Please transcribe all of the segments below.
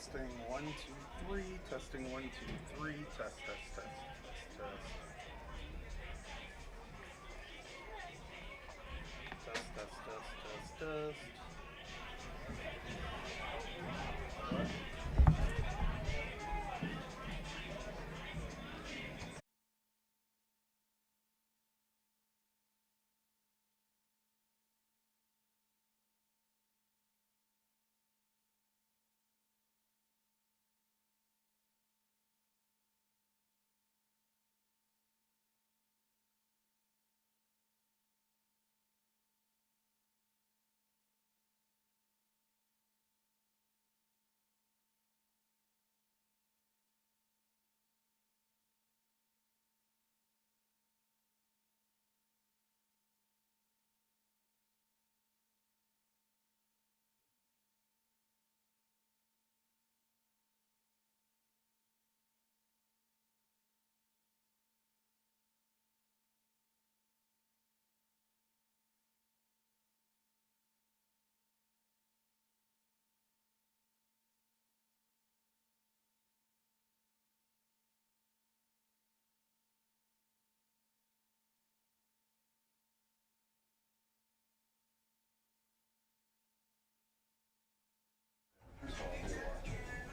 Testing 1, 2, 3. Testing 1, 2, 3. Test, test, test, test, test. Test, test, test, test, test.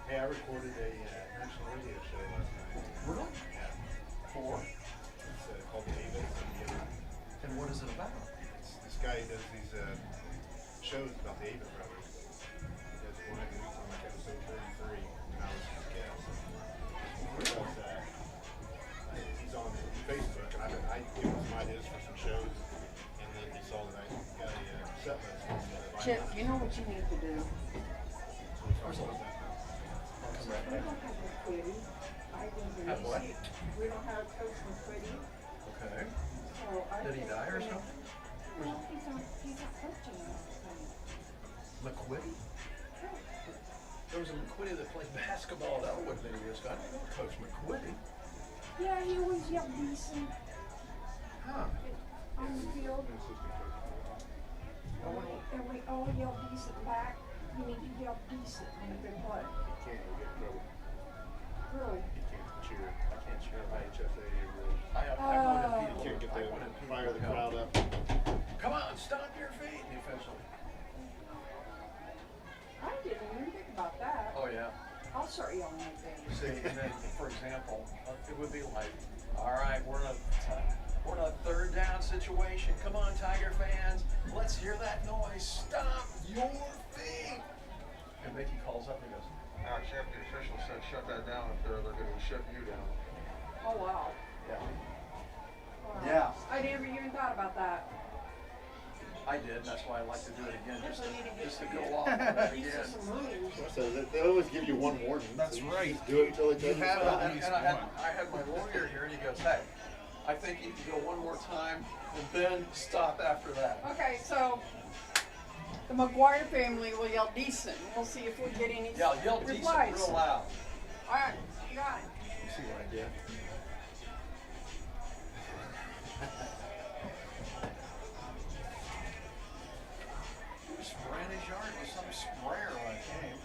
Hey, I recorded a national radio show last night. Really? Yeah. For? It's called Davis. And what is it about? It's this guy who does these shows about the Davis brothers. He does one every week on like episode 33, and I was his guest. He's on Facebook, and I gave him some ideas for some shows, and then he saw that I got a set list. Chip, you know what you need to do? Come right We back. don't have McQuitty. I think Have what? we don't have Coach McQuitty. Okay. So I Did he think die or we- something? No, he's not coaching us. McQuitty? There was a McQuitty that played basketball at Elwood many years ago. I don't know Coach McQuitty. Yeah, he always yelled decent Huh. on the field. And we all yell decent back. You need to yell decent when you can play. You can't get in trouble. Really? You can't cheer. I can't cheer. IHSA rules. I You wanted can't get people. I wanted the people fire to the come. crowd up. Come on, stomp your feet, the official. I didn't even think about that. Oh yeah. I'll start yelling at them. See, and then, for example, it would be like, all right, we're in a third down situation. Come on, Tiger fans, let's hear that noise. Stomp your feet. And Mickey calls up and goes, Chef, the official said shut that down if they're going to shut you down. Oh, wow. yeah. Wow. Yeah. I never even thought about that. I did, and that's why I like to do it again, Guess I need to get just to some- go off on it These again. are some rules. So they always give you one warning. That's So you right. just do it until they tell you. have to at stop. And, least and one. I had my lawyer here, and he goes, hey, I think you can go one more time, and then stop after that. Okay, so the McGuire family will yell decent. We'll see if we get any Yeah, yell decent replies. real loud. All right, you got it. You see what I did? He was spraying his yard with some sprayer when I came.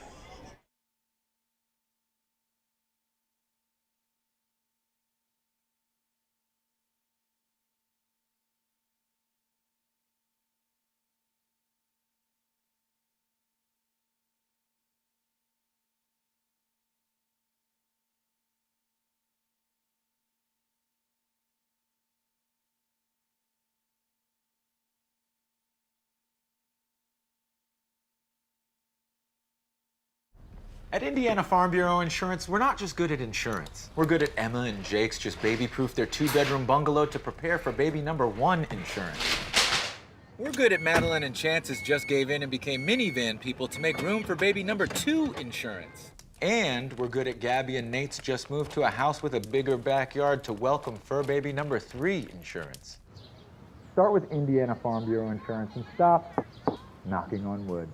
At Indiana Farm Bureau Insurance, we're not just good at insurance. We're good at Emma and Jake's just baby-proof their 2-bedroom bungalow to prepare for baby number 1 insurance. We're good at Madeline and Chance's just gave in and became minivan people to make room for baby number 2 insurance. And we're good at Gabby and Nate's just moved to a house with a bigger backyard to welcome fur baby number 3 insurance. Start with Indiana Farm Bureau Insurance and stop knocking on wood.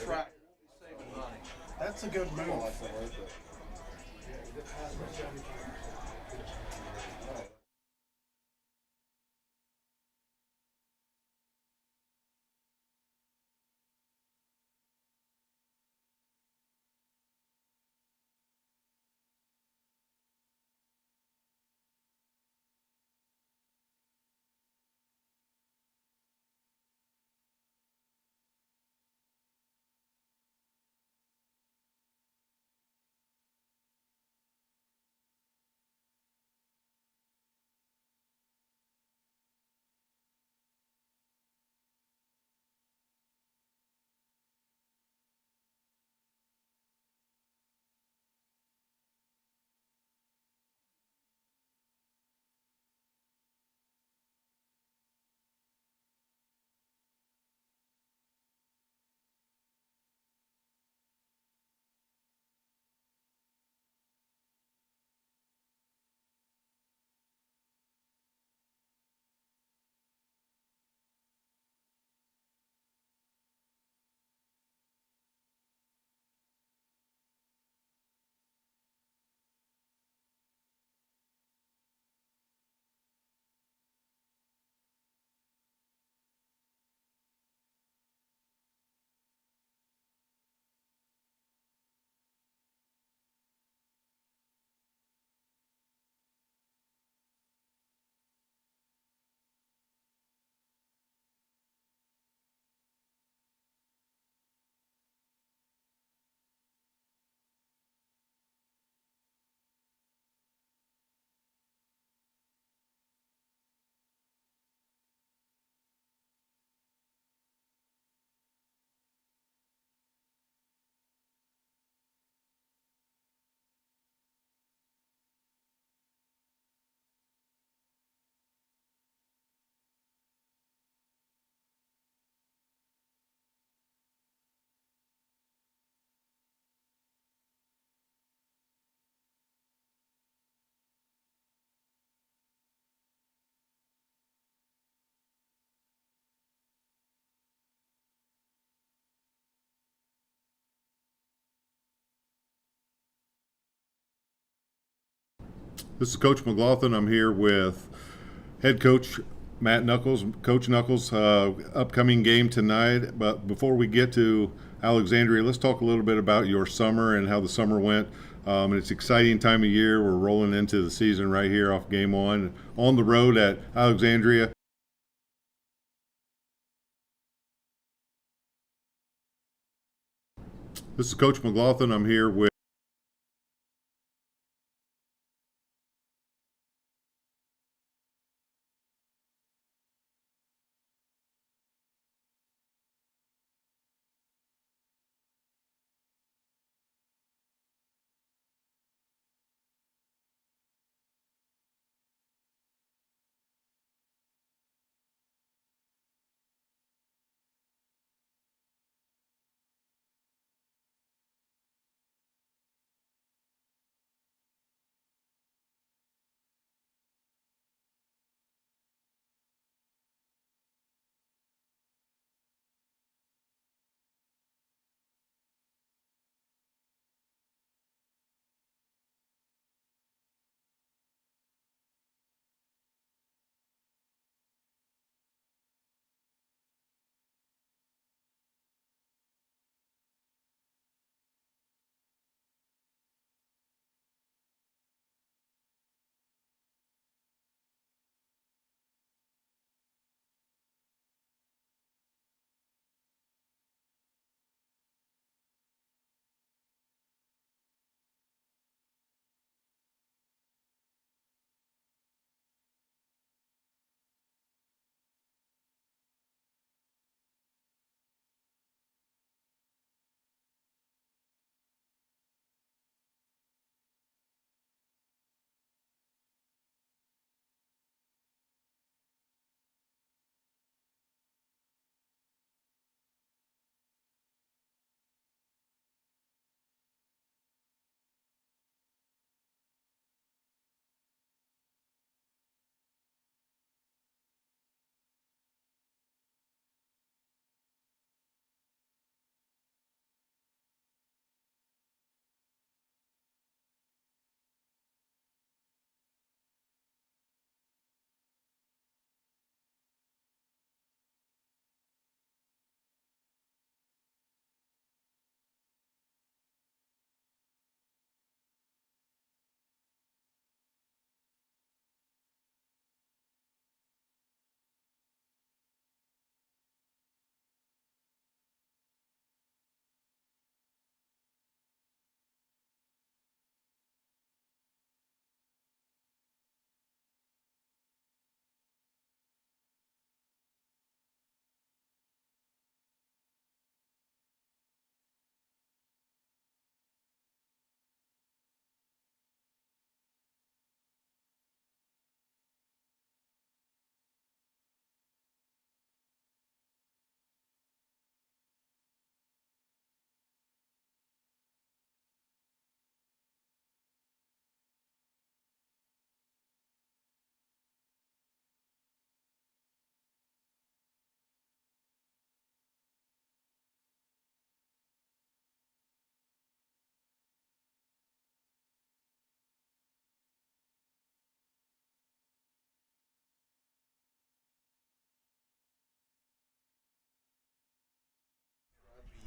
try. Saving money. That's a good move. This is Coach McLaughlin. I'm here with head coach Matt Knuckles. Coach Knuckles, upcoming game tonight. But before we get to Alexandria, let's talk a little bit about your summer and how the summer went. It's an exciting time of year. We're rolling into the season right here off game one on the road at Alexandria. This is Coach McLaughlin. I'm here with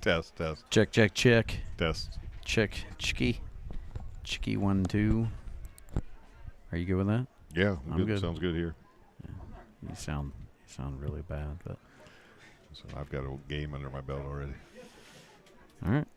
Test. Check. Test. Check. Chicky 1, 2. Are you good with that? Yeah, I'm good. Sounds good here. You sound really bad, but So I've got a game under my belt already. all right.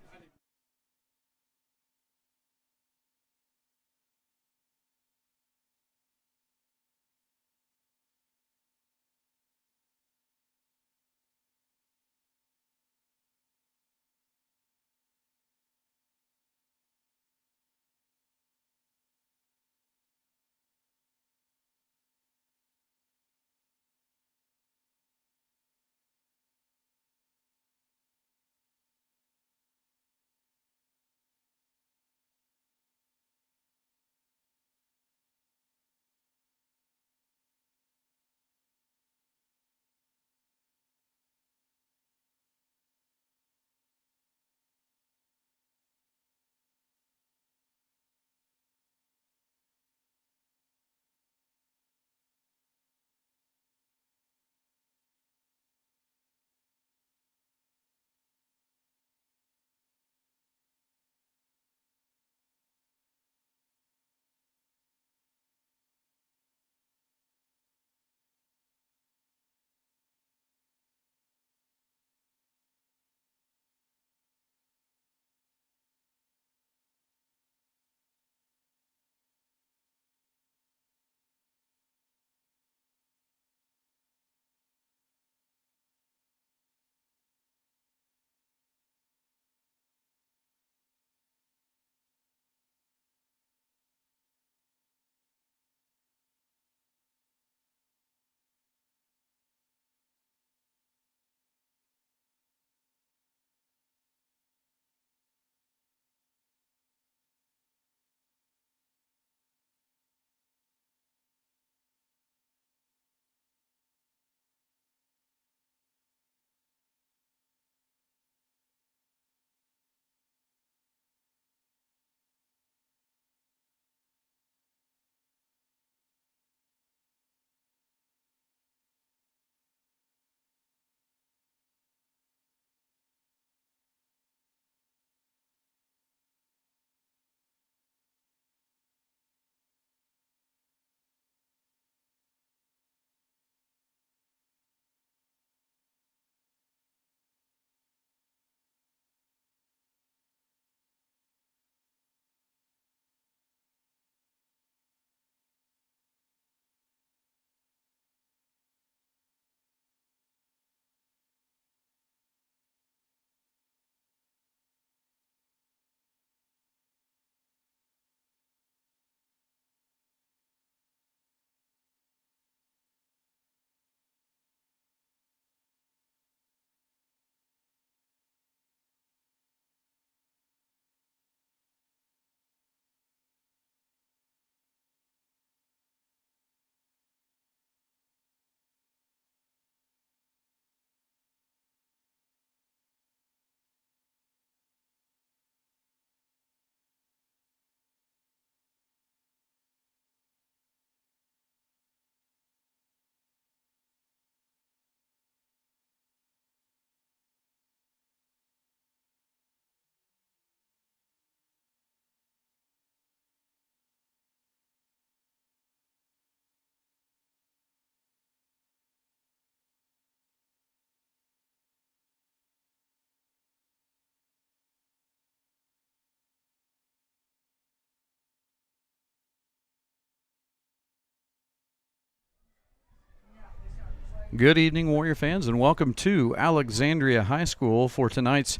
Good evening, Warrior fans, and welcome to Alexandria High School for tonight's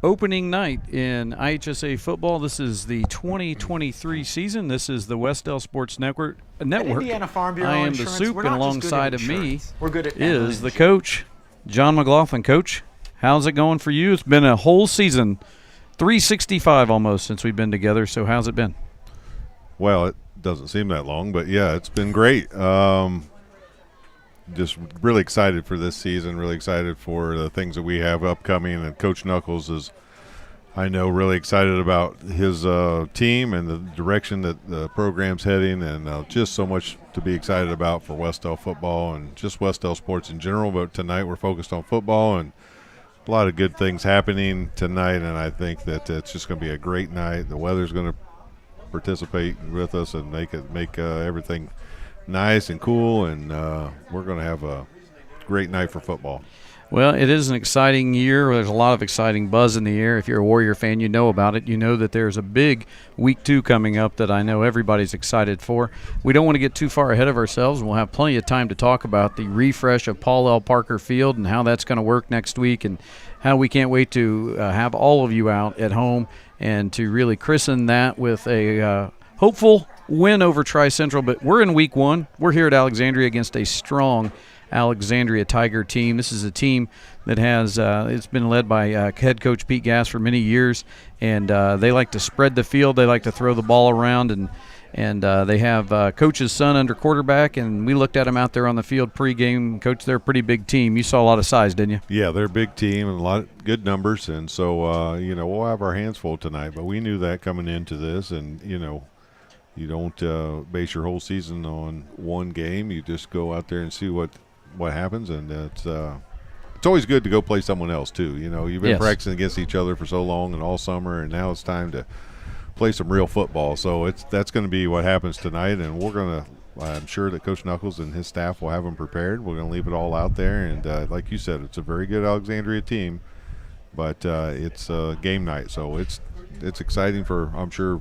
opening night in IHSA football. This is the 2023 season. This is the Wes-Del Sports Network. Indiana Farm Bureau I am the Insurance, Soup, we're and not just good alongside at of me insurance. We're good at is the insurance. coach, John McLaughlin. Coach, how's it going for you? It's been a whole season, 365 almost, since we've been together. So how's it been? Well, it doesn't seem that long, but yeah, it's been great. Just really excited for this season, really excited for the things that we have upcoming. And Coach Knuckles is, I know, really excited about his team and the direction that the program's heading, and just so much to be excited about for Wes-Del football and just Wes-Del sports in general. But tonight we're focused on football and a lot of good things happening tonight, and I think that it's just going to be a great night. The weather's going to participate with us and make everything nice and cool, and we're going to have a great night for football. Well, it is an exciting year. There's a lot of exciting buzz in the air. If you're a Warrior fan, you know about it. You know that there's a big week 2 coming up that I know everybody's excited for. We don't want to get too far ahead of ourselves. We'll have plenty of time to talk about the refresh of Paul L. Parker Field and how that's going to work next week, and how we can't wait to have all of you out at home and to really christen that with a hopeful win over Tri-Central. But we're in week 1. We're here at Alexandria against a strong Alexandria Tiger team. This is a team that has it's been led by head coach Pete Gass for many years, and they like to spread the field. They like to throw the ball around, and they have coach's son under quarterback, and we looked at them out there on the field pregame. Coach, they're a pretty big team. You saw a lot of size, didn't you? Yeah, they're a big team and a lot of good numbers, and so we'll have our hands full tonight. But we knew that coming into this, and you don't base your whole season on one game. You just go out there and see what happens, and it's always good to go play someone else too. You've been practicing against each other for so long and all summer, and now it's time to play some real football. So that's going to be what happens tonight, and I'm sure that Coach Knuckles and his staff will have them prepared. We're going to leave it all out there, and like you said, it's a very good Alexandria team, but it's game night, so it's exciting for, I'm sure,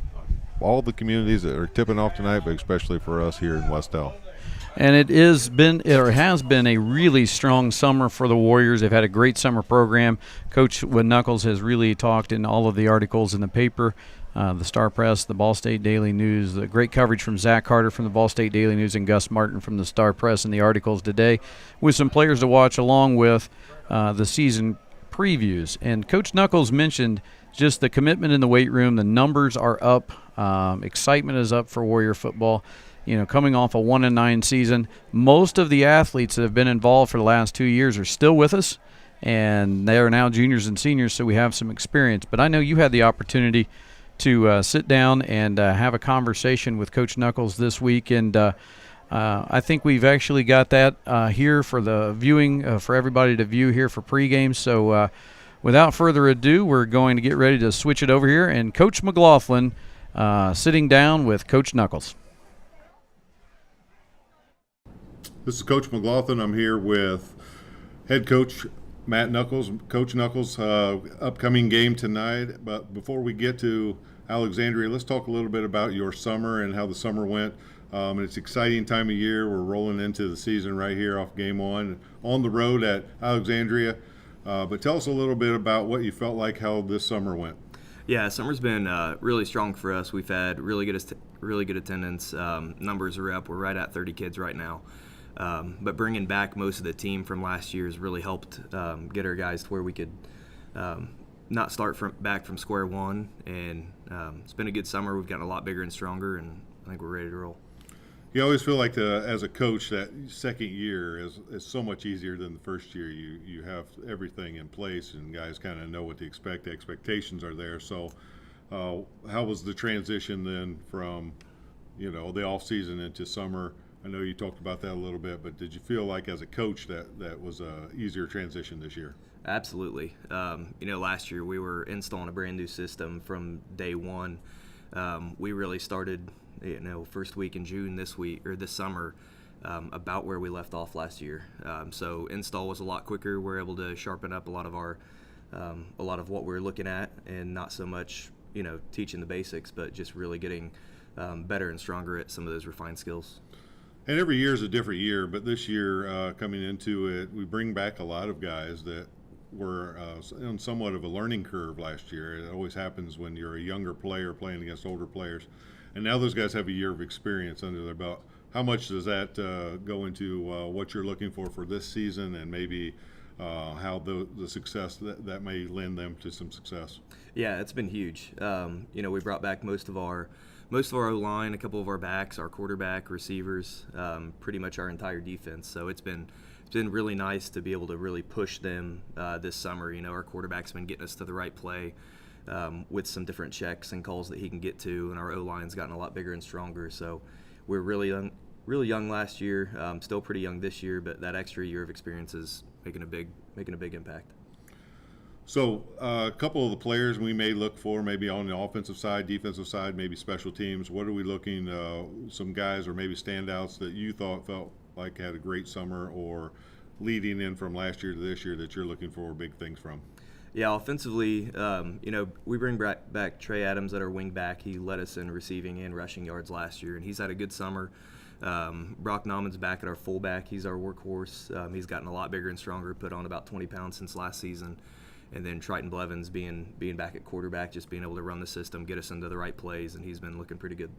all the communities that are tipping off tonight, but especially for us here in Wes-Del. And it has been a really strong summer for the Warriors. They've had a great summer program. Coach Knuckles has really talked in all of the articles in the paper, the Star Press, the Ball State Daily News, the great coverage from Zach Carter from the Ball State Daily News and Gus Martin from the Star Press and the articles today, with some players to watch along with the season previews. And Coach Knuckles mentioned just the commitment in the weight room. The numbers are up. Excitement is up for Warrior football. Coming off a 1-9 season, most of the athletes that have been involved for the last 2 years are still with us, and they are now juniors and seniors, so we have some experience. But I know you had the opportunity to sit down and have a conversation with Coach Knuckles this week, and I think we've actually got that here for the viewing, for everybody to view here for pregame. So without further ado, we're going to get ready to switch it over here, and Coach McLaughlin sitting down with Coach Knuckles. This is Coach McLaughlin. I'm here with head coach Matt Knuckles. Coach Knuckles, upcoming game tonight. But before we get to Alexandria, let's talk a little bit about your summer and how the summer went. It's an exciting time of year. We're rolling into the season right here off game 1 on the road at Alexandria. But tell us a little bit about what you felt like, how this summer went. Yeah, summer's been really strong for us. We've had really good attendance. Numbers are up. We're right at 30 kids right now. But bringing back most of the team from last year has really helped get our guys to where we could not start back from square one. And it's been a good summer. We've gotten a lot bigger and stronger, and I think we're ready to roll. You always feel like, as a coach, that second year is so much easier than the first year. You have everything in place, and guys kind of know what to expect. The expectations are there. So how was the transition then from, the off season into summer? I know you talked about that a little bit, but did you feel like as a coach that was a easier transition this year? Absolutely. Last year we were installing a brand new system from day one. We really started, first week in June this summer, about where we left off last year. So install was a lot quicker. We're able to sharpen up a lot of what we're looking at, and not so much, teaching the basics, but just really getting better and stronger at some of those refined skills. And every year is a different year, but this year, coming into it, we bring back a lot of guys that were on somewhat of a learning curve last year. It always happens when you're a younger player playing against older players. And now those guys have a year of experience under their belt. How much does that go into what you're looking for this season, and maybe how the success that may lend them to some success? Yeah, it's been huge. We brought back most of our O-line, a couple of our backs, our quarterback, receivers, pretty much our entire defense. So it's been really nice to be able to really push them this summer. Our quarterback's been getting us to the right play with some different checks and calls that he can get to, and our O-line's gotten a lot bigger and stronger. So we're really young last year, still pretty young this year, but that extra year of experience is making a big impact. So a couple of the players we may look for, maybe on the offensive side, defensive side, maybe special teams. What are we looking? Some guys or maybe standouts that you felt like had a great summer, or leading in from last year to this year that you're looking for big things from? Yeah, offensively, we bring back Trey Adams at our wing back. He led us in receiving and rushing yards last year, and he's had a good summer. Brock Nauman's back at our fullback. He's our workhorse. He's gotten a lot bigger and stronger, put on about 20 pounds since last season. And then Triton Blevins being back at quarterback, just being able to run the system, get us into the right plays, and he's been looking pretty good.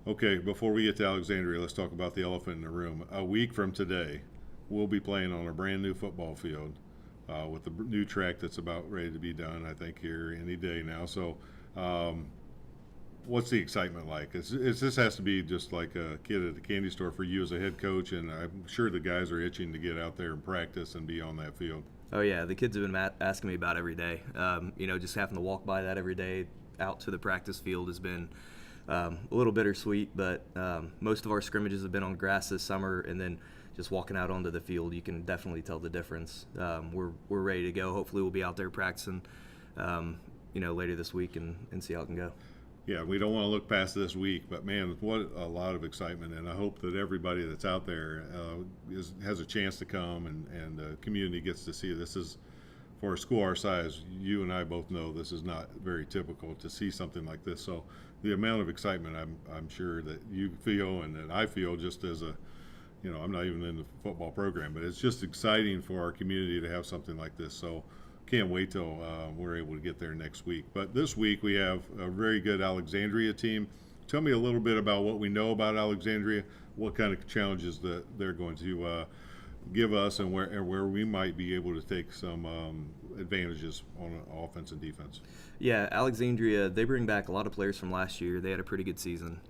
Okay, before we get to Alexandria, let's talk about the elephant in the room. A week from today, we'll be playing on a brand new football field with the new track that's about ready to be done, I think, here any day now. So what's the excitement like? This has to be just like a kid at a candy store for you as a head coach, and I'm sure the guys are itching to get out there and practice and be on that field. Oh, yeah, the kids have been asking me about it every day. Just having to walk by that every day out to the practice field has been a little bittersweet, but most of our scrimmages have been on grass this summer, and then just walking out onto the field, you can definitely tell the difference. We're ready to go. Hopefully we'll be out there practicing, later this week and see how it can go. Yeah, we don't want to look past this week, but man, what a lot of excitement, and I hope that everybody that's out there has a chance to come and the community gets to see. This is, for a school our size, you and I both know this is not very typical to see something like this. So the amount of excitement I'm sure that you feel and that I feel, just as a, I'm not even in the football program, but it's just exciting for our community to have something like this. So can't wait till we're able to get there next week. But this week we have a very good Alexandria team. Tell me a little bit about what we know about Alexandria, what kind of challenges that they're going to give us, and where we might be able to take some advantages on offense and defense. Yeah, Alexandria, they bring back a lot of players from last year. They had a pretty good season.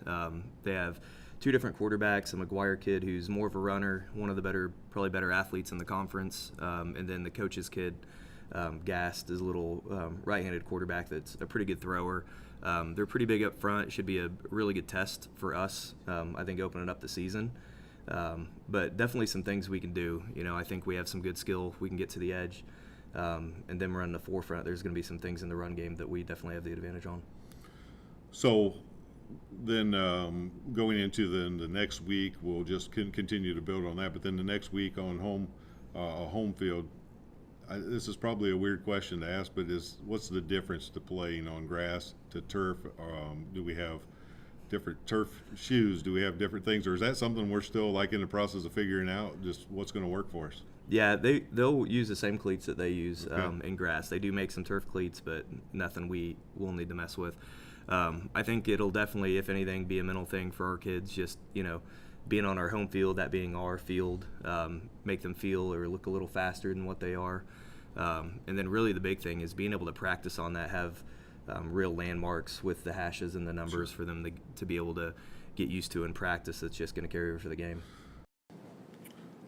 They have two different quarterbacks, a McGuire kid who's more of a runner, one of the probably better athletes in the conference, and then the coach's kid, Gast, is a little right-handed quarterback that's a pretty good thrower. They're pretty big up front. It should be a really good test for us, I think, opening up the season. But definitely some things we can do. I think we have some good skill. We can get to the edge and then run the forefront. There's going to be some things in the run game that we definitely have the advantage on. So then going into the next week, we'll just continue to build on that. But then the next week on home field, this is probably a weird question to ask, but what's the difference to playing on grass to turf? Do we have different turf shoes? Do we have different things, or is that something we're still in the process of figuring out, just what's going to work for us? Yeah, they'll use the same cleats that they use in grass. They do make some turf cleats, but nothing we will need to mess with. I think it'll definitely, if anything, be a mental thing for our kids, just being on our home field, that being our field, make them feel or look a little faster than what they are. And then really the big thing is being able to practice on that, have real landmarks with the hashes and the numbers for them to be able to get used to in practice. That's just going to carry over for the game.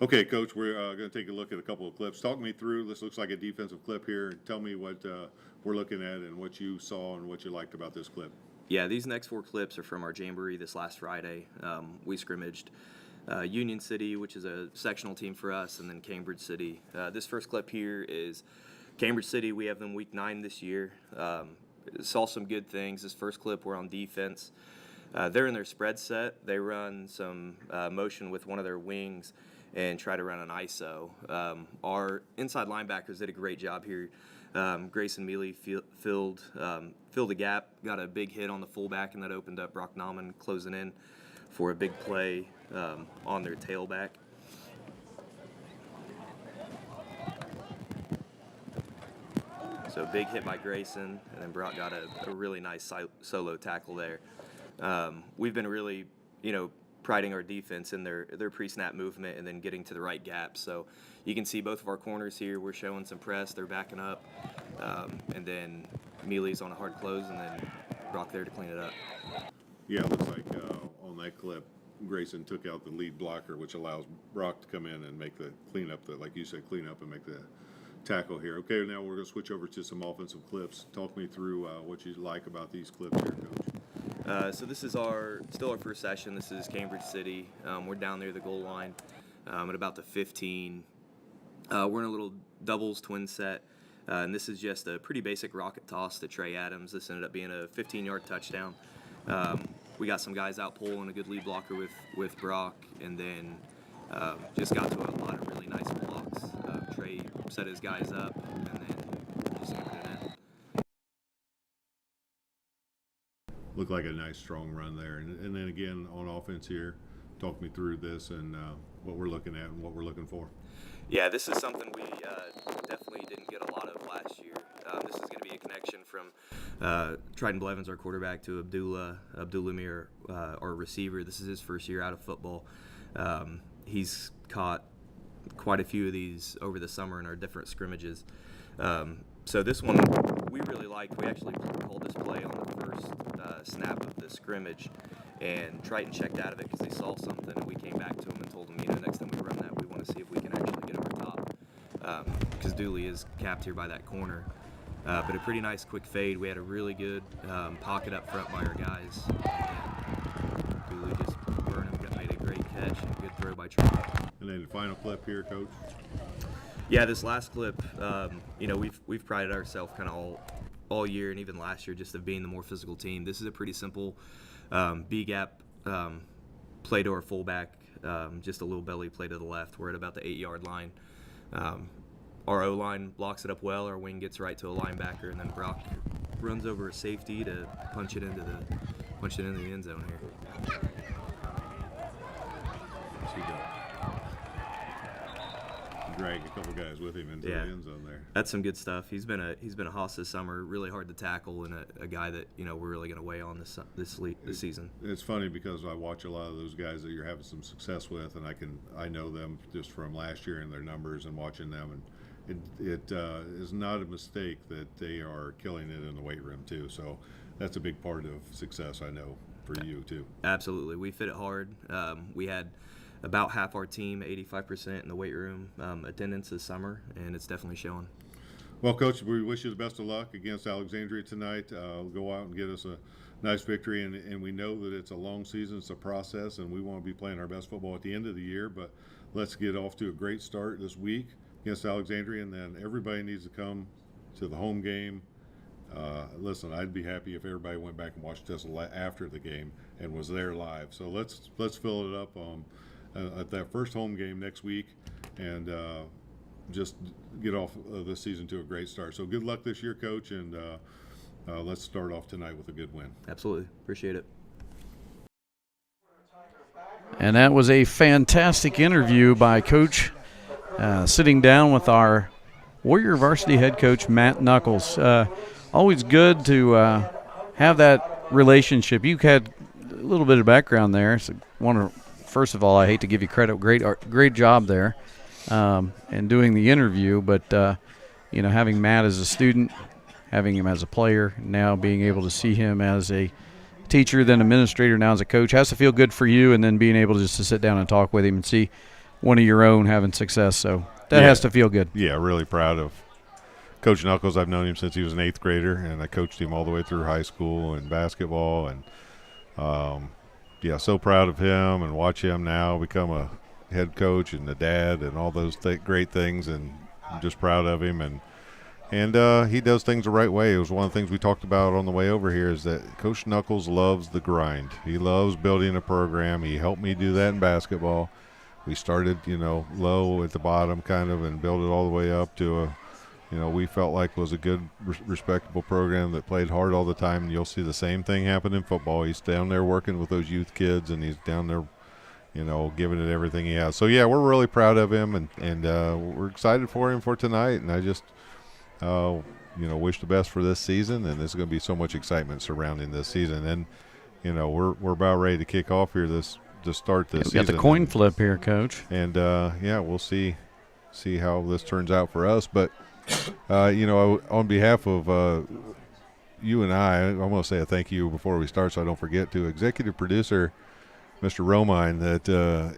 Okay, Coach, we're going to take a look at a couple of clips. Talk me through, this looks like a defensive clip here. Tell me what we're looking at and what you saw and what you liked about this clip. Yeah, these next four clips are from our jamboree this last Friday. We scrimmaged Union City, which is a sectional team for us, and then Cambridge City. This first clip here is Cambridge City. We have them week 9 this year. Saw some good things. This first clip, we're on defense. They're in their spread set. They run some motion with one of their wings and try to run an ISO. Our inside linebackers did a great job here. Grayson Mealy filled a gap, got a big hit on the fullback, and that opened up Brock Nauman closing in for a big play on their tailback. So big hit by Grayson, and then Brock got a really nice solo tackle there. We've been really, priding our defense in their pre-snap movement and then getting to the right gaps. So you can see both of our corners here. We're showing some press. They're backing up. And then Mealy's on a hard close, and then Brock there to clean it up. Yeah, it looks like on that clip, Grayson took out the lead blocker, which allows Brock to come in and make the cleanup, like you said, clean up and make the tackle here. Okay, now we're going to switch over to some offensive clips. Talk me through what you like about these clips here, Coach. So this is still our first session. This is Cambridge City. We're down near the goal line at about the 15. We're in a little doubles twin set. And this is just a pretty basic rocket toss to Trey Adams. This ended up being a 15-yard touchdown. We got some guys out pulling a good lead blocker with Brock, and then just got to a lot of really nice blocks. Trey set his guys up, and then just hammered it in. Looked like a nice strong run there. And then again on offense here, talk me through this and what we're looking at and what we're looking for. Yeah, this is something we definitely didn't get a lot of last year. This is going to be a connection from Triton Blevins, our quarterback, to Abdullamir, our receiver. This is his first year out of football. He's caught quite a few of these over the summer in our different scrimmages. So this one we really liked. We actually called this play on the first snap of the scrimmage, and Triton checked out of it because they saw something, and we came back to him and told him, next time we run that, we want to see if we can actually get over top, because Dooley is capped here by that corner. But a pretty nice quick fade. We had a really good pocket up front by our guys, and Dooley just burned him, made a great catch, and a good throw by Triton. And then the final clip here, Coach. Yeah, this last clip, we've prided ourselves kind of all year and even last year just of being the more physical team. This is a pretty simple B-gap play to our fullback, just a little belly play to the left. We're at about the 8-yard line. Our O-line blocks it up well. Our wing gets right to a linebacker, and then Brock runs over a safety to punch it into the end zone here. Drag a couple guys with him into the end zone there. That's some good stuff. He's been a hoss this summer, really hard to tackle, and a guy that we're really going to weigh on this season. It's funny because I watch a lot of those guys that you're having some success with, and I know them just from last year and their numbers and watching them, and it is not a mistake that they are killing it in the weight room too. So that's a big part of success, I know, for you too. Absolutely, we fit it hard. We had about half our team, 85% in the weight room attendance this summer, and it's definitely showing. Well, Coach, we wish you the best of luck against Alexandria tonight. Go out and get us a nice victory, and we know that it's a long season, it's a process, and we want to be playing our best football at the end of the year, but let's get off to a great start this week against Alexandria, and then everybody needs to come to the home game. Listen, I'd be happy if everybody went back and watched us after the game and was there live. So let's fill it up at that first home game next week, and just get off this season to a great start. So good luck this year, Coach, and let's start off tonight with a good win. Absolutely. Appreciate it. And that was a fantastic interview by Coach, sitting down with our Warrior varsity head coach, Matt Knuckles. Always good to have that relationship. You had a little bit of background there. So first of all, I hate to give you credit. Great job there in doing the interview. But, having Matt as a student, having him as a player, now being able to see him as a teacher, then administrator, now as a coach, has to feel good for you. And then being able just to sit down and talk with him and see one of your own having success. So that has to feel good. Yeah, really proud of Coach Knuckles. I've known him since he was an 8th grader, and I coached him all the way through high school and basketball. And, so proud of him, and watch him now become a head coach and a dad and all those great things, and I'm just proud of him. And he does things the right way. It was one of the things we talked about on the way over here, is that Coach Knuckles loves the grind. He loves building a program. He helped me do that in basketball. We started, low at the bottom kind of, and built it all the way up to a, we felt like was a good, respectable program that played hard all the time. And you'll see the same thing happen in football. He's down there working with those youth kids, and he's down there, giving it everything he has. So, yeah, we're really proud of him, and we're excited for him for tonight. And I just, wish the best for this season. And there's going to be so much excitement surrounding this season. And, we're about ready to kick off here to start this season. We got the coin flip here, Coach. And, we'll see how this turns out for us. But, on behalf of you and I want to say a thank you before we start, so I don't forget, to executive producer, Mr. Romine, that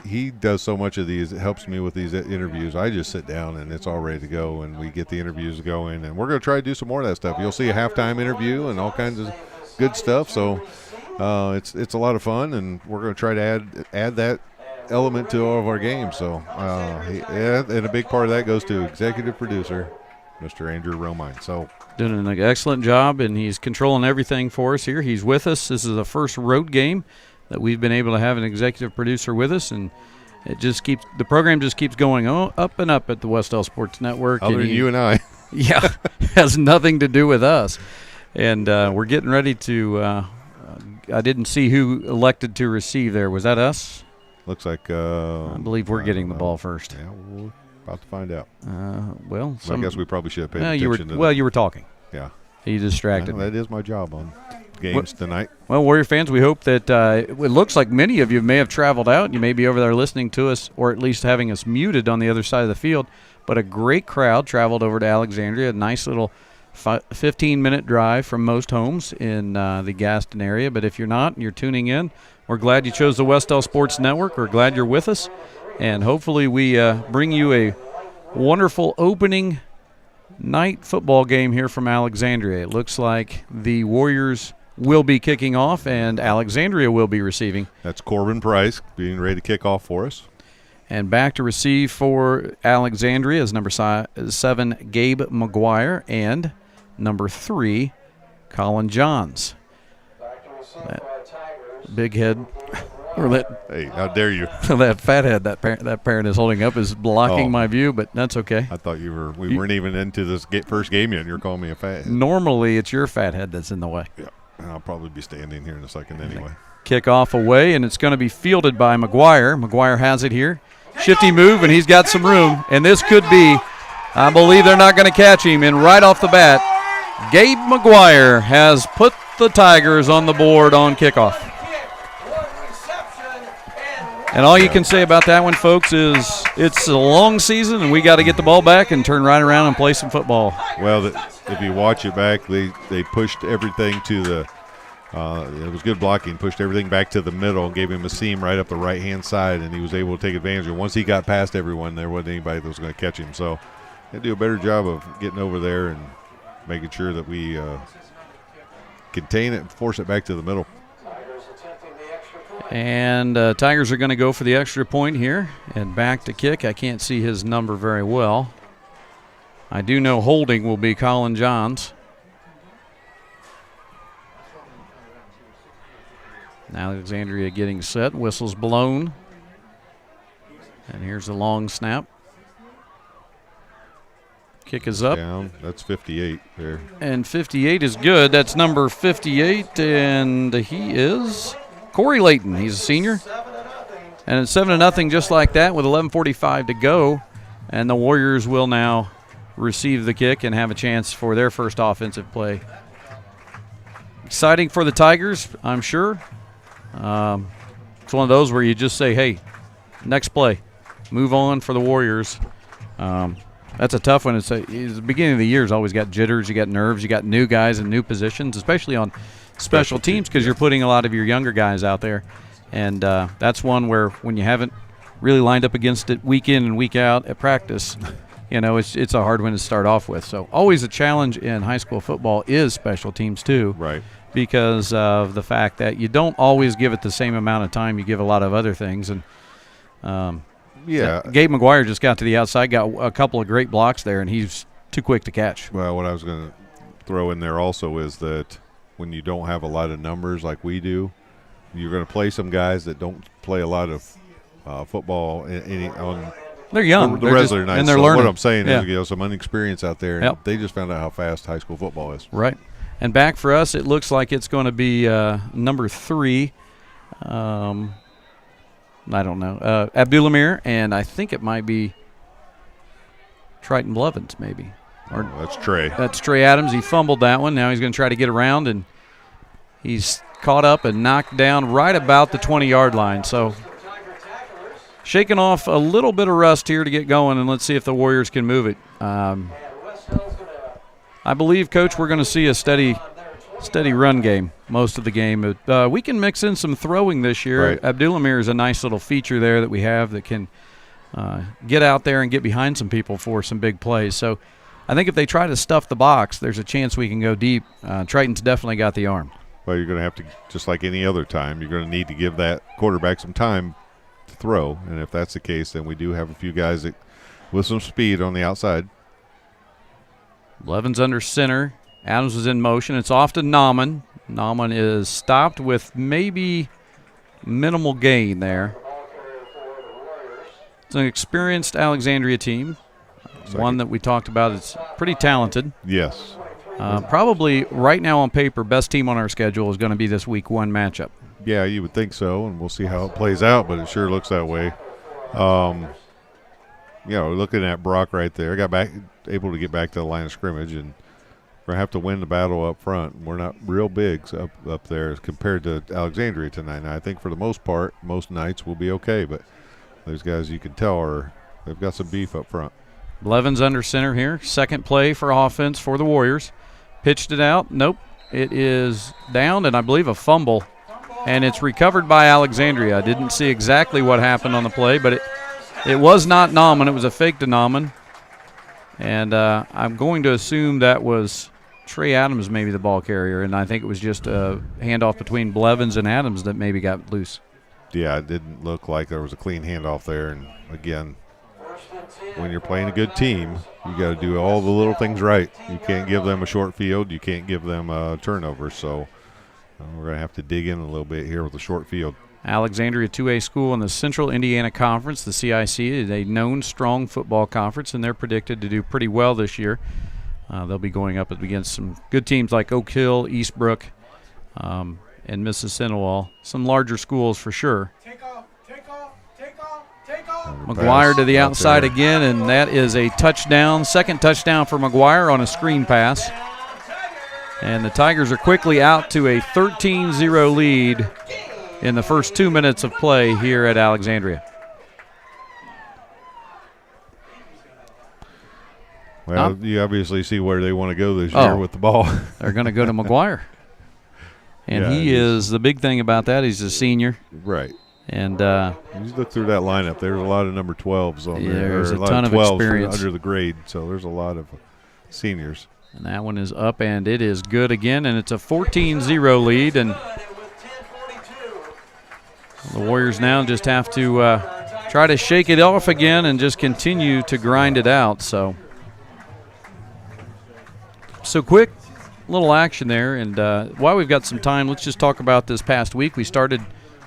he does so much of these. It helps me with these interviews. I just sit down and it's all ready to go, and we get the interviews going. And we're going to try to do some more of that stuff. You'll see a halftime interview and all kinds of good stuff. So it's a lot of fun, and we're going to try to add that element to all of our games. So and a big part of that goes to executive producer Mr. Andrew Romine. So doing an excellent job, and he's controlling everything for us here. He's with us. This is the first road game that we've been able to have an executive producer with us, and the program just keeps going up and up at the Wes-Del Sports Network. Other than you and I. Yeah, has nothing to do with us. And we're getting ready to I didn't see who elected to receive there. Was that us? Looks like I believe we're getting the ball first. Yeah, we're about to find out. I guess we probably should have paid attention to that. Well, you were talking. Yeah. You distracted me. That is my job on games tonight. Well, Warrior fans, we hope that it looks like many of you may have traveled out. You may be over there listening to us, or at least having us muted on the other side of the field. But a great crowd traveled over to Alexandria, a nice little 15-minute drive from most homes in the Gaston area. But if you're not and you're tuning in, we're glad you chose the Wes-Del Sports Network. We're glad you're with us. And hopefully we bring you a wonderful opening night football game here from Alexandria. It looks like the Warriors will be kicking off and Alexandria will be receiving. That's Corbin Price being ready to kick off for us. And back to receive for Alexandria is number 7, Gabe McGuire, and number 3, Colin Johns. That big head, or that, hey, how dare you? That fat head that parent is holding up is blocking my view, but that's okay. I thought we weren't even into this first game yet, and you're calling me a fat head. Normally, it's your fat head that's in the way. Yeah, and I'll probably be standing here in a second anyway. Kickoff away, and it's going to be fielded by McGuire. McGuire has it here. Shifty move, and he's got some room. And this could be, I believe they're not going to catch him. And right off the bat, Gabe McGuire has put the Tigers on the board on kickoff. And all you can say about that one, folks, is it's a long season, and we got to get the ball back and turn right around and play some football. Well, if you watch it back, they pushed everything to the it was good blocking, pushed everything back to the middle and gave him a seam right up the right-hand side, and he was able to take advantage of it. Once he got past everyone, there wasn't anybody that was going to catch him. So they do a better job of getting over there and making sure that we contain it and force it back to the middle. And Tigers are going to go for the extra point here and back to kick. I can't see his number very well. I do know holding will be Colin Johns. Alexandria getting set. Whistle's blown. And here's the long snap. Kick is up. Down. That's 58 there. And 58 is good. That's number 58, and he is Corey Layton. He's a senior. And it's 7-0 just like that with 11:45 to go. And the Warriors will now receive the kick and have a chance for their first offensive play. Exciting for the Tigers, I'm sure. It's one of those where you just say, hey, next play, move on for the Warriors. That's a tough one. It's the beginning of the year has always got jitters, you got nerves, you got new guys in new positions, especially on special teams because you're putting a lot of your younger guys out there. And that's one where when you haven't really lined up against it week in and week out at practice, it's a hard one to start off with. So always a challenge in high school football is special teams too. Right. Because of the fact that you don't always give it the same amount of time you give a lot of other things. And Gabe McGuire just got to the outside, got a couple of great blocks there, and he's too quick to catch. Well, what I was going to throw in there also is that when you don't have a lot of numbers like we do, you're going to play some guys that don't play a lot of football on they're young. The regular night. And they're so learning. What I'm saying is some inexperience out there, and they just found out how fast high school football is. Right. And back for us, it looks like it's going to be number 3. I don't know. Abdul-Amir, and I think it might be Triton Blevins maybe. Or that's Trey. That's Trey Adams. He fumbled that one. Now he's going to try to get around, and he's caught up and knocked down right about the 20-yard line. So shaking off a little bit of rust here to get going, and let's see if the Warriors can move it. I believe, Coach, we're going to see a steady run game most of the game. We can mix in some throwing this year. Right. Abdul-Amir is a nice little feature there that we have that can get out there and get behind some people for some big plays. So I think if they try to stuff the box, there's a chance we can go deep. Triton's definitely got the arm. Well, you're going to have to, just like any other time, you're going to need to give that quarterback some time to throw. And if that's the case, then we do have a few guys with some speed on the outside. Blevins under center. Adams was in motion. It's off to Nauman. Nauman is stopped with maybe minimal gain there. It's an experienced Alexandria team. One that we talked about is pretty talented. Yes. Probably right now on paper, best team on our schedule is going to be this week 1 matchup. Yeah, you would think so, and we'll see how it plays out, but it sure looks that way. Looking at Brock right there, able to get back to the line of scrimmage, and we're going to have to win the battle up front. We're not real big up there as compared to Alexandria tonight. Now, I think for the most part, most nights will be okay, but those guys you can tell they've got some beef up front. Blevins under center here. Second play for offense for the Warriors. Pitched it out. Nope. It is down, and I believe a fumble. And it's recovered by Alexandria. I didn't see exactly what happened on the play, but it was not Nauman. It was a fake to Nauman. And I'm going to assume that was Trey Adams, maybe the ball carrier, and I think it was just a handoff between Blevins and Adams that maybe got loose. Yeah, it didn't look like there was a clean handoff there. And, again, when you're playing a good team, you got to do all the little things right. You can't give them a short field. You can't give them a turnover. So we're going to have to dig in a little bit here with the short field. Alexandria 2A school in the Central Indiana Conference. The CIC is a known strong football conference, and they're predicted to do pretty well this year. They'll be going up against some good teams like Oak Hill, Eastbrook, and Mississinawa. Some larger schools for sure. McGuire to the outside again, and that is a touchdown. Second touchdown for McGuire on a screen pass. And the Tigers are quickly out to a 13-0 lead in the first 2 minutes of play here at Alexandria. Well, you obviously see where they want to go this year with the ball. They're going to go to McGuire. And he is, the big thing about that, he's a senior. Right. And you look through that lineup, there's a lot of number 12s on there. There's a ton of experience under the grade, so there's a lot of seniors. And that one is up, and it is good again, and it's a 14-0 lead. And the Warriors now just have to try to shake it off again and just continue to grind it out. So quick little action there. And while we've got some time, let's just talk about this past week. We started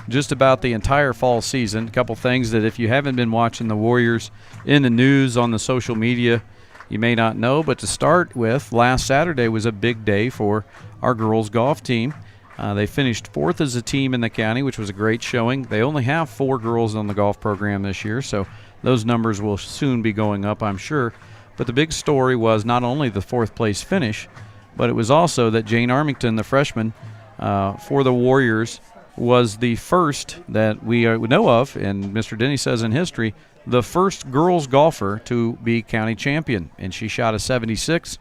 just about the entire fall season. A couple things that if you haven't been watching the Warriors in the news, on the social media, you may not know. But to start with, last Saturday was a big day for our girls golf team. They finished 4th as a team in the county, which was a great showing. They only have 4 girls on the golf program this year, so those numbers will soon be going up, I'm sure. But the big story was not only the 4th place finish, but it was also that Jane Armington, the freshman for the Warriors, was the first that we know of, and Mr. Denny says in history, the first girls golfer to be county champion, and she shot a 76.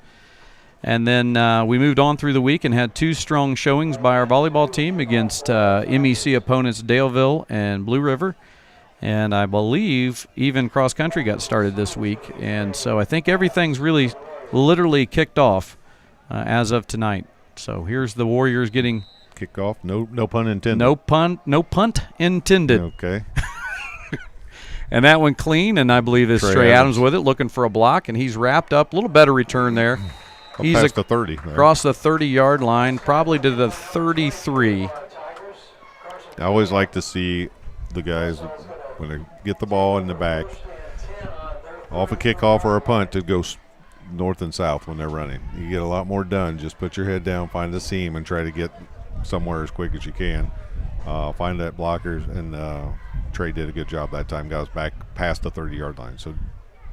And then we moved on through the week and had 2 strong showings by our volleyball team against MEC opponents Daleville and Blue River. And I believe even cross country got started this week. And so I think everything's really literally kicked off as of tonight. So here's the Warriors getting kickoff. No pun intended. No punt intended. Okay. And that one clean, and I believe it's Trey Adams with it, looking for a block, and he's wrapped up. A little better return there. He's past the 30. Across the 30-yard line, probably to the 33. I always like to see the guys, when they get the ball in the back, off a kickoff or a punt, to go north and south when they're running. You get a lot more done. Just put your head down, find the seam, and try to get somewhere as quick as you can. Find that blocker, and Trey did a good job that time. Got us back past the 30-yard line. So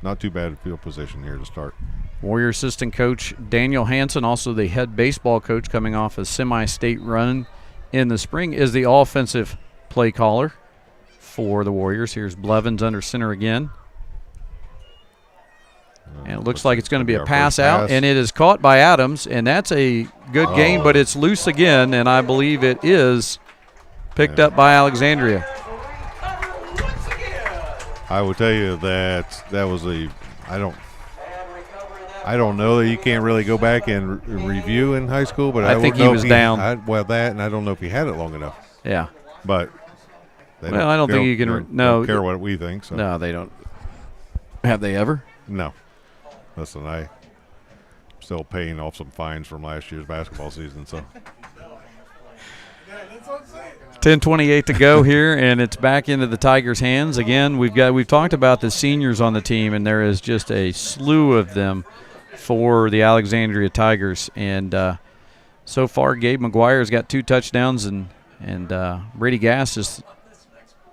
not too bad field position here to start. Warrior assistant coach Daniel Hansen, also the head baseball coach coming off a semi-state run in the spring, is the offensive play caller for the Warriors. Here's Blevins under center again. And it looks like it's going to be a pass out, and it is caught by Adams, and that's a good gain, but it's loose again, and I believe it is picked up by Alexandria. I will tell you that was I don't know that you can't really go back and review in high school, but I think he was down. I don't know if he had it long enough. Yeah. But I don't think you can. No, don't care what we think. So. No, they don't. Have they ever? No. Listen, still paying off some fines from last year's basketball season. So 10:28 to go here, and it's back into the Tigers' hands again. We've talked about the seniors on the team, and there is just a slew of them for the Alexandria Tigers. And so far, Gabe McGuire's got 2 touchdowns, and Brady Gass has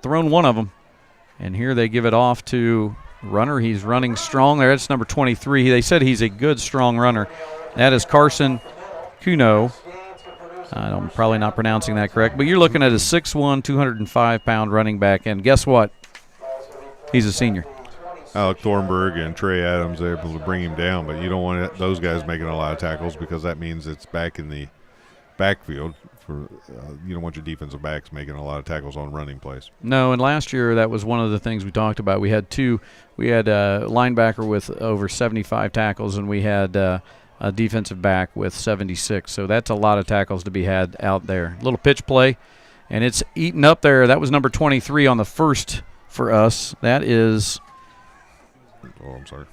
thrown one of them. And here they give it off to runner. He's running strong there. That's number 23. They said he's a good, strong runner. That is Carson Kuno. I'm probably not pronouncing that correct, but you're looking at a 6'1", 205-pound running back, and guess what? He's a senior. Alec Thornburg and Trey Adams are able to bring him down, but you don't want those guys making a lot of tackles because that means it's back in the backfield. You don't want your defensive backs making a lot of tackles on running plays. No, and last year that was one of the things we talked about. We had a linebacker with over 75 tackles, and we had a defensive back with 76. So that's a lot of tackles to be had out there. Little pitch play, and it's eaten up there. That was number 23 on the first for us. That is – oh, I'm sorry.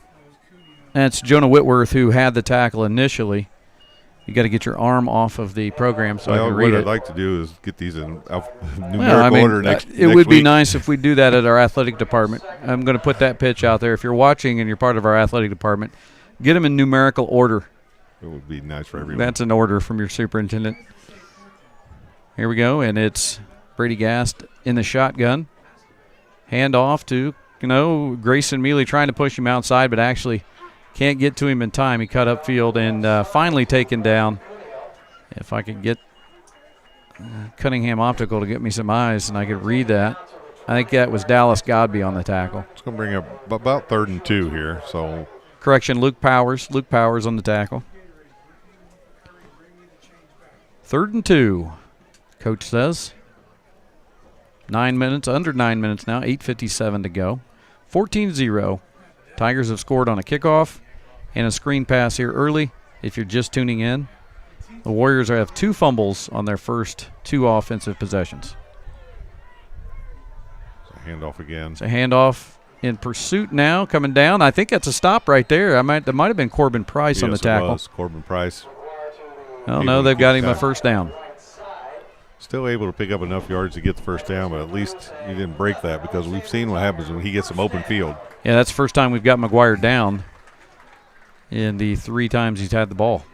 That's Jonah Whitworth, who had the tackle initially. You got to get your arm off of the program so I can read it. What I'd like to do is get these in numerical order next It would be week. nice if we do that at our athletic department. I'm going to put that pitch out there. If you're watching and you're part of our athletic department, get them in numerical order. It would be nice for everyone. That's an order from your superintendent. Here we go, and it's Brady Gast in the shotgun. Hand off to, Grayson Mealy trying to push him outside, but actually can't get to him in time. He cut upfield and finally taken down. If I could get Cunningham Optical to get me some eyes and I could read that. I think that was Dallas Godby on the tackle. It's going to bring up about 3rd and 2 here. So correction, Luke Powers on the tackle. 3rd and 2, coach says. 9 minutes, under 9 minutes now, 8:57 to go. 14-0. Tigers have scored on a kickoff and a screen pass here early. If you're just tuning in, the Warriors have 2 fumbles on their first 2 offensive possessions. it's a handoff again. It's a handoff in pursuit now, coming down. I think that's a stop right there. That might have been Corbin Price on the tackle. It was Corbin Price. Oh, no, they've got him a first down. Still able to pick up enough yards to get the first down, but at least he didn't break that because we've seen what happens when he gets some open field. Yeah, that's the first time we've got McGuire down in the 3 times he's had the ball.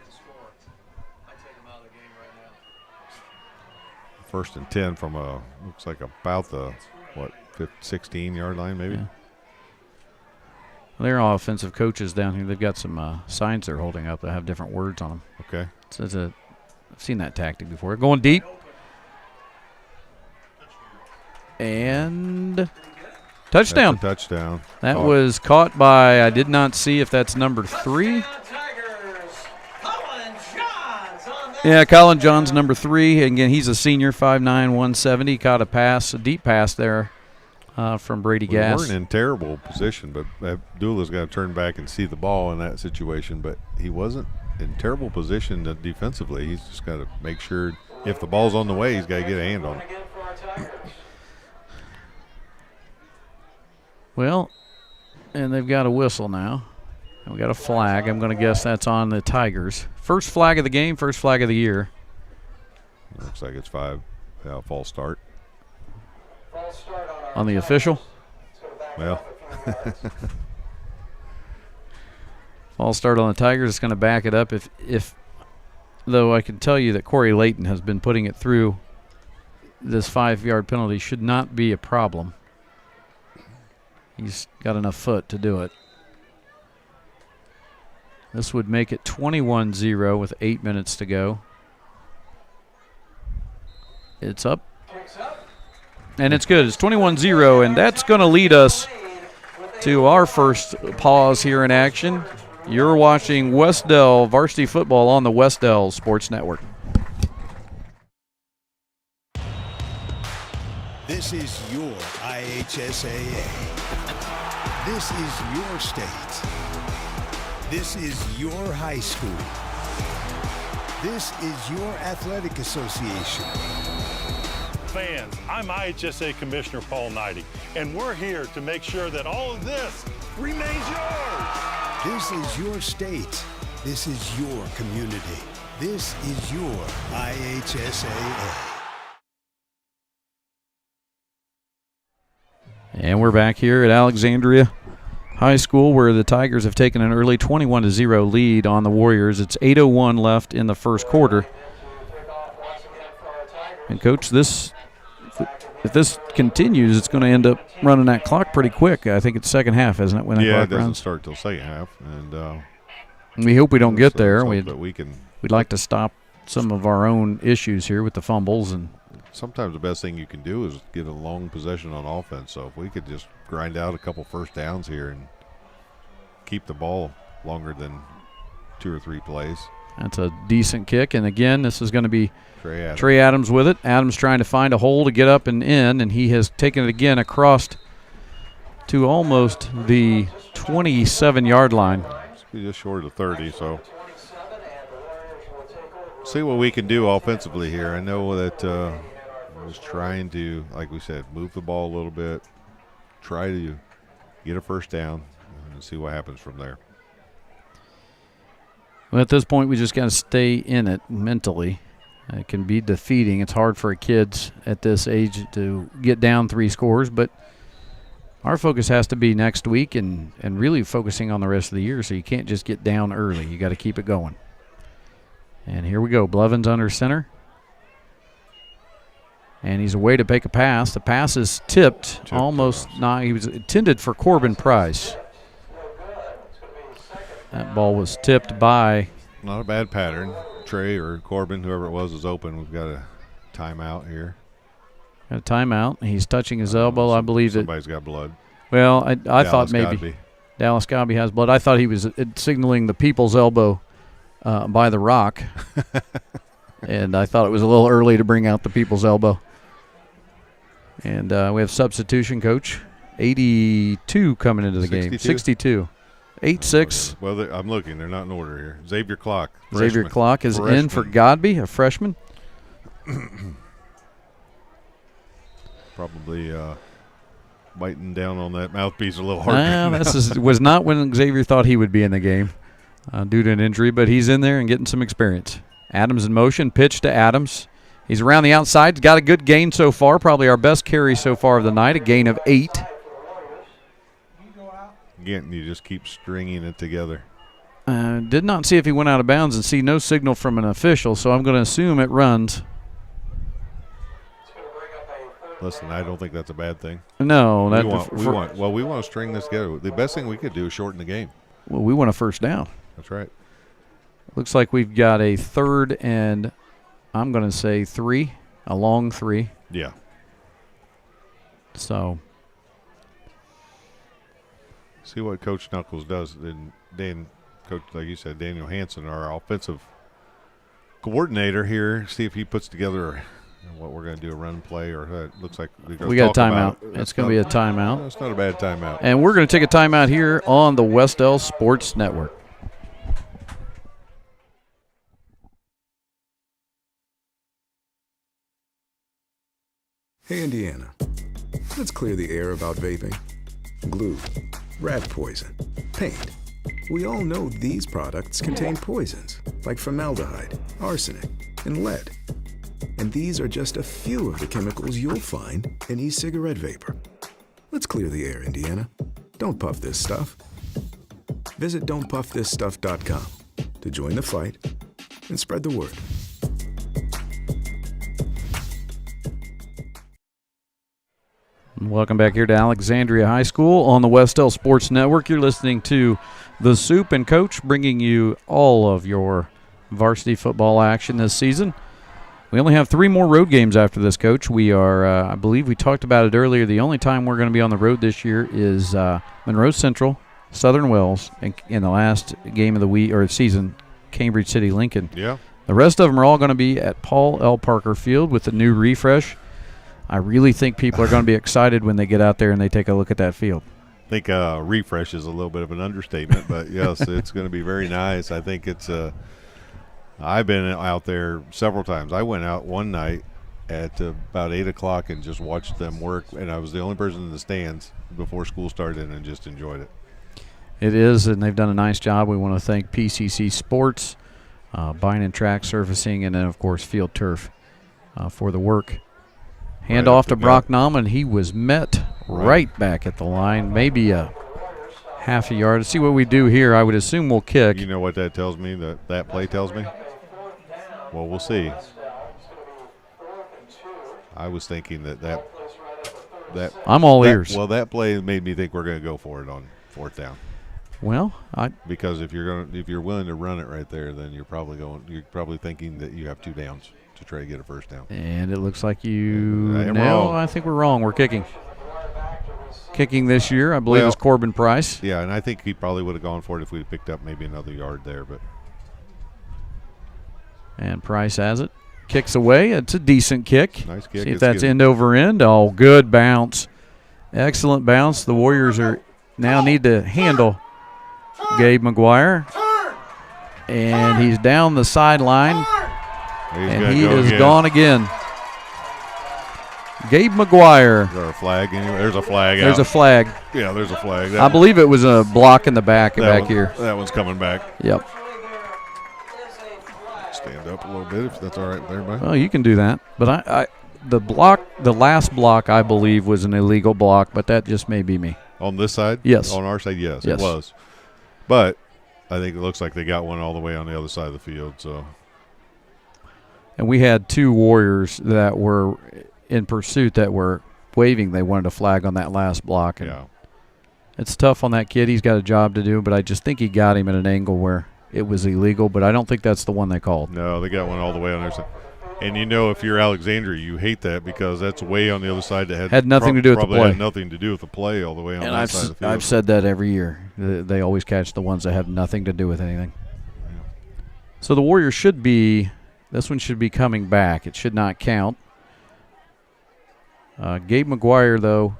1st and 10 from looks like about the 16-yard line maybe. Yeah. They're all offensive coaches down here. They've got some signs they're holding up that have different words on them. Okay. I've seen that tactic before. Going deep. And touchdown. That's a touchdown. That was caught by, I did not see if that's number 3. Yeah, Colin Johns, number 3. Again, he's a senior, 5'9", 170. Caught a deep pass there from Brady Gass. We weren't in terrible position, but Abdullah's got to turn back and see the ball in that situation. But he wasn't in terrible position defensively. He's just got to make sure if the ball's on the way, he's got to get a hand on it. Well, and they've got a whistle now. And we got a flag. I'm going to guess that's on the Tigers. First flag of the game, first flag of the year. Looks like it's 5. False start. On the official? Well. False start on the Tigers. It's going to back it up. Though I can tell you that Corey Layton has been putting it through. This 5-yard penalty should not be a problem. He's got enough foot to do it. This would make it 21-0 with 8 minutes to go. It's up. And it's good. It's 21-0, and that's going to lead us to our first pause here in action. You're watching Wes-Del varsity football on the Wes-Del Sports Network. This is your IHSAA. This is your state. This is your high school. This is your athletic association. Fans, I'm IHSA Commissioner Paul Knighty, and we're here to make sure that all of this remains yours. This is your state. This is your community. This is your IHSAA. And we're back here at Alexandria High School, where the Tigers have taken an early 21-0 lead on the Warriors. It's 8:01 left in the first quarter. And Coach, if this continues, it's going to end up running that clock pretty quick. I think it's second half, isn't it? When that yeah, clock it doesn't runs? start till second half, and we hope we don't get there. We'd like to stop some of our own issues here with the fumbles. And sometimes the best thing you can do is get a long possession on offense. So if we could just grind out a couple first downs here and keep the ball longer than 2 or 3 plays. That's a decent kick. And again, this is going to be Trey Adams with it. Adams trying to find a hole to get up and in, and he has taken it again across to almost the 27-yard line. It's just short of 30, so see what we can do offensively here. I know that I was trying to, like we said, move the ball a little bit, try to get a first down, and see what happens from there. Well, at this point, we just got to stay in it mentally. It can be defeating. It's hard for kids at this age to get down 3 scores, but our focus has to be next week and really focusing on the rest of the year, so you can't just get down early. You got to keep it going. And here we go. Blevins under center. And he's away to make a pass. The pass is tipped almost not. He was intended for Corbin Price. That ball was tipped by. Not a bad pattern. Trey or Corbin, whoever it was, is open. We've got a timeout here. Got a timeout. He's touching his elbow. I believe somebody's got blood. Well, I thought maybe Godby. Dallas Godby has blood. I thought he was signaling the people's elbow by the rock. And I thought it was a little early to bring out the people's elbow. And we have substitution, Coach. 82 coming into the 62? game. 62. 8-6. Well, I'm looking. They're not in order here. Xavier Clock. Xavier Clock is in for Godby, a freshman. Probably biting down on that mouthpiece a little hard. This was not when Xavier thought he would be in the game due to an injury, but he's in there and getting some experience. Adams in motion, pitch to Adams. He's around the outside. Got a good gain so far, probably our best carry so far of the night, a gain of 8. Again, you just keep stringing it together. Did not see if he went out of bounds and see no signal from an official, so I'm going to assume it runs. Listen, I don't think that's a bad thing. No. We want to string this together. The best thing we could do is shorten the game. Well, we want a first down. That's right. Looks like we've got a third and I'm going to say 3, a long 3. Yeah. So. See what Coach Knuckles does. Then Coach, like you said, Daniel Hansen, our offensive coordinator here, see if he puts together what we're going to do, a run play, or it looks like we got a timeout. It's going to be a timeout. It's not a bad timeout. And we're going to take a timeout here on the Wes-Del Sports Network. Hey, Indiana. Let's clear the air about vaping. Glue, rat poison, paint. We all know these products contain poisons like formaldehyde, arsenic, and lead. And these are just a few of the chemicals you'll find in e-cigarette vapor. Let's clear the air, Indiana. Don't puff this stuff. Visit don'tpuffthisstuff.com to join the fight and spread the word. Welcome back here to Alexandria High School on the Wes-Del Sports Network. You're listening to The Soup and Coach, bringing you all of your varsity football action this season. We only have 3 more road games after this, Coach. We are, I believe we talked about it earlier, the only time we're going to be on the road this year is Monroe Central, Southern Wells, and in the last game of the week or season, Cambridge City Lincoln. Yeah. The rest of them are all going to be at Paul L. Parker Field with the new refresh. I really think people are going to be excited when they get out there and they take a look at that field. I think refresh is a little bit of an understatement, but yes, it's going to be very nice. I think it's I've been out there several times. I went out one night at about 8 o'clock and just watched them work, and I was the only person in the stands before school started and just enjoyed it. It is, and they've done a nice job. We want to thank PCC Sports, Bine and Track Surfacing, and then, of course, Field Turf for the work. Hand off to Brock Nauman. He was met right back at the line, maybe a half a yard. Let's see what we do here. I would assume we'll kick. You know what that tells me, that play tells me? Well, we'll see. I was thinking that I'm all ears. Well, that play made me think we're going to go for it on 4th down. Well, because if you're willing to run it right there, then you're probably thinking that you have 2 downs to try to get a 1st down. And it looks like I think we're wrong. We're kicking. Kicking this year, I believe, is Corbin Price. Yeah, and I think he probably would have gone for it if we had picked up maybe another yard there. And Price has it. Kicks away. It's a decent kick. Nice kick. See if that's end over end. Oh, good bounce. Excellent bounce. The Warriors now need to handle Gabe McGuire. And he's down the sideline. And he is gone again. Gabe McGuire. Is there a flag anyway? There's a flag. There's a flag. Yeah, there's a flag. I believe it was a block in the back here. That one's coming back. Yep. Stand up a little bit if that's all right with everybody. Well, you can do that. But the last block, I believe, was an illegal block, but that just may be me. On this side? Yes. On our side, yes. It was. But I think it looks like they got one all the way on the other side of the field. So. And we had 2 Warriors that were in pursuit that were waving. They wanted a flag on that last block. And it's tough on that kid. He's got a job to do, but I just think he got him at an angle where it was illegal, but I don't think that's the one they called. No, they got one all the way on their side. And if you're Alexandria, you hate that because that's way on the other side that had nothing to do with the play. Had nothing to do with the play all the way on that side of the field. I've said that every year. They always catch the ones that have nothing to do with anything. Yeah. So the Warriors this one should be coming back. It should not count. Gabe McGuire, though,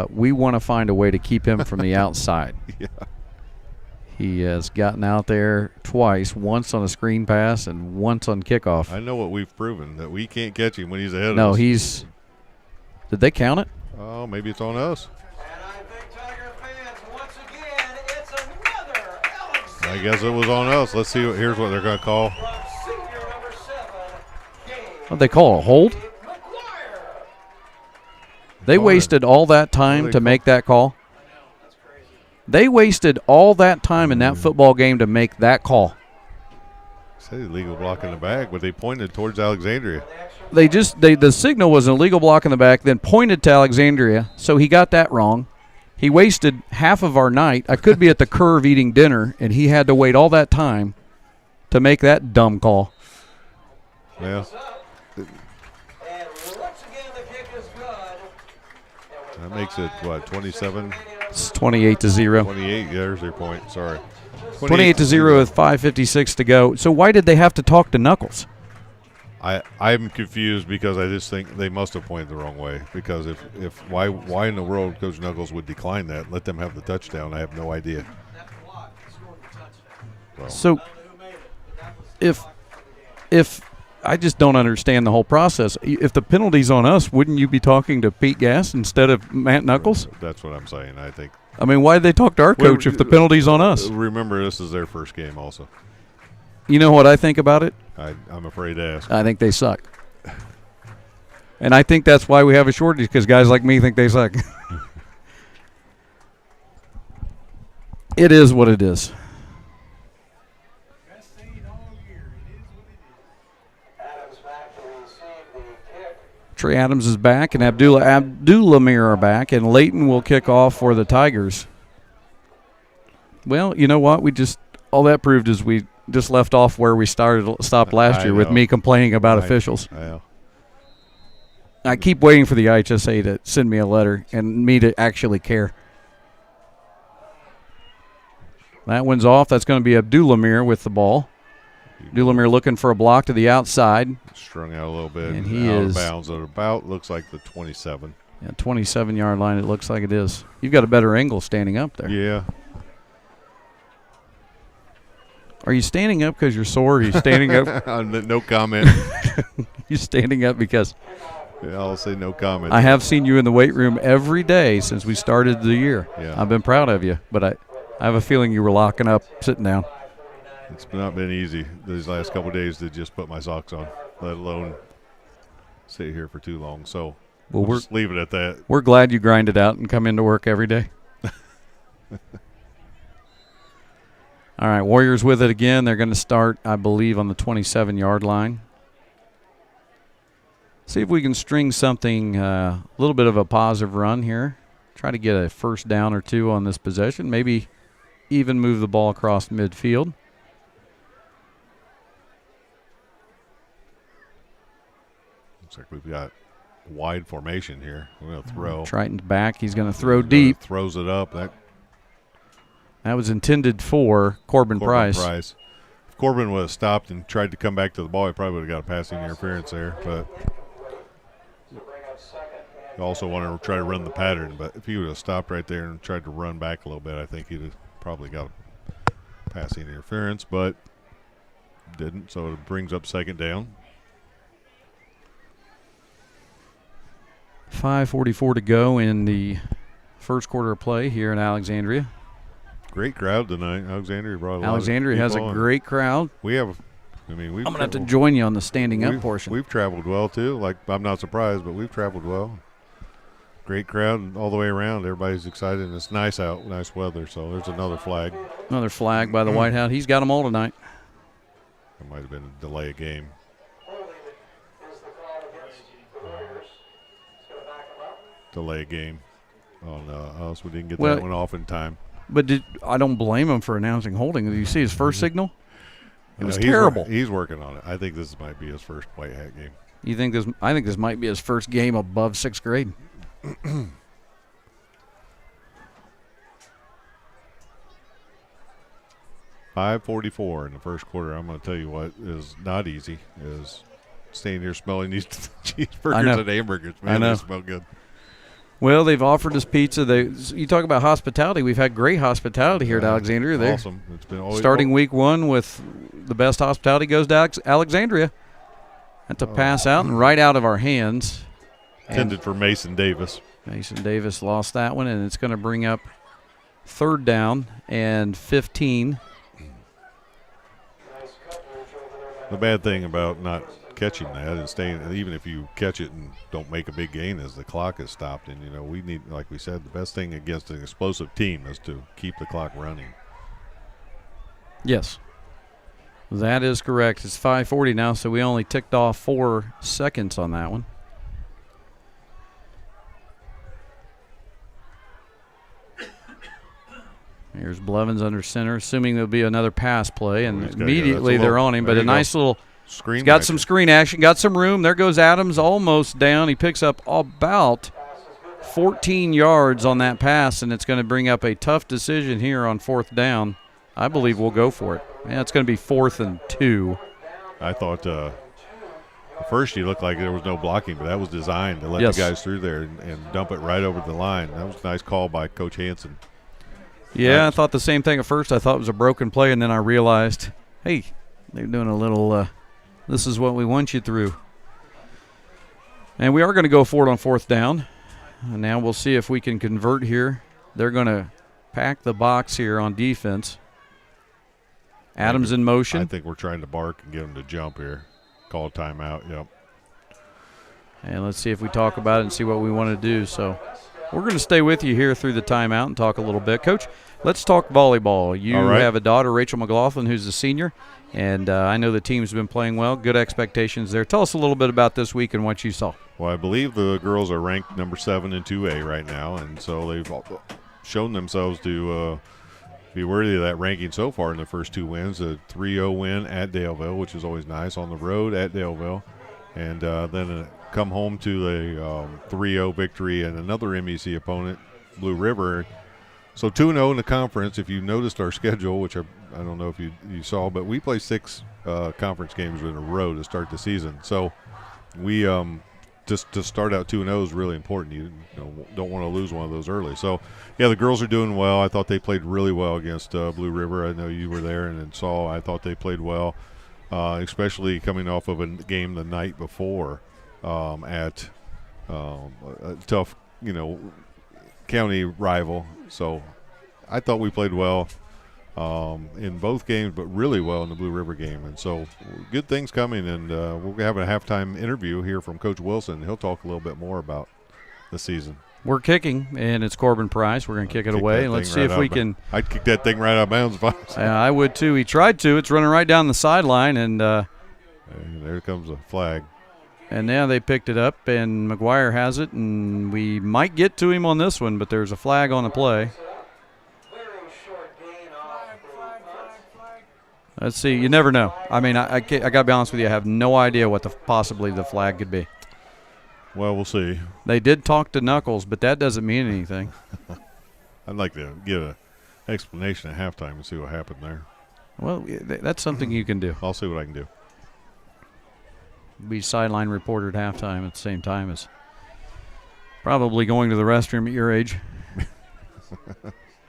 we want to find a way to keep him from the outside. Yeah. He has gotten out there twice, once on a screen pass and once on kickoff. I know what we've proven, that we can't catch him when he's ahead of us. No, did they count it? Oh, maybe it's on us. And I think Tiger fans, once again, it's another Alexandria. I guess it was on us. Let's see. Here's what they're going to call. What'd they call a hold? They wasted all that time to make that call. They wasted all that time in that football game to make that call. Said illegal block in the back, but they pointed towards Alexandria. The signal was an illegal block in the back, then pointed to Alexandria, so he got that wrong. He wasted half of our night. I could be at the Curve eating dinner, and he had to wait all that time to make that dumb call. Yeah. That makes it, 27? It's 28-0. 28, yeah, there's their point. Sorry. 28-0 with 5:56 to go. So why did they have to talk to Knuckles? I'm confused because I just think they must have pointed the wrong way. Because why in the world Coach Knuckles would decline that? Let them have the touchdown. I have no idea. So if I just don't understand the whole process. If the penalty's on us, wouldn't you be talking to Pete Gass instead of Matt Knuckles? That's what I'm saying. I mean, why did they talk to our coach if the penalty's on us? Remember, this is their first game also. You know what I think about it? I'm afraid to ask. I think they suck. And I think that's why we have a shortage, because guys like me think they suck. It is what it is. Trey Adams is back, and Abdullamir are back, and Leighton will kick off for the Tigers. Well, you know what? All that proved is we just left off where we stopped last year with me complaining about officials. I keep waiting for the IHSA to send me a letter and me to actually care. That one's off. That's going to be Abdullamir with the ball. Abdullamir looking for a block to the outside. Strung out a little bit. And he out is of bounds at about, looks like the 27. Yeah, 27-yard line, it looks like it is. You've got a better angle standing up there. Yeah. Are you standing up because you're sore? Or are you standing up? No comment. You're standing up because? Yeah, I'll say no comment. I have seen you in the weight room every day since we started the year. Yeah. I've been proud of you, but I have a feeling you were locking up, sitting down. It's not been easy these last couple of days to just put my socks on, let alone sit here for too long. So we'll just leave it at that. We're glad you grind it out and come into work every day. All right, Warriors with it again. They're going to start, I believe, on the 27-yard line. See if we can string something, a little bit of a positive run here. Try to get a first down or two on this possession. Maybe even move the ball across midfield. Looks like we've got wide formation here. We're going to throw. Triton's back. He's going to throw deep. Throws it up. That was intended for Corbin Price. If Corbin would have stopped and tried to come back to the ball, he probably would have got a passing interference there. But you also want to try to run the pattern. But if he would have stopped right there and tried to run back a little bit, I think he'd have probably got a passing interference, but didn't. So it brings up second down. 5:44 to go in the first quarter of play here in Alexandria. Great crowd tonight. Alexandria brought a lot of Alexandria has a great crowd. We have, I'm going to have to join you on the standing up portion. We've traveled well, too. Like, I'm not surprised, but we've traveled well. Great crowd all the way around. Everybody's excited, and it's nice out, nice weather. So there's another flag. Another flag by the White House. He's got them all tonight. It might have been a delay of game. Delay game on us. We didn't get that one off in time. But I don't blame him for announcing holding. Did you see his first signal? It was terrible. He's working on it. I think this might be his first white hat game. You think this? I think this might be his first game above 6th grade. 5:44 in the first quarter. I'm going to tell you what is not easy is staying here smelling these cheeseburgers and hamburgers. Man, they smell good. Well, they've offered us pizza. You talk about hospitality. We've had great hospitality here at Alexandria. They're awesome. It's been always starting week one with the best hospitality goes to Alexandria. That's a pass out and right out of our hands. Intended for Mason Davis. Mason Davis lost that one, and it's going to bring up third down and 15. The bad thing about not catching that and staying, even if you catch it and don't make a big gain, is the clock is stopped. And, you know, we need, like we said, the best thing against an explosive team is to keep the clock running. Yes. That is correct. It's 5:40 now, so we only ticked off 4 seconds on that one. Here's Blevins under center, assuming there'll be another pass play, and immediately they're on him. But a nice little screen. He's got some screen action, got some room. There goes Adams, almost down. He picks up about 14 yards on that pass, and it's going to bring up a tough decision here on fourth down. I believe we'll go for it. Yeah, it's going to be 4th and 2. I thought at first you looked like there was no blocking, but that was designed to let the guys through there and dump it right over the line. That was a nice call by Coach Hansen. Yeah, I thought the same thing at first. I thought it was a broken play, and then I realized, hey, they're doing a little this is what we want you through. And we are going to go for it on fourth down. And now we'll see if we can convert here. They're going to pack the box here on defense. Adams in motion. I think we're trying to bark and get them to jump here. Call a timeout, yep. And let's see if we talk about it and see what we want to do. So we're going to stay with you here through the timeout and talk a little bit. Coach, let's talk volleyball. You have a daughter, Rachel McLaughlin, who's a senior, and I know the team's been playing well. Good expectations there. Tell us a little bit about this week and what you saw. Well, I believe the girls are ranked number 7 in 2A right now, and so they've shown themselves to be worthy of that ranking so far in the first 2 wins. A 3-0 win at Daleville, which is always nice, on the road at Daleville, and then come home to a 3-0 victory and another MEC opponent, Blue River. So 2-0 in the conference. If you noticed our schedule, which I don't know if you saw, but we play 6 conference games in a row to start the season. So we just to start out 2-0 is really important. You don't want to lose one of those early. So, yeah, the girls are doing well. I thought they played really well against Blue River. I know you were there and saw. I thought they played well, especially coming off of a game the night before at a tough, county rival. So I thought we played well in both games, but really well in the Blue River game. And so good things coming, and we're having a halftime interview here from Coach Wilson. He'll talk a little bit more about the season. We're kicking, and it's Corbin Price. We're going to kick it away. Let's see if we can. I'd kick that thing right out of bounds if I was. I would too. He tried to. It's running right down the sideline, and there comes a flag. And now they picked it up, and McGuire has it, and we might get to him on this one, but there's a flag on the play. Let's see. You never know. I mean, I got to be honest with you. I have no idea what possibly the flag could be. Well, we'll see. They did talk to Knuckles, but that doesn't mean anything. I'd like to get an explanation at halftime and see what happened there. Well, that's something you can do. I'll see what I can do. Be sideline reporter at halftime at the same time as probably going to the restroom at your age.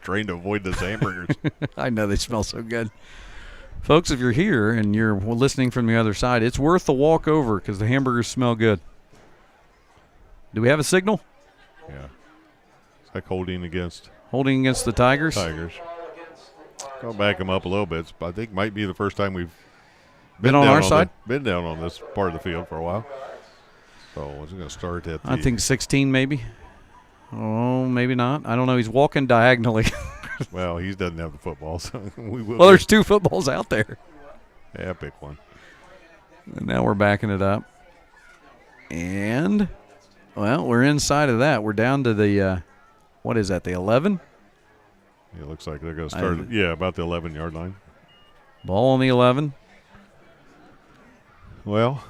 Trying to avoid those hamburgers. I know they smell so good. Folks, if you're here and you're listening from the other side, it's worth the walk over because the hamburgers smell good. Do we have a signal? Yeah. It's like holding against the Tigers? Tigers. I'll back them up a little bit. I think might be the first time we've been on our side? Been down on this part of the field for a while. So we're going to start at I think 16 maybe. Oh, maybe not. I don't know. He's walking diagonally. Well, he doesn't have the football, so we will. Well, there's 2 footballs out there. Yeah, pick one. And now we're backing it up. And, well, we're inside of that. We're down to the, what is that, the 11? It looks like they're going to start, about the 11-yard line. Ball on the 11. Well,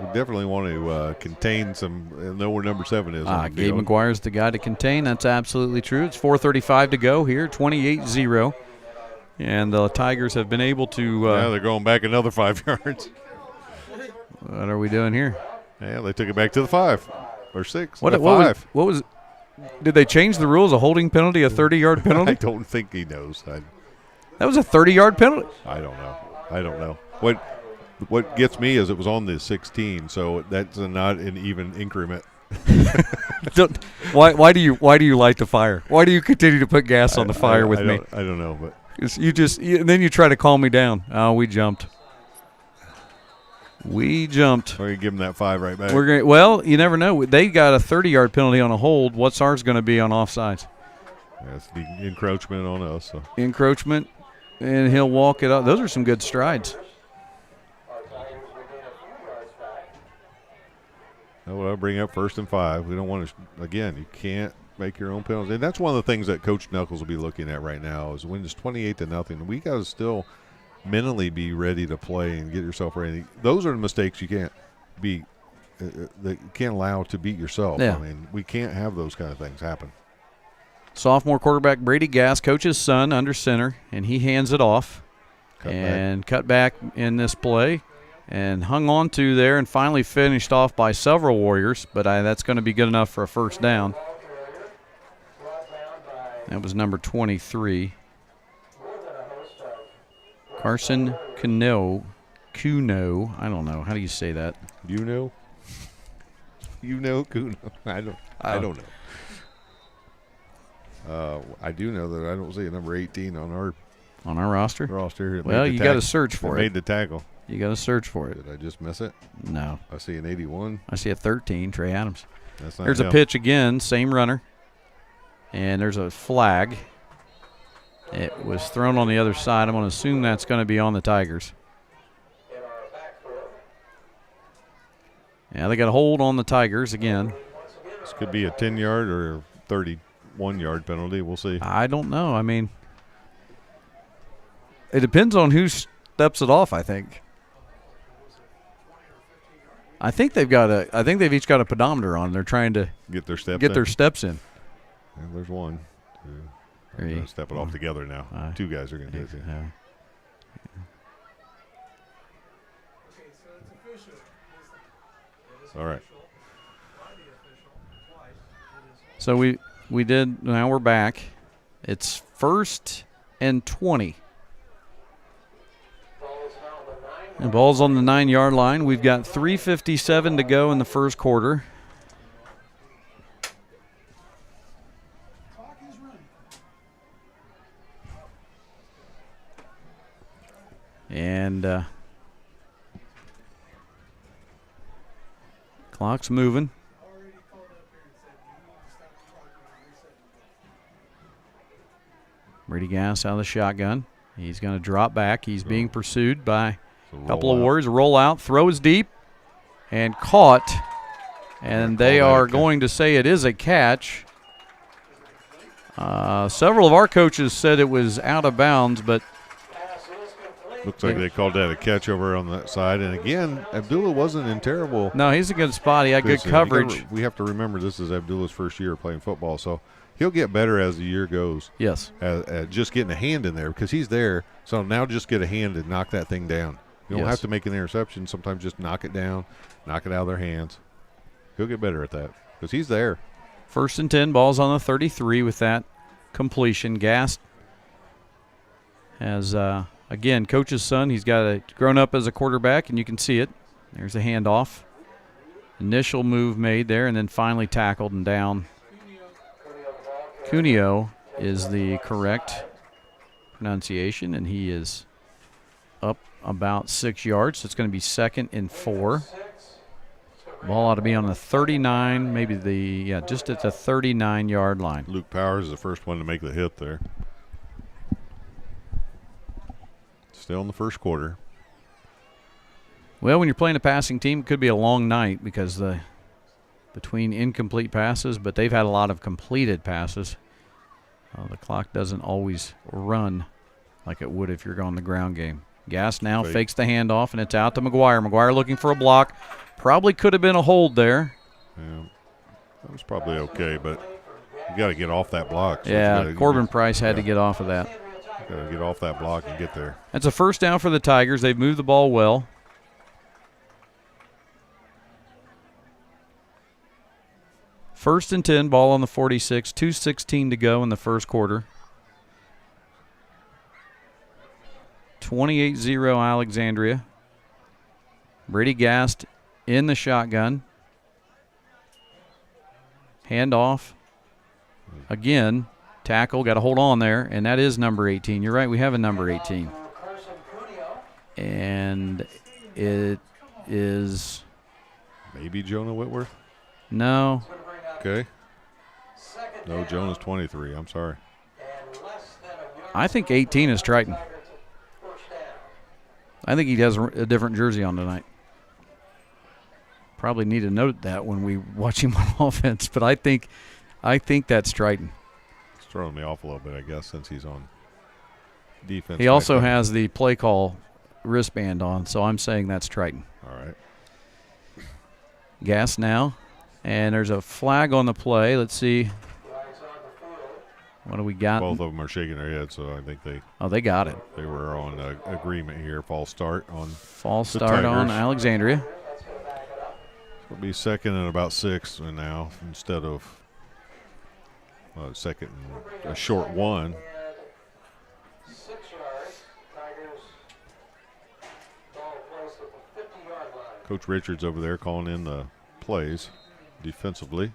we definitely want to contain some. Know where number 7 is. Gabe McGuire's the guy to contain. That's absolutely true. It's 4:35 to go here, 28-0. And the Tigers have been able to. Now they're going back another 5 yards. What are we doing here? Yeah, they took it back to the 5 or 6. What 5. What was? Did they change the rules? A holding penalty, a 30-yard penalty? I don't think he knows. That was a 30-yard penalty. I don't know. What gets me is it was on the 16, so that's not an even increment. Why do you light the fire? Why do you continue to put gas on the fire with me? I don't know, but then you try to calm me down. Oh, we jumped. We're gonna give them that 5 right back. Well, you never know. They got a 30-yard penalty on a hold. What's ours going to be on offsides? That's the encroachment on us. So. Encroachment, and he'll walk it up. Those are some good strides. I'll bring up 1st and 5. We don't want to. Again, you can't make your own penalties, and that's one of the things that Coach Knuckles will be looking at right now. Is when it's 28-0, we got to still mentally be ready to play and get yourself ready. Those are the mistakes you can't be that you can't allow to beat yourself. Yeah. I mean, we can't have those kind of things happen. Sophomore quarterback Brady Gass, coach's son, under center, and he hands it off. Cut back in this play. And hung on to there and finally finished off by several Warriors, but that's going to be good enough for a first down. That was number 23. Carson Cuno. I don't know. How do you say that? Cuno? I don't know. I do know that I don't see a number 18 on our roster. Well, you got to search for it. Made the tackle. You got to search for it. Did I just miss it? No. I see an 81. I see a 13, Trey Adams. That's not There's him. a pitch again, same runner. And there's a flag. It was thrown on the other side. I'm going to assume that's going to be on the Tigers. Yeah, they got a hold on the Tigers again. This could be a 10-yard or 31-yard penalty. We'll see. I don't know. I mean, it depends on who steps it off, I think. I think they've each got a pedometer on. They're trying to get their steps in. And there's 1, 2, 3. They're going to step it off together now. 2 guys are going to do it. Yeah. All right. So we did. Now we're back. It's 1st and 20. And ball's on the 9-yard line. We've got 3:57 to go in the first quarter. And clock's moving. Brady Gass out of the shotgun. He's going to drop back. He's being pursued by a couple of Warriors. Roll out, throws deep, and caught. And they are going to say it is a catch. Several of our coaches said it was out of bounds, but looks like they called that a catch over on that side. And again, Abdullah wasn't in terrible. No, he's a good spot. He had good coverage. We have to remember this is Abdullah's first year playing football, so he'll get better as the year goes. Yes. At just getting a hand in there because he's there. So now just get a hand and knock that thing down. You don't have to make an interception. Sometimes just knock it down, knock it out of their hands. He'll get better at that because he's there. 1st and 10, ball's on the 33 with that completion. Gast has, again, coach's son. He's grown up as a quarterback, and you can see it. There's a handoff. Initial move made there, and then finally tackled and down. Cuneo is the correct pronunciation, and he is up about 6 yards. So it's going to be 2nd and 4. Ball ought to be on the 39, maybe just at the 39-yard line. Luke Powers is the first one to make the hit there. Still in the first quarter. Well, when you're playing a passing team, it could be a long night because between incomplete passes, but they've had a lot of completed passes. The clock doesn't always run like it would if you're going the ground game. Gass now fakes the handoff, and it's out to McGuire. McGuire looking for a block. Probably could have been a hold there. Yeah, that was probably okay, but you got to get off that block. So Corbin Price had to get off of that. Got to get off that block and get there. That's a first down for the Tigers. They've moved the ball well. First and 10, ball on the 46, 2:16 to go in the first quarter. 28-0 Alexandria. Brady Gast in the shotgun. Handoff. Again, tackle, got to hold on there, and that is number 18. You're right, we have a number 18. And it is... Maybe Jonah Whitworth? No. Okay. No, Jonah's 23. I'm sorry. I think 18 is Triton. I think he has a different jersey on tonight. Probably need to note that when we watch him on offense, but I think that's Triton. It's throwing me off a little bit, I guess, since he's on defense. He also has the play call wristband on, so I'm saying that's Triton. All right. Gas now, and there's a flag on the play. Let's see. What do we got? Both of them are shaking their heads, so I think they got it. They were on agreement here. False start on Alexandria. It'll be 2nd and about 6 now instead of 2nd and a short 1. Coach Richards over there calling in the plays defensively.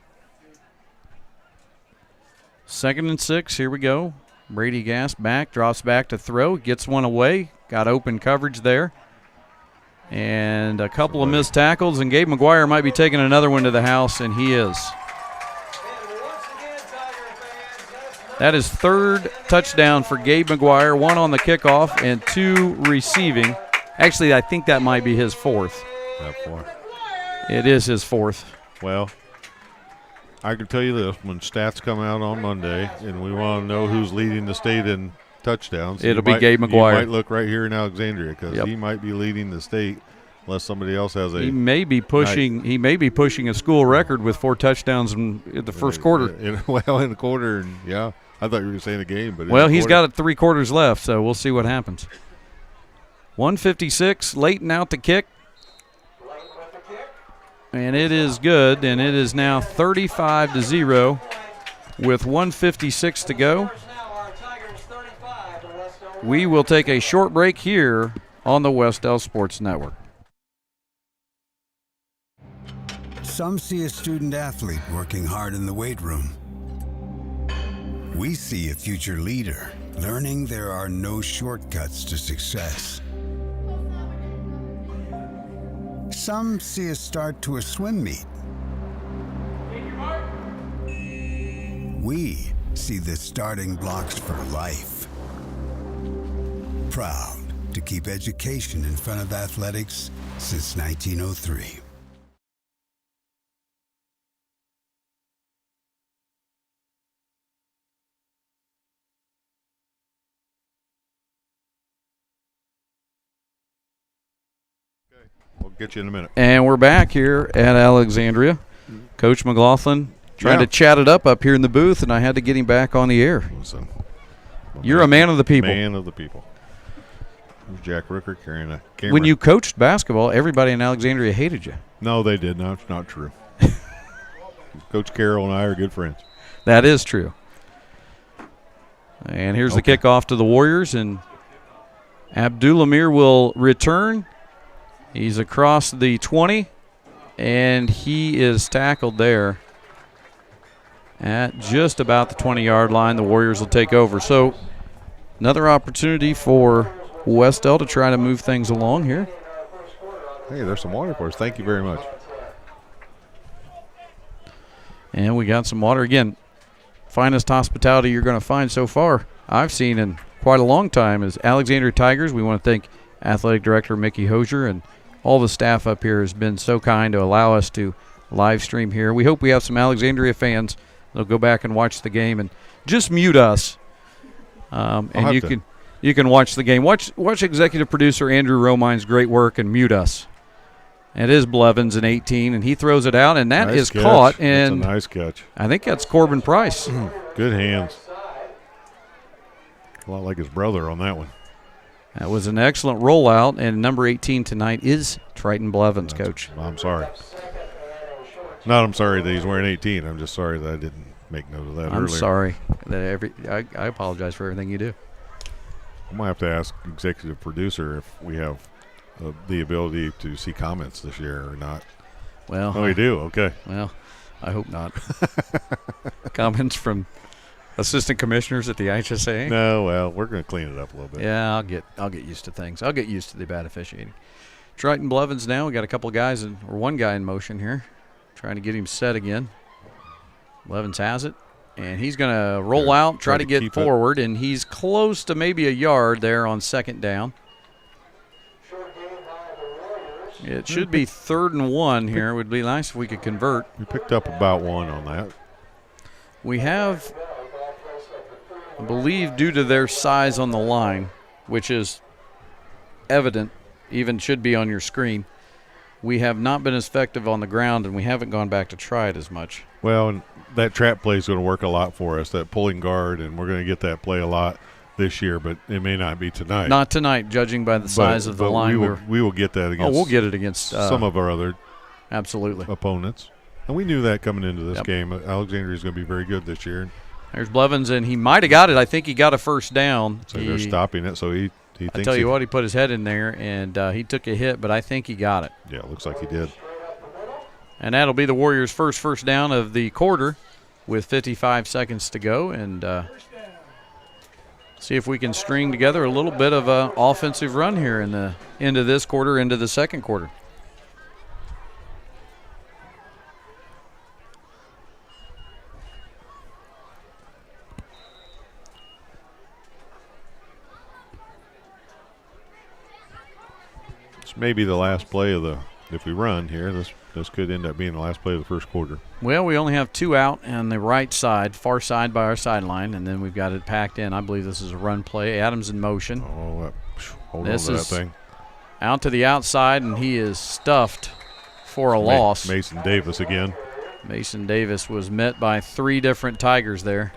2nd and 6, here we go. Brady Gass back, drops back to throw, gets one away, got open coverage there. And a couple of missed tackles, and Gabe McGuire might be taking another one to the house, and he is. That is 3rd touchdown for Gabe McGuire, 1 on the kickoff and 2 receiving. Actually, I think that might be his 4th. It is his 4th. Well, I can tell you this, when stats come out on Monday and we want to know who's leading the state in touchdowns, it'll be Gabe McGuire. You might look right here in Alexandria because he might be leading the state unless somebody else has a. He may be pushing. He may be pushing a school record with 4 touchdowns in the first quarter. In the quarter, and I thought you were saying a game, but he's got 3 quarters left, so we'll see what happens. 1:56, Leighton out to kick. And it is good, and it is now 35-0 with 1:56 to go. We will take a short break here on the Wes-Del Sports Network. Some see a student athlete working hard in the weight room. We see a future leader learning there are no shortcuts to success. Some see a start to a swim meet. We see the starting blocks for life. Proud to keep education in front of athletics since 1903. We'll get you in a minute. And we're back here at Alexandria. Coach McLaughlin trying to chat it up here in the booth, and I had to get him back on the air. Listen, you're a man of the people. Man of the people. Jack Rooker carrying a camera. When you coached basketball, everybody in Alexandria hated you. No, they did not. It's not true. Coach Carroll and I are good friends. That is true. And here's the kickoff to the Warriors, and Abdulamir will return. He's across the 20, and he is tackled there at just about the 20-yard line. The Warriors will take over. So another opportunity for Wes-Del to try to move things along here. Hey, there's some water for us. Thank you very much. And we got some water. Again, finest hospitality you're going to find so far I've seen in quite a long time is Alexandria Tigers. We want to thank Athletic Director Mickey Hosier and all the staff up here has been so kind to allow us to live stream here. We hope we have some Alexandria fans that'll go back and watch the game and just mute us. And you can watch the game. Watch executive producer Andrew Romine's great work and mute us. It is Blevins in 18, and he throws it out, and that nice is catch. caught. And that's a nice catch. I think that's Corbin Price. Good hands. A lot like his brother on that one. That was an excellent rollout, and number 18 tonight is Triton Blevins, Coach. I'm sorry. I'm sorry that he's wearing 18. I'm just sorry that I didn't make note of that earlier. I'm sorry. I apologize for everything you do. I'm going to have to ask executive producer if we have the ability to see comments this year or not. Well, we do. Okay. Well, I hope not. Comments from assistant commissioners at the IHSA? No, well, we're going to clean it up a little bit. Yeah, I'll get used to things. I'll get used to the bad officiating. Triton Blevins now. We got a couple of guys or one guy in motion here, trying to get him set again. Blevins has it, and he's going to roll out, try to get forward, and he's close to maybe a yard there on second down. It should be 3rd and 1 here. It would be nice if we could convert. We picked up about 1 on that. We have, I believe, due to their size on the line, which is evident, even should be on your screen, we have not been as effective on the ground, and we haven't gone back to try it as much. Well, and that trap play is going to work a lot for us, that pulling guard, and we're going to get that play a lot this year, but it may not be tonight. Not tonight, judging by the size of the line. We will get that against. We'll get it against some of our other opponents. And we knew that coming into this game. Alexandria is going to be very good this year. There's Blevins, and he might have got it. I think he got a first down. So they're stopping it, so he thinks. I tell you what, he put his head in there, and he took a hit, but I think he got it. Yeah, it looks like he did. And that'll be the Warriors' first down of the quarter with 55 seconds to go, and see if we can string together a little bit of an offensive run here in the end of this quarter, into the second quarter. This may be the last play of the. If we run here, this could end up being the last play of the first quarter. Well, we only have 2 out on the right side, far side by our sideline, and then we've got it packed in. I believe this is a run play. Adams in motion. Oh, hold on to that thing. Out to the outside, and he is stuffed for a loss. Mason Davis again. Mason Davis was met by 3 different Tigers there.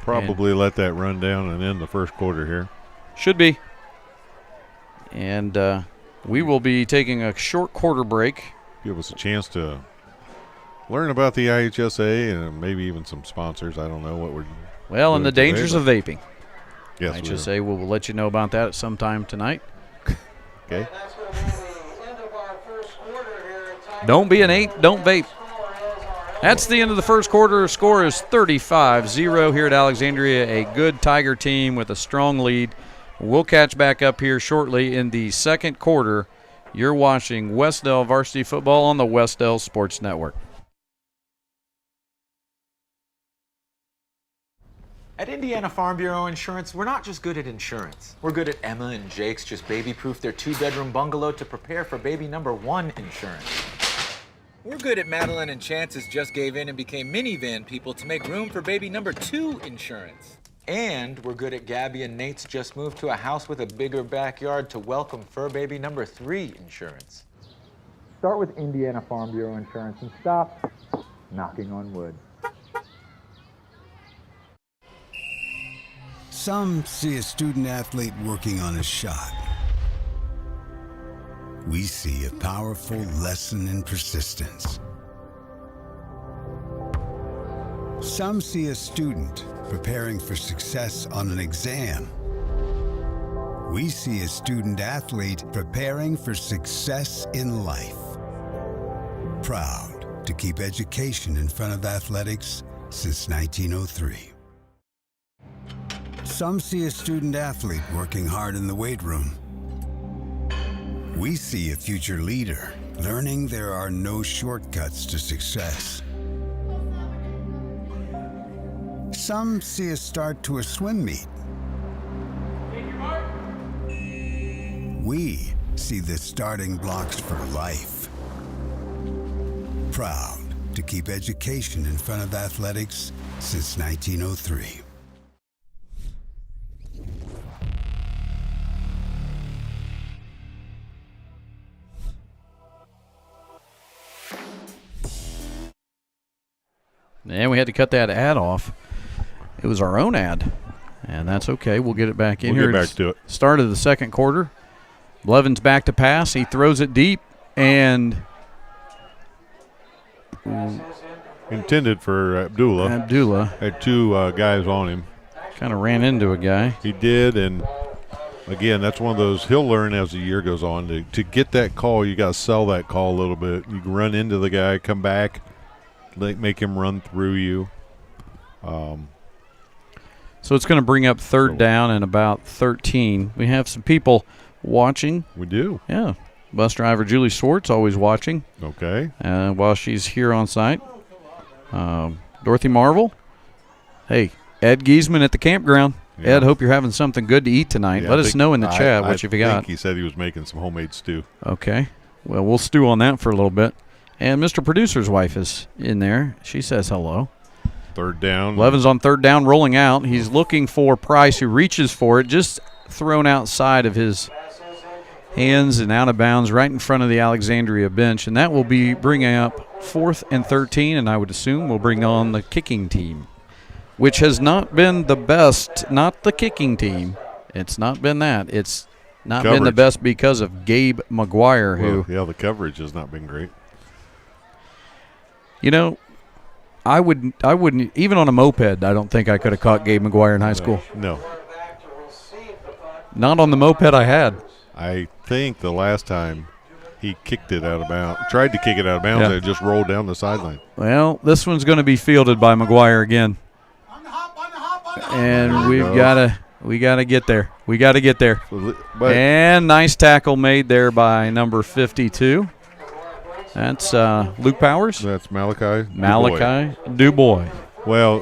Probably let that run down and end the first quarter here. Should be. And we will be taking a short quarter break. Give us a chance to learn about the IHSA and maybe even some sponsors. I don't know what we're Well, and the dangers of vaping. Yes, IHSA will let you know about that at some time tonight. Okay. Don't be an 8, don't vape. That's the end of the first quarter. Score is 35-0 here at Alexandria. A good Tiger team with a strong lead. We'll catch back up here shortly in the second quarter. You're watching Wes-Del Varsity Football on the Wes-Del Sports Network. At Indiana Farm Bureau Insurance, we're not just good at insurance. We're good at Emma and Jake's just baby-proof their 2-bedroom bungalow to prepare for baby number 1 insurance. We're good at Madeline and Chance's just gave in and became minivan people to make room for baby number 2 insurance. And we're good at Gabby and Nate's just moved to a house with a bigger backyard to welcome fur baby number 3 insurance. Start with Indiana Farm Bureau Insurance and stop knocking on wood. Some see a student athlete working on a shot. We see a powerful lesson in persistence. Some see a student preparing for success on an exam. We see a student athlete preparing for success in life. Proud to keep education in front of athletics since 1903. Some see a student athlete working hard in the weight room. We see a future leader learning there are no shortcuts to success. Some see a start to a swim meet. We see the starting blocks for life. Proud to keep education in front of athletics since 1903. And we had to cut that ad off. It was our own ad, and that's okay. We'll get it back in here. We'll get back to it. Start of the second quarter. Levin's back to pass. He throws it deep, and intended for Abdullah. Had 2 guys on him. Kind of ran into a guy. He did, and again, that's one of those he'll learn as the year goes on. To get that call, you got to sell that call a little bit. You can run into the guy, come back, make him run through you. So it's going to bring up third down and about 13. We have some people watching. We do. Yeah. Bus driver Julie Swartz always watching. Okay. While she's here on site. Dorothy Marvel. Hey, Ed Giesman at the campground. Yeah. Ed, hope you're having something good to eat tonight. Yeah, Let us know in the chat what you've got. I think he said he was making some homemade stew. Okay. Well, we'll stew on that for a little bit. And Mr. Producer's wife is in there. She says hello. Third down. Levin's on third down, rolling out. He's looking for Price, who reaches for it, just thrown outside of his hands and out of bounds right in front of the Alexandria bench. And that will be bringing up 4th and 13, and I would assume we'll bring on the kicking team, which has not been the best, not the kicking team. It's not been that. It's not been the best because of Gabe McGuire, who. Yeah, the coverage has not been great. You know, I wouldn't even on a moped. I don't think I could have caught Gabe McGuire in high school. No. Not on the moped I had. I think the last time he kicked it out of bounds, tried to kick it out of bounds, and it just rolled down the sideline. Well, this one's going to be fielded by McGuire again. And we gotta get there. We got to get there. And nice tackle made there by number 52. That's Luke Powers. That's Malachi Dubois. Well,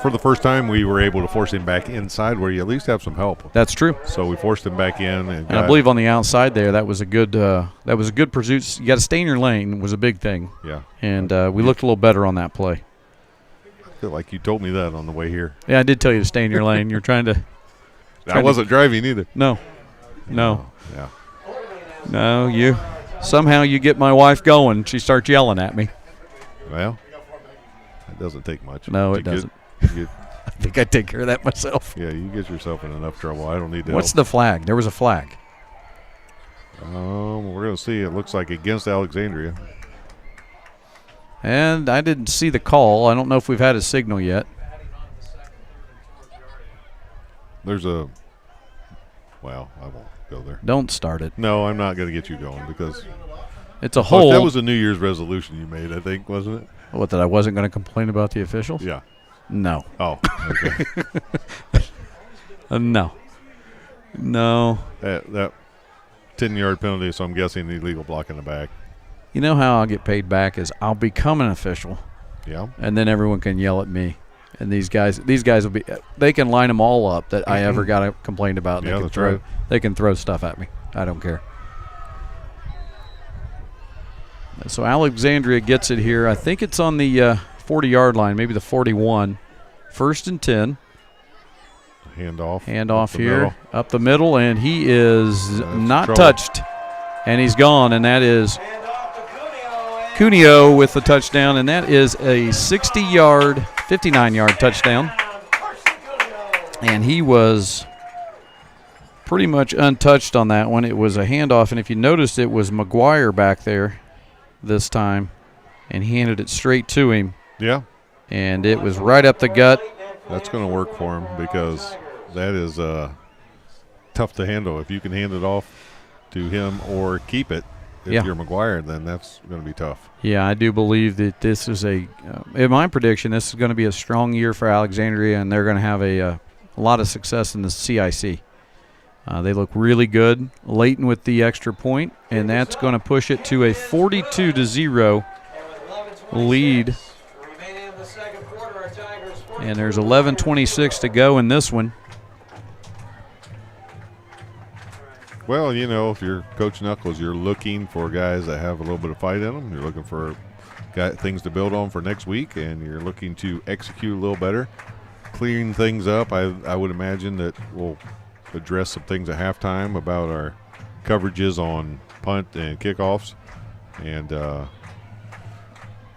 for the first time, we were able to force him back inside where you at least have some help. That's true. So we forced him back in, and I believe on the outside there, that was a good pursuit. You got to stay in your lane was a big thing. Yeah. And we looked a little better on that play. I feel like you told me that on the way here. Yeah, I did tell you to stay in your lane. You're trying to. I wasn't driving either. No. Yeah. No, you. Somehow you get my wife going. She starts yelling at me. Well, it doesn't take much. No, it doesn't. I think I take care of that myself. Yeah, you get yourself in enough trouble. I don't need to. What's the flag? There was a flag. We're going to see. It looks like against Alexandria. And I didn't see the call. I don't know if we've had a signal yet. There's a. Well, I won't go there. Don't start it. No, I'm not going to get you going because it's a hold. That was a New Year's resolution you made, I think, wasn't it? What, that I wasn't going to complain about the officials? Yeah. No. Oh, okay. No. No. That 10-yard penalty, so I'm guessing illegal block in the back. You know how I'll get paid back is I'll become an official. Yeah. And then everyone can yell at me. And these guys will be, they can line them all up that I ever got complained about. Yeah, that's right. They can throw stuff at me. I don't care. So Alexandria gets it here. I think it's on the 40-yard line, maybe the 41. 1st and 10. Handoff here, up the middle, and he is not trouble. touched. And he's gone, and that is Cuneo with the touchdown, and that is a 60-yard, 59-yard touchdown. And he was pretty much untouched on that one. It was a handoff, and if you noticed, it was McGuire back there this time, and he handed it straight to him. Yeah. And it was right up the gut. That's going to work for him because that is tough to handle. If you can hand it off to him or keep it, if you're McGuire, then that's going to be tough. Yeah, I do believe that this is in my prediction, this is going to be a strong year for Alexandria, and they're going to have a lot of success in the CIC. They look really good. Leighton with the extra point, and that's going to push it to a 42-0 lead. And there's 11:26 to go in this one. Well, you know, if you're Coach Knuckles, you're looking for guys that have a little bit of fight in them. You're looking for things to build on for next week, and you're looking to execute a little better, clearing things up. I would imagine that we'll address some things at halftime about our coverages on punt and kickoffs, and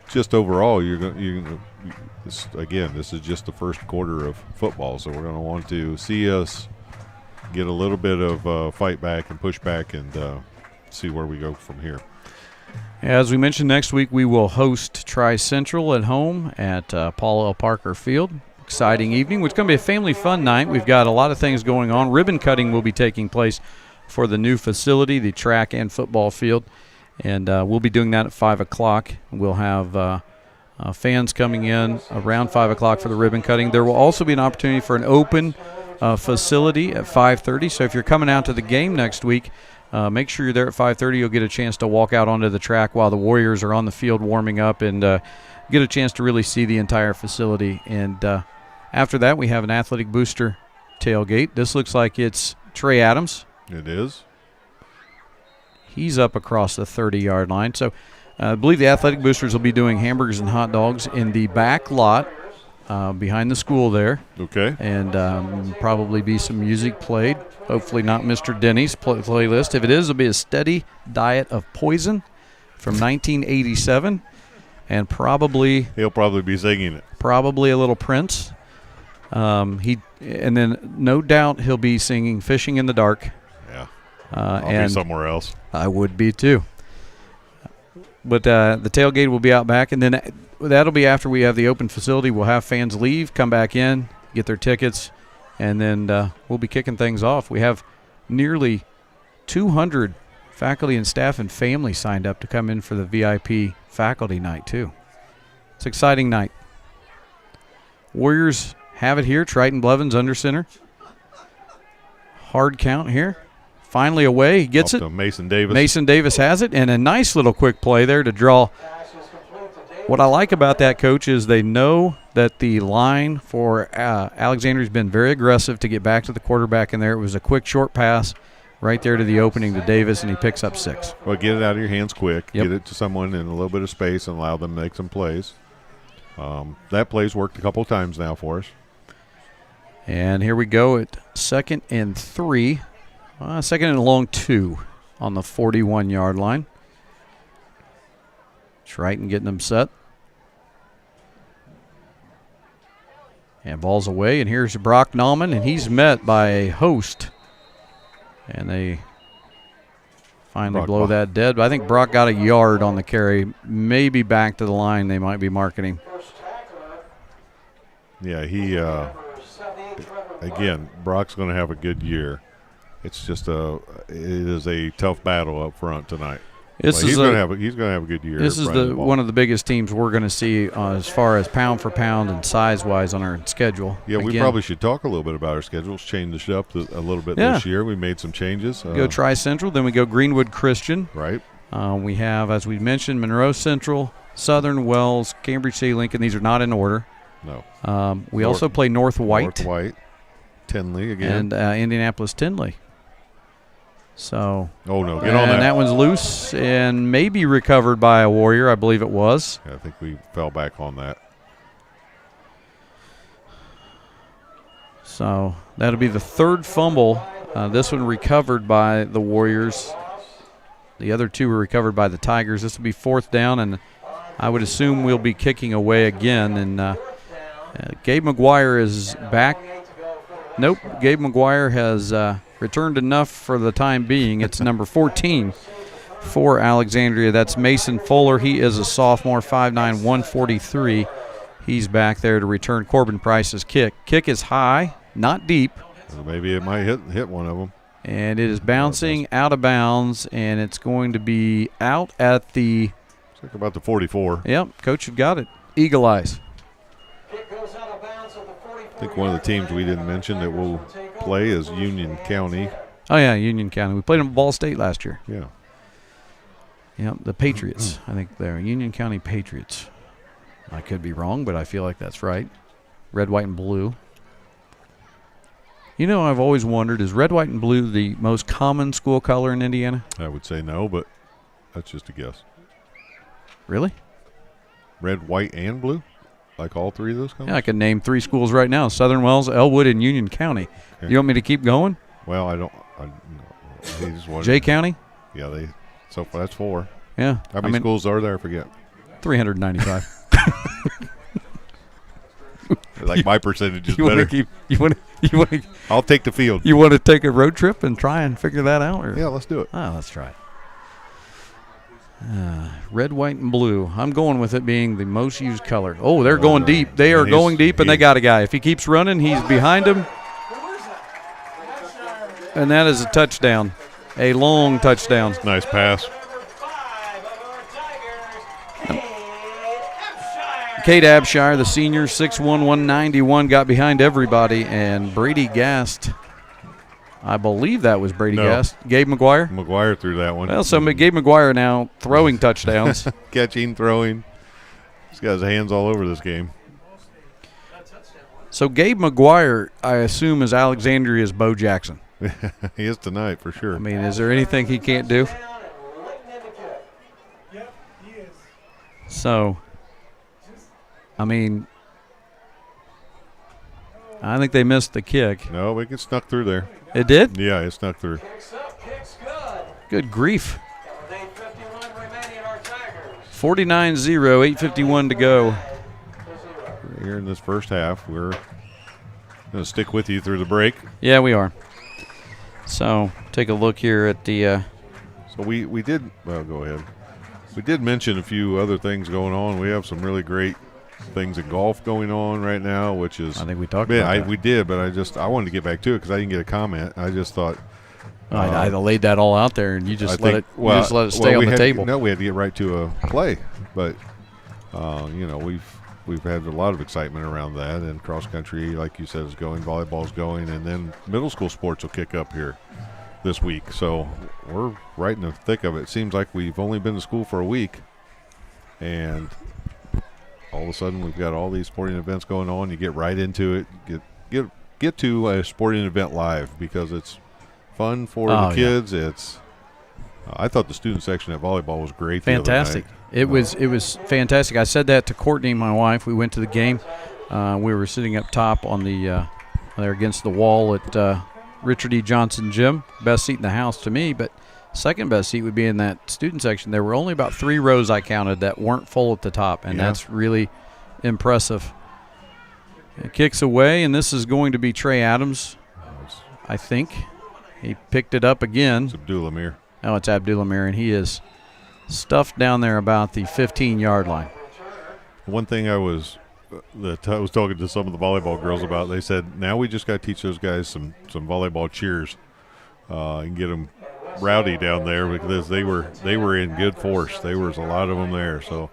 just overall, this is just the first quarter of football, so we're going to want to see us get a little bit of fight back and push back and see where we go from here. As we mentioned, next week we will host Tri-Central at home at Paul L. Parker Field. Exciting evening. It's going to be a family fun night. We've got a lot of things going on. Ribbon cutting will be taking place for the new facility, the track and football field, and we'll be doing that at 5 o'clock. We'll have fans coming in around 5 o'clock for the ribbon cutting. There will also be an opportunity for an open facility at 5:30. So if you're coming out to the game next week, make sure you're there at 5:30. You'll get a chance to walk out onto the track while the Warriors are on the field warming up and get a chance to really see the entire facility. And after that, we have an athletic booster tailgate. This looks like it's Trey Adams. It is. He's up across the 30-yard line. So I believe the athletic boosters will be doing hamburgers and hot dogs in the back lot behind the school there. Okay. And probably be some music played. Hopefully not Mr. Denny's playlist. If it is, it'll be a Steady Diet of Poison from 1987. And he'll probably be singing it. Probably a little Prince. And then no doubt he'll be singing Fishing in the Dark. Yeah. I'll be somewhere else. I would be too. But the tailgate will be out back, and then that'll be after we have the open facility. We'll have fans leave, come back in, get their tickets, and then we'll be kicking things off. We have nearly 200 faculty and staff and family signed up to come in for the VIP faculty night too. It's an exciting night. Warriors have it here. Triton Blevins under center. Hard count here. Finally away. He gets it. Mason Davis. Mason Davis has it, and a nice little quick play there to draw. What I like about that, Coach, is they know that the line for Alexandria has been very aggressive to get back to the quarterback in there. It was a quick, short pass right there to the opening to Davis, and he picks up 6. Well, get it out of your hands quick. Yep. Get it to someone in a little bit of space and allow them to make some plays. That play's worked a couple of times now for us. And here we go at 2nd and 3. 2nd and a long 2 on the 41-yard line. Triton getting them set. And ball's away, and here's Brock Nauman, and he's met by a host. And they finally blow that dead. But I think Brock got a yard on the carry. Maybe back to the line they might be marking him. Yeah, again, Brock's going to have a good year. It's just it is a tough battle up front tonight. He's going to have a good year. This is one of the biggest teams we're going to see as far as pound for pound and size-wise on our schedule. Yeah, we probably should talk a little bit about our schedules, change it up a little bit this year. We made some changes. We go Tri-Central, then we go Greenwood Christian. Right. We have, as we mentioned, Monroe Central, Southern, Wells, Cambridge City, Lincoln. These are not in order. No. We also play North White. North White, Tinley again. And Indianapolis Tinley. So. Oh, no. Get on that. And that one's loose and maybe recovered by a Warrior, I believe it was. Yeah, I think we fell back on that. So that'll be the third fumble. This one recovered by the Warriors. The other two were recovered by the Tigers. This will be fourth down, and I would assume we'll be kicking away again. And Gabe McGuire is back. Nope, Gabe McGuire has returned enough for the time being. It's number 14 for Alexandria. That's Mason Fuller. He is a sophomore, 5'9", 143. He's back there to return Corbin Price's kick. Kick is high, not deep. Well, maybe it might hit one of them. And it is bouncing out of bounds, and it's going to be out at the... It's like about the 44. Yep, Coach, you've got it. Eagle Eyes. I think one of the teams we didn't mention that will play is Union County. Oh, yeah, Union County. We played them at Ball State last year. Yeah. Yep, the Patriots. I think they're Union County Patriots. I could be wrong, but I feel like that's right. Red, white, and blue. You know, I've always wondered, is red, white, and blue the most common school color in Indiana? I would say no, but that's just a guess. Really? Red, white, and blue? Like all three of those colors? Yeah, I could name three schools right now, Southern Wells, Elwood, and Union County. Okay. You want me to keep going? Well, I don't. He just wanted Jay County? Yeah, so far that's 4. Yeah. How many schools are there? I forget. 395. Like my percentage is better. I'll take the field. You want to take a road trip and try and figure that out? Or? Yeah, let's do it. Let's try it. Red, white, and blue. I'm going with it being the most used color. Oh, they're going deep. They are going deep, and they got a guy. If he keeps running, he's behind him. And that is a touchdown. A long touchdown. Nice pass. Kate Abshire, the senior, 6'1", 191, got behind everybody, and Brady Gast, I believe that was Brady Gast. Gabe McGuire? McGuire threw that one. Well, so Gabe McGuire now throwing touchdowns. Catching, throwing. He's got his hands all over this game. So Gabe McGuire, I assume, is Alexandria's Bo Jackson. He is tonight for sure. I mean, is there anything he can't do? So, I mean, I think they missed the kick. No, it snuck through there. It did? Yeah, it snuck through. Good grief. 49-0, 8:51 to go. Here in this first half, we're going to stick with you through the break. Yeah, we are. So, take a look here at the So we did, well, go ahead. We did mention a few other things going on. We have some really great things in golf going on right now, which is. I think we talked about that. We did, but I wanted to get back to it because I didn't get a comment. I just thought. I laid that all out there, and you just let it stay on the table. No, we had to get right to a play, but we've had a lot of excitement around that, and cross country, like you said, is going, volleyball's going, and then middle school sports will kick up here this week. So we're right in the thick of it. It seems like we've only been to school for a week, and all of a sudden we've got all these sporting events going on. You get right into it. Get to a sporting event live because it's fun for the kids. Yeah. I thought the student section at volleyball was great. Fantastic. It was fantastic. I said that to Courtney, my wife. We went to the game. We were sitting up top on the there against the wall at Richard E. Johnson Gym. Best seat in the house to me, but second best seat would be in that student section. There were only about 3 rows I counted that weren't full at the top, and that's really impressive. It kicks away, and this is going to be Trey Adams, I think. He picked it up again. It's Abdul-Amir. Oh, it's Abdul-Amir, and he is stuffed down there about the 15-yard line. One thing I was talking to some of the volleyball girls about, they said, now we just got to teach those guys some volleyball cheers and get them rowdy down there because they were in good force. There was a lot of them there, so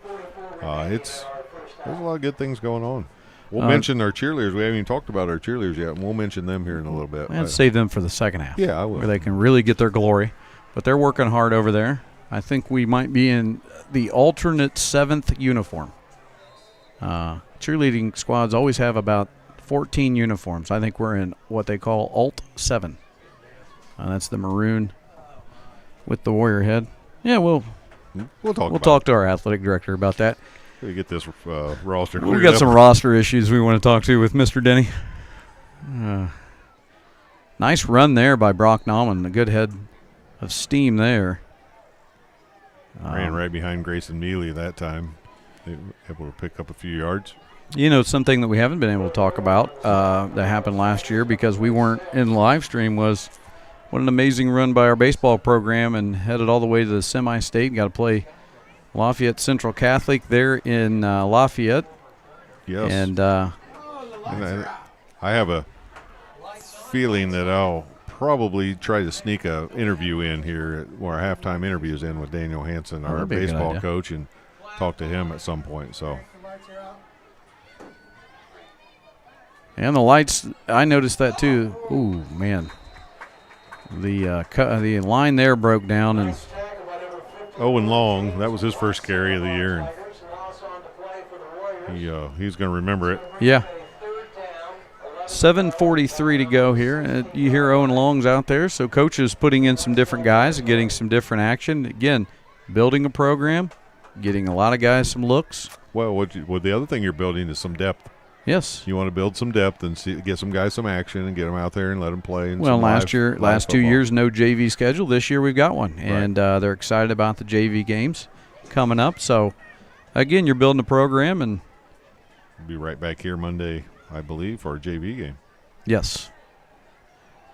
there's a lot of good things going on. We'll mention our cheerleaders. We haven't even talked about our cheerleaders yet, and we'll mention them here in a little bit. And save them for the second half. Yeah, I will. Where they can really get their glory. But they're working hard over there. I think we might be in the alternate 7th uniform. Cheerleading squads always have about 14 uniforms. I think we're in what they call Alt 7. That's the maroon with the warrior head. Yeah, we'll talk to our athletic director about that. We get this roster. We got some roster issues we want to talk to with Mr. Denny. Nice run there by Brock Nauman. A good head of steam there. Ran right behind Grayson Mealy that time. They were able to pick up a few yards. You know, something that we haven't been able to talk about that happened last year because we weren't in live stream was what an amazing run by our baseball program and headed all the way to the semi-state. Got to play Lafayette Central Catholic there in Lafayette. Yes. And I have a feeling that I'll probably try to sneak a interview in here, or our halftime interviews in with Daniel Hansen, our baseball coach, and talk to him at some point. So. And the lights, I noticed that too. Ooh, man. The line there broke down. And Owen Long, that was his first carry of the year. And he's going to remember it. Yeah. 7:43 to go here. You hear Owen Long's out there, so coach is putting in some different guys and getting some different action. Again, building a program, getting a lot of guys some looks. Well, the other thing you're building is some depth. Yes. You want to build some depth and get some guys some action and get them out there and let them play. Well, last 2 years, no JV schedule. This year we've got one, and they're excited about the JV games coming up. So, again, you're building a program. And we'll be right back here Monday, I believe, for a JV game. Yes.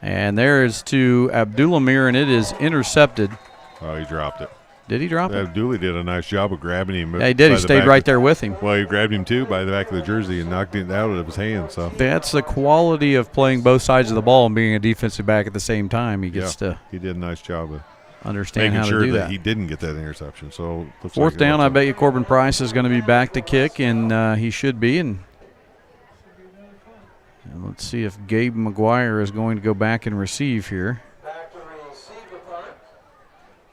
And there is to Abdul-Amir, and it is intercepted. Oh, he dropped it. Did he drop it? Abdullah did a nice job of grabbing him. Yeah, he did. He stayed right there with him. Well, he grabbed him, too, by the back of the jersey and knocked it out of his hand. So that's the quality of playing both sides of the ball and being a defensive back at the same time. He gets to he did a nice job of understand how to do making sure that. He didn't get that interception. So fourth down, I bet you Corbin Price is going to be back to kick, and he should be. And let's see if Gabe McGuire is going to go back and receive here.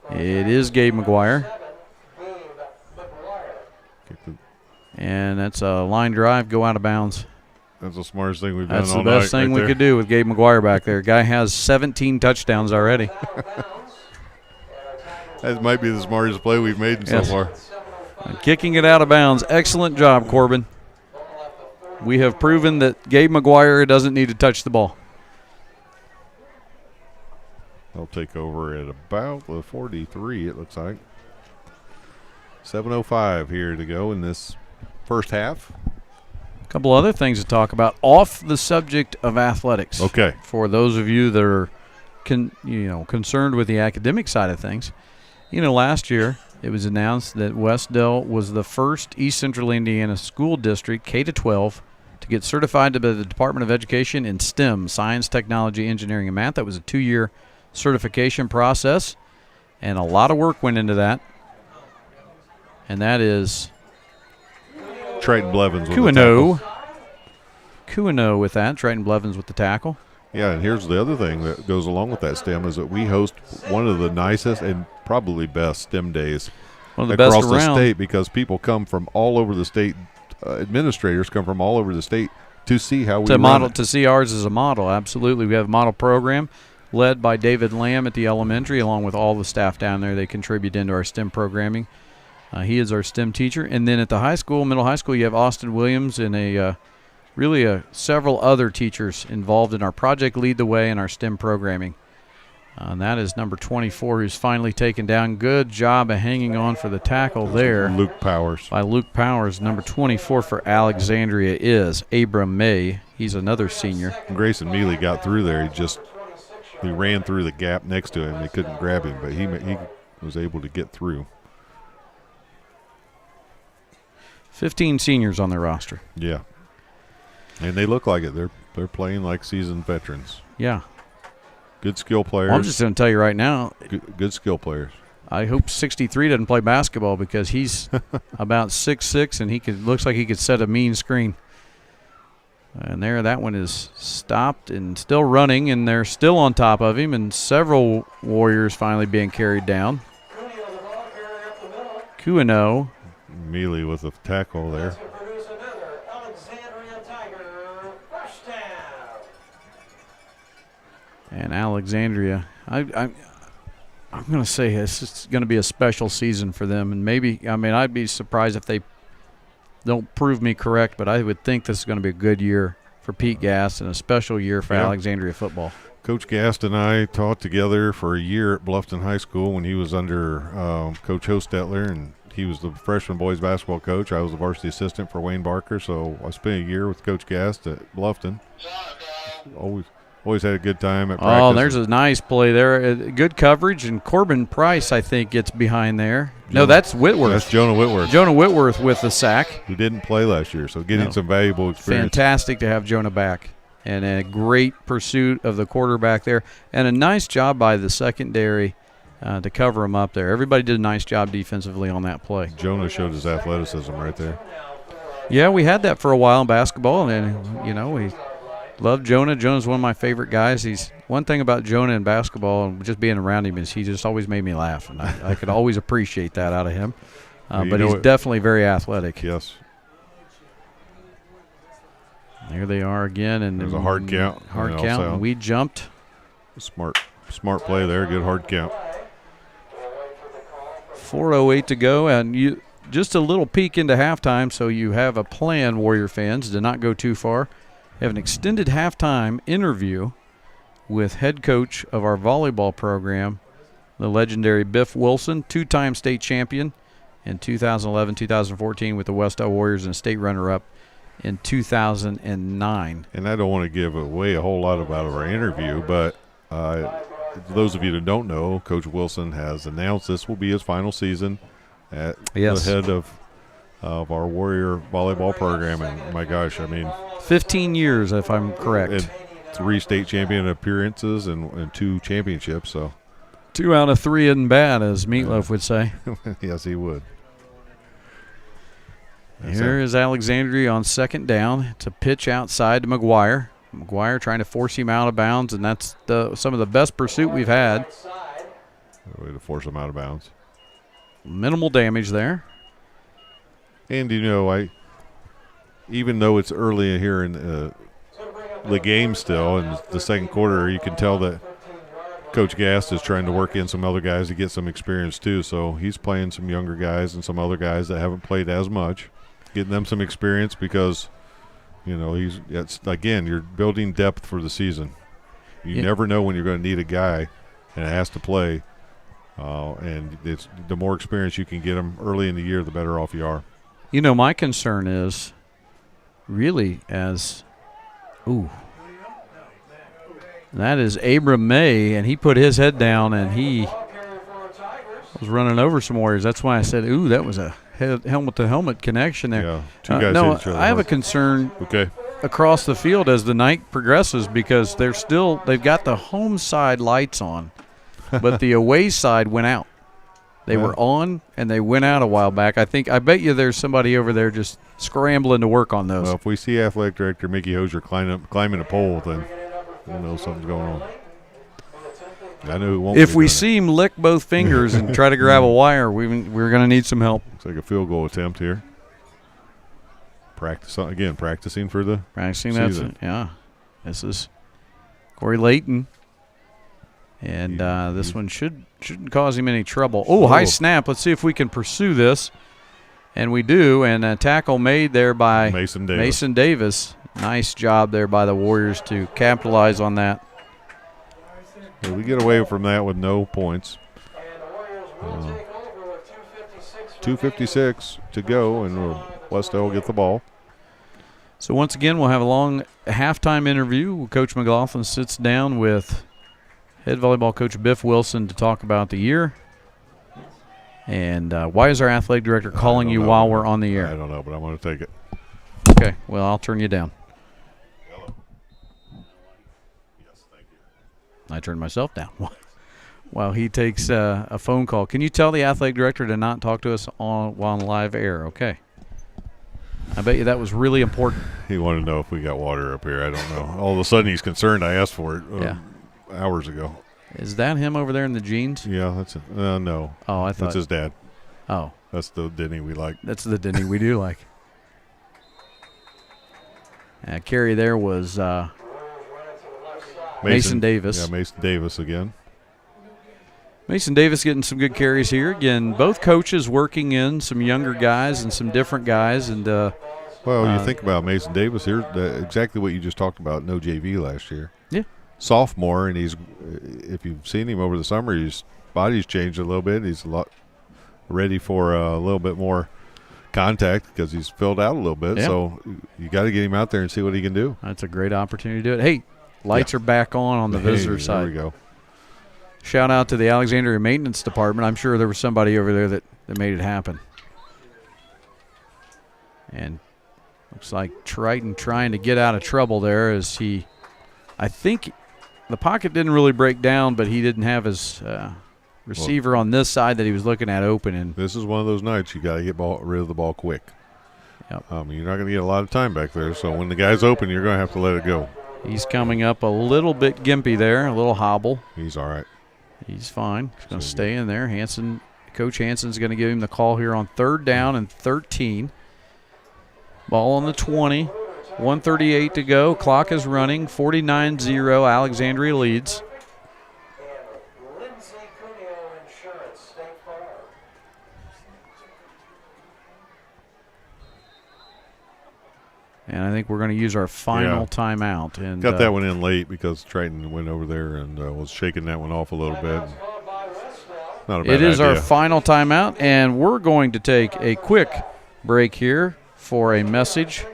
It is Gabe McGuire. And that's a line drive, go out of bounds. That's the smartest thing we've done all night. That's the best thing we could do with Gabe McGuire back there. Guy has 17 touchdowns already. That might be the smartest play we've made so far. Kicking it out of bounds. Excellent job, Corbin. We have proven that Gabe McGuire doesn't need to touch the ball. They'll take over at about the 43, it looks like. 7:05 here to go in this first half. A couple other things to talk about off the subject of athletics. Okay. For those of you that are concerned with the academic side of things, last year it was announced that Wes-Del was the first East Central Indiana school district, K-12, to get certified by the Department of Education in STEM, science, technology, engineering, and math. That was a 2-year certification process, and a lot of work went into that. And that is Triton Blevins with Kuino. Kuino with that. Triton Blevins with the tackle. Yeah, and here's the other thing that goes along with that STEM is that we host one of the nicest and probably best STEM days across the state, because people come from all over the state. Administrators come from all over the state to see how we run it. To see ours as a model. Absolutely. We have a model program led by David Lamb at the elementary, along with all the staff down there. They contribute into our STEM programming. He is our STEM teacher. And then at the high school, middle high school, you have Austin Williams and several other teachers involved in our Project Lead the Way and our STEM programming. And that is number 24, who's finally taken down. Good job of hanging on for the tackle there. Luke Powers. By Luke Powers. Number 24 for Alexandria is Abram May. He's another senior. Grayson Mealy got through there. He ran through the gap next to him. They couldn't grab him, but he was able to get through. 15 seniors on their roster. Yeah. And they look like it. They're playing like seasoned veterans. Yeah. Good skill players. Well, I'm just going to tell you right now. Good skill players. I hope 63 doesn't play basketball because he's about 6'6", and looks like he could set a mean screen. And that one is stopped and still running, and they're still on top of him, and several Warriors finally being carried down. Kuino. Mealy with a tackle there. And Alexandria, I'm going to say it's going to be a special season for them, and I'd be surprised if they don't prove me correct, but I would think this is going to be a good year for Pete Gast and a special year for Alexandria football. Coach Gast and I taught together for a year at Bluffton High School when he was under Coach Hostetler, and he was the freshman boys basketball coach. I was the varsity assistant for Wayne Barker, so I spent a year with Coach Gast at Bluffton. Always had a good time at practice. Oh, there's a nice play there. Good coverage, and Corbin Price, I think, gets behind there. No, that's Whitworth. That's Jonah Whitworth. Jonah Whitworth with the sack. Who didn't play last year, so getting some valuable experience. Fantastic to have Jonah back. And a great pursuit of the quarterback there. And a nice job by the secondary to cover him up there. Everybody did a nice job defensively on that play. Jonah showed his athleticism right there. Yeah, we had that for a while in basketball, and we love Jonah. Jonah's one of my favorite guys. One thing about Jonah in basketball and just being around him is he just always made me laugh, and I could always appreciate that out of him. But he's definitely very athletic. Yes. There they are again, and there's a hard count. Hard count. And we jumped. Smart play there. Good hard count. 4:08 to go, and just a little peek into halftime, so you have a plan, Warrior fans, to not go too far. Have an extended halftime interview with head coach of our volleyball program, the legendary Biff Wilson, two-time state champion in 2011, 2014 with the Wes-Del Warriors, and state runner-up in 2009. And I don't want to give away a whole lot about our interview, but those of you that don't know, Coach Wilson has announced this will be his final season at the head of our Warrior volleyball program. And my gosh, 15 years, if I'm correct. And 3 state champion appearances and 2 championships. So 2 out of 3 isn't bad, as Meatloaf would say. Yes, he would. Here is Alexandria on second down. It's a pitch outside to McGuire. McGuire trying to force him out of bounds, and that's some of the best pursuit we've had. Way to force him out of bounds. Minimal damage there. And, even though it's early here in the game still, in the second quarter, you can tell that Coach Gast is trying to work in some other guys to get some experience too. So he's playing some younger guys and some other guys that haven't played as much, getting them some experience because, you're building depth for the season. You never know when you're going to need a guy, and it has to play. And it's the more experience you can get them early in the year, the better off you are. My concern is really that is Abram May, and he put his head down, and he was running over some Warriors. That's why I said, that was a helmet-to-helmet connection there. Yeah, 2 guys hit each other. I have a concern across the field as the night progresses because they've got the home side lights on, but the away side went out. They were on, and they went out a while back. I bet you there's somebody over there just scrambling to work on those. Well, if we see Athletic Director Mickey Hosier climbing a pole, then we'll know something's going on. I know who won't. If we see him lick both fingers and try to grab a wire, we're going to need some help. Looks like a field goal attempt here. Practicing for the season. This is Corey Layton. And this one shouldn't cause him any trouble. Oh, high snap. Let's see if we can pursue this. And we do. And a tackle made there by Mason Davis. Nice job there by the Warriors to capitalize on that. Yeah, we get away from that with no points. 2:56 to go, and Wes-Del will get the ball. So once again, we'll have a long halftime interview. Coach McLaughlin sits down with head volleyball coach Biff Wilson to talk about the year. And why is our athletic director calling you while we're on the air? I don't know, but I'm going to take it. Okay, well, I'll turn you down. I turned myself down while he takes a phone call. Can you tell the athletic director to not talk to us while on live air? Okay. I bet you that was really important. He wanted to know if we got water up here. I don't know. All of a sudden he's concerned. I asked for it hours ago. Is that him over there in the jeans? Yeah, that's it. No. Oh, I thought. That's his dad. Oh. That's the Denny we like. That's the Denny we do like. Carry there was Mason Davis. Yeah, Mason Davis again. Mason Davis getting some good carries here. Again, both coaches working in some younger guys and some different guys. And well, you think about Mason Davis here, exactly what you just talked about, no JV last year. Yeah. Sophomore, and he's, if you've seen him over the summer, his body's changed a little bit. He's a lot ready for a little bit more contact because he's filled out a little bit. Yeah. So you got to get him out there and see what he can do. That's a great opportunity to do it. Hey, lights are back on the visitor side. There we go. Shout out to the Alexandria Maintenance Department. I'm sure there was somebody over there that made it happen. And looks like Triton trying to get out of trouble there as I think the pocket didn't really break down, but he didn't have his receiver on this side that he was looking at open. And this is one of those nights you got to get rid of the ball quick. Yep. You're not going to get a lot of time back there, so when the guy's open, you're going to have to let it go. He's coming up a little bit gimpy there, a little hobble. He's all right. He's fine. He's going to stay in there. Coach Hanson's going to give him the call here on 3rd down and 13. Ball on the 20. 1:38 to go. Clock is running. 49-0. Alexandria leads. And I think we're going to use our final timeout. And got that one in late because Triton went over there and was shaking that one off a little bit. Not a bad It is idea. our final timeout, and we're going to take a quick break here for a message.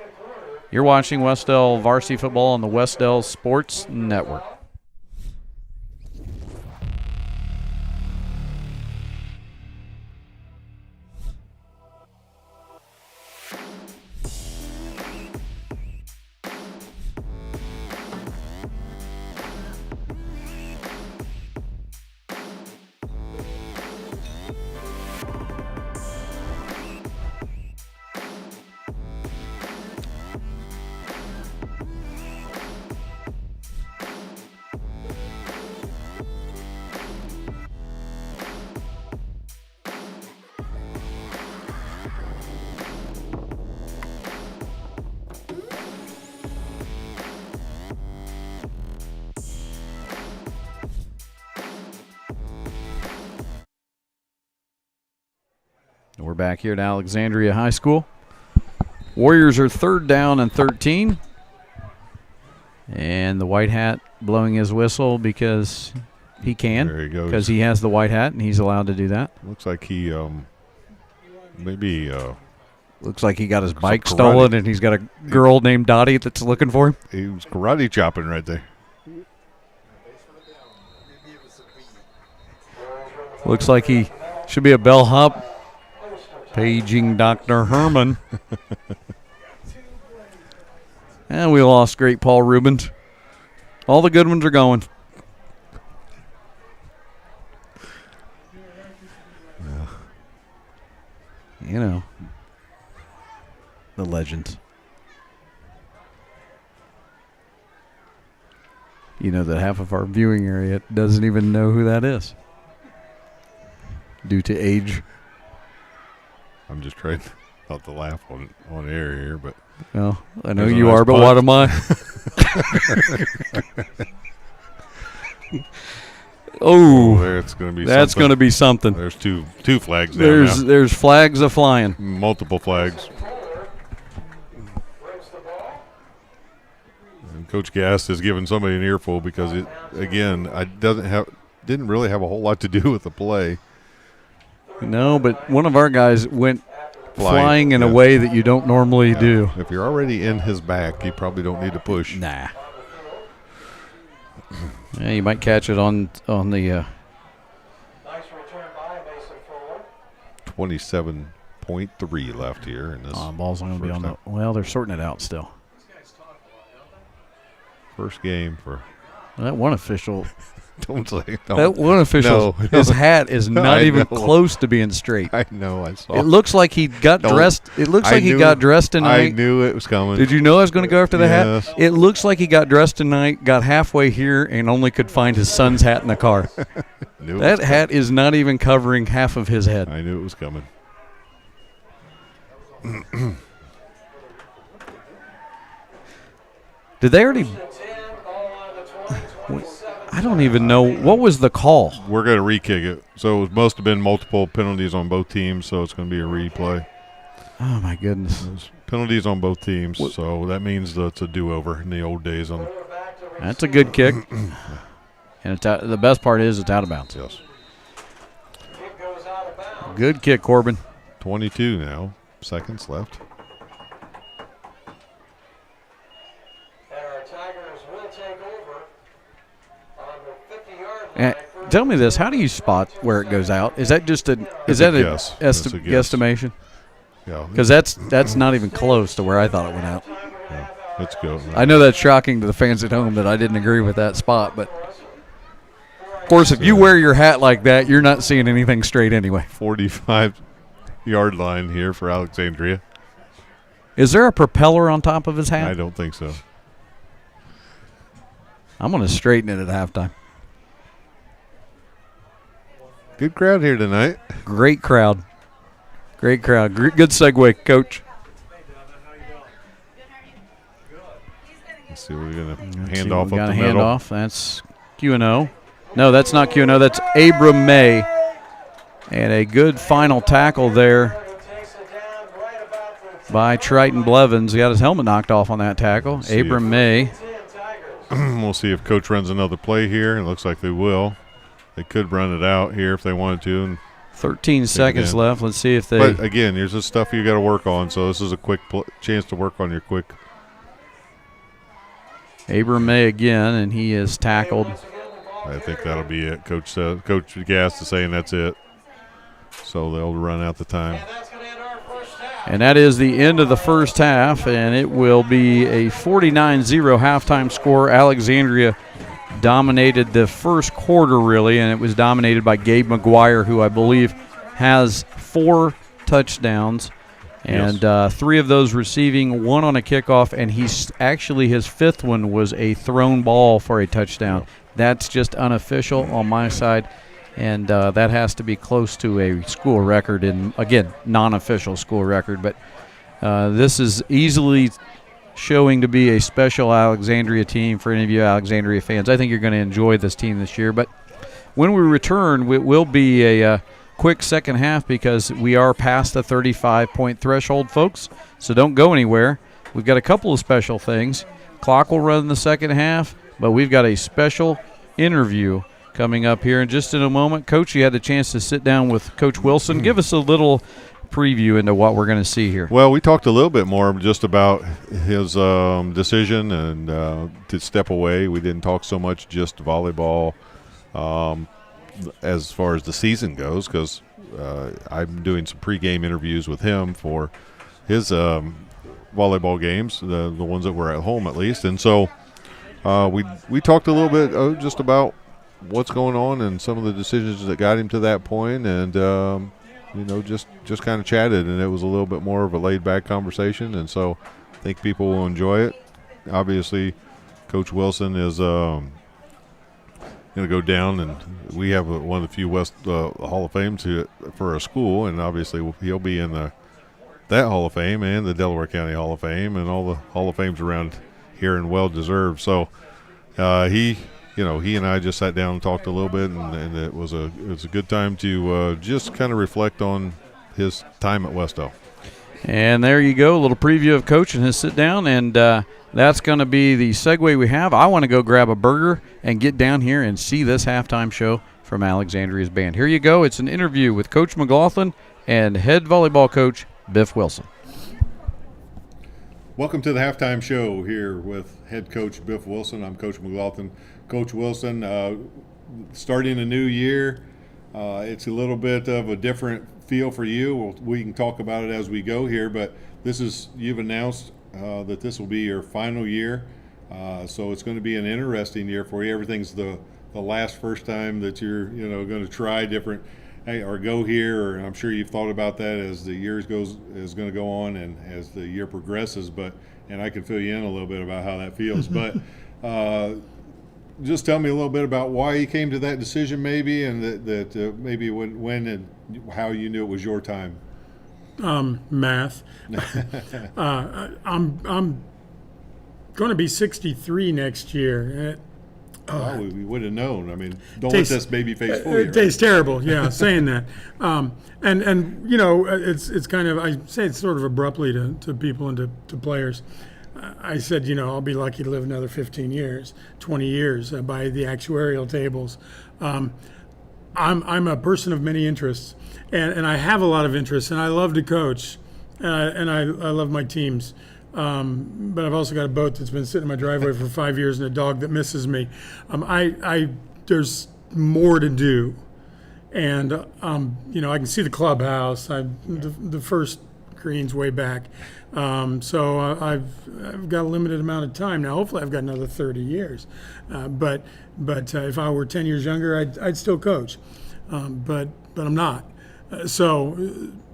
You're watching Wes-Del Varsity Football on the Wes-Del Sports Network. We're back here at Alexandria High School. Warriors are 3rd down and 13. And the white hat blowing his whistle because he can. There he goes. Because he has the white hat and he's allowed to do that. Looks like he maybe looks like he got his bike stolen and he's got a girl named Dottie that's looking for him. He was karate chopping right there. Looks like he should be a bellhop. Paging Dr. Herman. And we lost great Paul Rubens. All the good ones are going. You know, the legends. You know that half of our viewing area doesn't even know who that is due to age. I'm just trying not to laugh on air here, but well, I know you are, but what am I? Oh, that's going to be that's something. Going to be something. There's two flags down now. There's flags a flying. Multiple flags. And Coach Gast has given somebody an earful because it didn't really have a whole lot to do with the play. No, but one of our guys went flying in a way that you don't normally do. If you're already in his back, you probably don't need to push. Nah. Yeah, you might catch it on the 27.3 left here in this. Ball's not going to be on the. Well, they're sorting it out still. First game for That one official. Don't say That one official. No. His hat is not I even know. close to being straight. I know. I saw. It looks like he got Don't. dressed. It looks I like he knew- got dressed tonight. I knew it was coming. Did you know I was going to go after the Yes. hat? It looks like he got dressed tonight, got halfway here, and only could find his son's hat in the car. Knew it That was hat is not even covering half of his head. I knew it was coming. Did they already? I don't even know. What was the call? We're going to re-kick it. So it must have been multiple penalties on both teams, so it's going to be a replay. Oh, my goodness. There's penalties on both teams, so that means that it's a do-over in the old days. That's a good kick. And it's out, the best part is it's out of bounds. Yes. Good kick, Corbin. 22 now. Seconds left. Tell me this: how do you spot where it goes out? Is that just a It's a guess. It's a guess. guesstimation? Yeah. Because that's not even close to where I thought it went out. Yeah. Let's go. I know that's shocking to the fans at home that I didn't agree with that spot, but of course, if you wear your hat like that, you're not seeing anything straight anyway. 45-yard line here for Alexandria. Is there a propeller on top of his hat? I don't think so. I'm going to straighten it at halftime. Good crowd here tonight. Great crowd. Great crowd. Good segue, Coach. Let's see, we're going to hand off We up got the a hand middle. off. That's Q&O. No, that's not Q&O. That's Abram May. And a good final tackle there by Triton Blevins. He got his helmet knocked off on that tackle. Abram May. We'll see if Coach runs another play here. It looks like they will. They could run it out here if they wanted to. And 13 seconds left. Let's see if they. But again, here's the stuff you got to work on. So this is a quick chance to work on your quick. Abram May again, and he is tackled. I think that'll be it. Coach Gast is saying that's it. So they'll run out the time. And that is the end of the first half, and it will be a 49-0 halftime score. Alexandria dominated the first quarter, really, and it was dominated by Gabe McGuire, who I believe has 4 touchdowns, and 3 of those receiving, 1 on a kickoff, and his 5th one was a thrown ball for a touchdown. That's just unofficial on my side, and that has to be close to a school record, and again, non-official school record, but this is easily showing to be a special Alexandria team for any of you Alexandria fans. I think you're going to enjoy this team this year, but when we return, it will be a quick second half because we are past the 35-point threshold, folks, so don't go anywhere. We've got a couple of special things. Clock will run in the second half, but we've got a special interview coming up here in just in a moment. Coach, you had a chance to sit down with Coach Wilson. Give us a little preview into what we're going to see here. Well, we talked a little bit more just about his decision and to step away. We didn't talk so much just volleyball as far as the season goes because I'm doing some pregame interviews with him for his volleyball games, the ones that were at home at least. And so we talked a little bit just about what's going on and some of the decisions that got him to that point, and just kind of chatted, and it was a little bit more of a laid-back conversation, and so I think people will enjoy it. Obviously, Coach Wilson is going to go down, and we have one of the few West Hall of Fames for a school, and obviously he'll be in that Hall of Fame and the Delaware County Hall of Fame and all the Hall of Fames around here, and well-deserved. So he and I just sat down and talked a little bit, and it was a good time to just kind of reflect on his time at Wes-Del. And there you go, a little preview of Coach and his sit-down, and that's going to be the segue we have. I want to go grab a burger and get down here and see this halftime show from Alexandria's band. Here you go. It's an interview with Coach McLaughlin and head volleyball coach Biff Wilson. Welcome to the halftime show here with head coach Biff Wilson. I'm Coach McLaughlin. Coach Wilson, starting a new year, it's a little bit of a different feel for you. We can talk about it as we go here, but you've announced that this will be your final year So it's going to be an interesting year for you. Everything's the first time that you're going to try different, or go here, or I'm sure you've thought about that as the years is going to go on and as the year progresses. And I can fill you in a little bit about how that feels. But just tell me a little bit about why you came to that decision, maybe, and that maybe when and how you knew it was your time. Math. I'm going to be 63 next year. Well, we would have known. I mean, don't let this baby face fool you. It tastes terrible, yeah, saying that. And it's kind of, I say it sort of abruptly to people and to players. I said, I'll be lucky to live another 15 years, 20 years by the actuarial tables. I'm a person of many interests, and I have a lot of interests, and I love to coach, and I love my teams. But I've also got a boat that's been sitting in my driveway for 5 years and a dog that misses me. There's more to do, and I can see the clubhouse. The first greens way back, so I've got a limited amount of time now. Hopefully, I've got another 30 years. But if I were 10 years younger, I'd still coach. But I'm not. So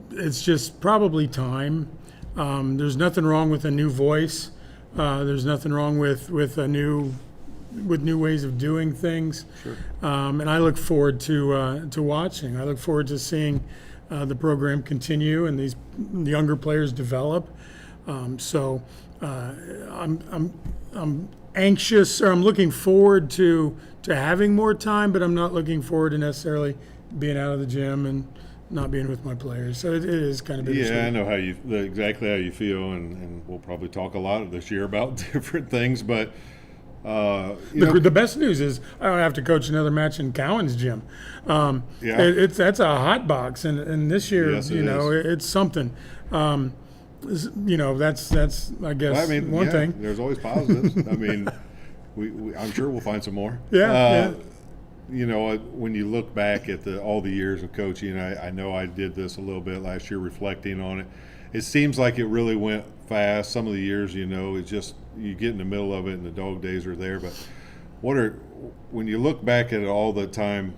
it's just probably time. There's nothing wrong with a new voice. There's nothing wrong with new ways of doing things. Sure. And I look forward to watching. I look forward to seeing the program continue and these younger players develop. So I'm anxious, or I'm looking forward to having more time, but I'm not looking forward to necessarily being out of the gym and not being with my players. So it is kind of bittersweet. Yeah, I know exactly how you feel, and we'll probably talk a lot this year about different things. But the best news is I don't have to coach another match in Cowan's gym. That's a hot box, and this year, yes, it's something. That's I guess one thing. There's always positives. I mean, I'm sure we'll find some more. Yeah. When you look back at all the years of coaching, I know I did this a little bit last year, reflecting on it. It seems like it really went fast. Some of the years, it's just you get in the middle of it, and the dog days are there. But when you look back at all the time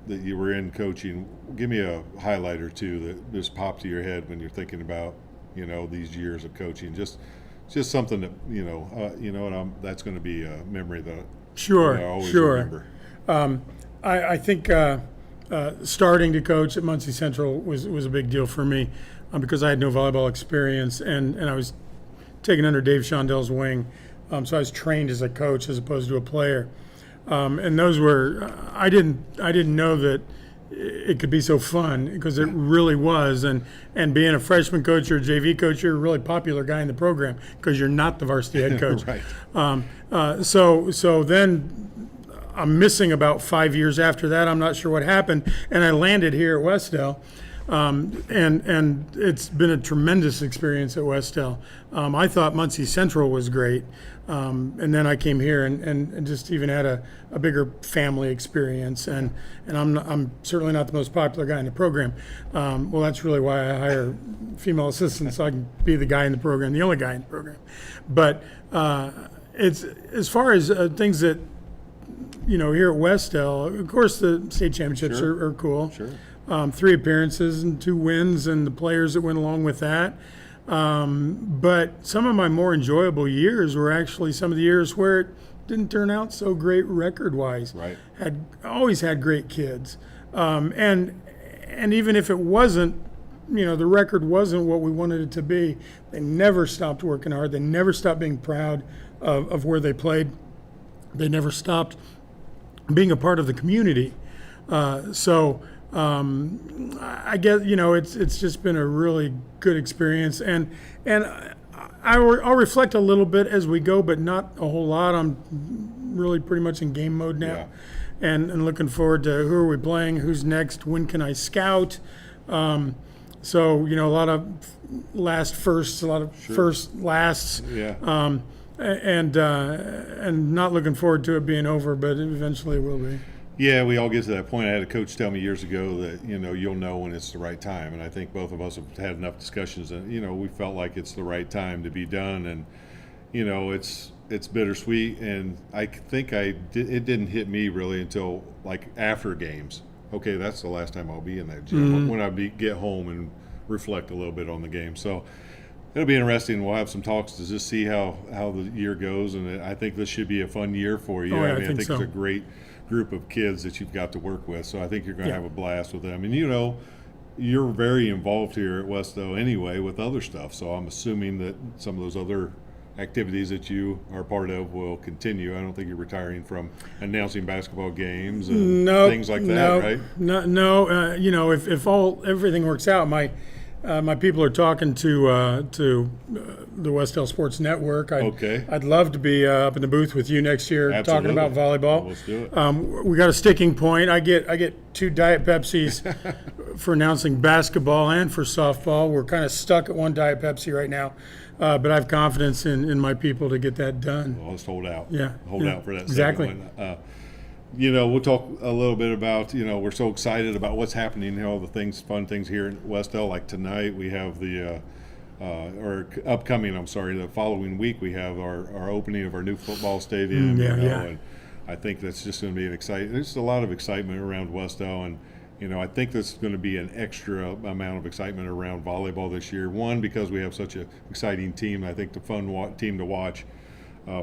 that you were in coaching, give me a highlight or two that just popped to your head when you're thinking about these years of coaching. Just something that that's going to be a memory that I always remember. I think starting to coach at Muncie Central was a big deal for me because I had no volleyball experience, and I was taken under Dave Shondel's wing. So I was trained as a coach as opposed to a player. And those were I didn't know that it could be so fun, because it really was. And being a freshman coach or a JV coach, you're a really popular guy in the program because you're not the varsity head coach. Right. So then I'm missing about 5 years after that. I'm not sure what happened, and I landed here at Wes-Del, and it's been a tremendous experience at Wes-Del. I thought Muncie Central was great, and then I came here and just even had a bigger family experience, and I'm certainly not the most popular guy in the program. Well, that's really why I hire female assistants, so I can be the guy in the program, the only guy in the program. But it's as far as things that here at Wes-Del, of course, the state championships are cool. Sure. 3 appearances and 2 wins, and the players that went along with that. But some of my more enjoyable years were actually some of the years where it didn't turn out so great record-wise. Right. Always had great kids. And even if it wasn't, the record wasn't what we wanted it to be, they never stopped working hard. They never stopped being proud of where they played. They never stopped being a part of the community. I guess it's just been a really good experience, and I'll reflect a little bit as we go, but not a whole lot. I'm really pretty much in game mode now, and looking forward to who are we playing, who's next, when can I scout. So a lot of last firsts, a lot of first lasts. Yeah. And not looking forward to it being over, but eventually it will be. Yeah, we all get to that point. I had a coach tell me years ago that, you'll know when it's the right time. And I think both of us have had enough discussions that, we felt like it's the right time to be done. And, it's bittersweet, and I think it didn't hit me really until like after games. Okay, that's the last time I'll be in that gym when I get home and reflect a little bit on the game. So it'll be interesting. We'll have some talks to just see how the year goes, and I think this should be a fun year for you. Oh, yeah, I think so. it's a great group of kids that you've got to work with. So I think you're going to have a blast with them. And you're very involved here at Wes-Del anyway with other stuff. So I'm assuming that some of those other activities that you are part of will continue. I don't think you're retiring from announcing basketball games and things like that, right? No. If everything works out, my people are talking to the Wes-Del Sports Network. I'd love to be up in the booth with you next year. Absolutely. Talking about volleyball. Let's do it. We got a sticking point. I get 2 Diet Pepsis for announcing basketball and for softball. We're kind of stuck at 1 Diet Pepsi right now. But I have confidence in my people to get that done. Well, let's hold out. Hold out for that. Exactly. Second one. We'll talk a little bit about, we're so excited about what's happening, all the fun things here in Wes-Del. Like tonight, we have the following week, we have our opening of our new football stadium. And I think that's just going to be there's a lot of excitement around Wes-Del, and I think there's going to be an extra amount of excitement around volleyball this year. One, because we have such an exciting team. I think the fun team to watch.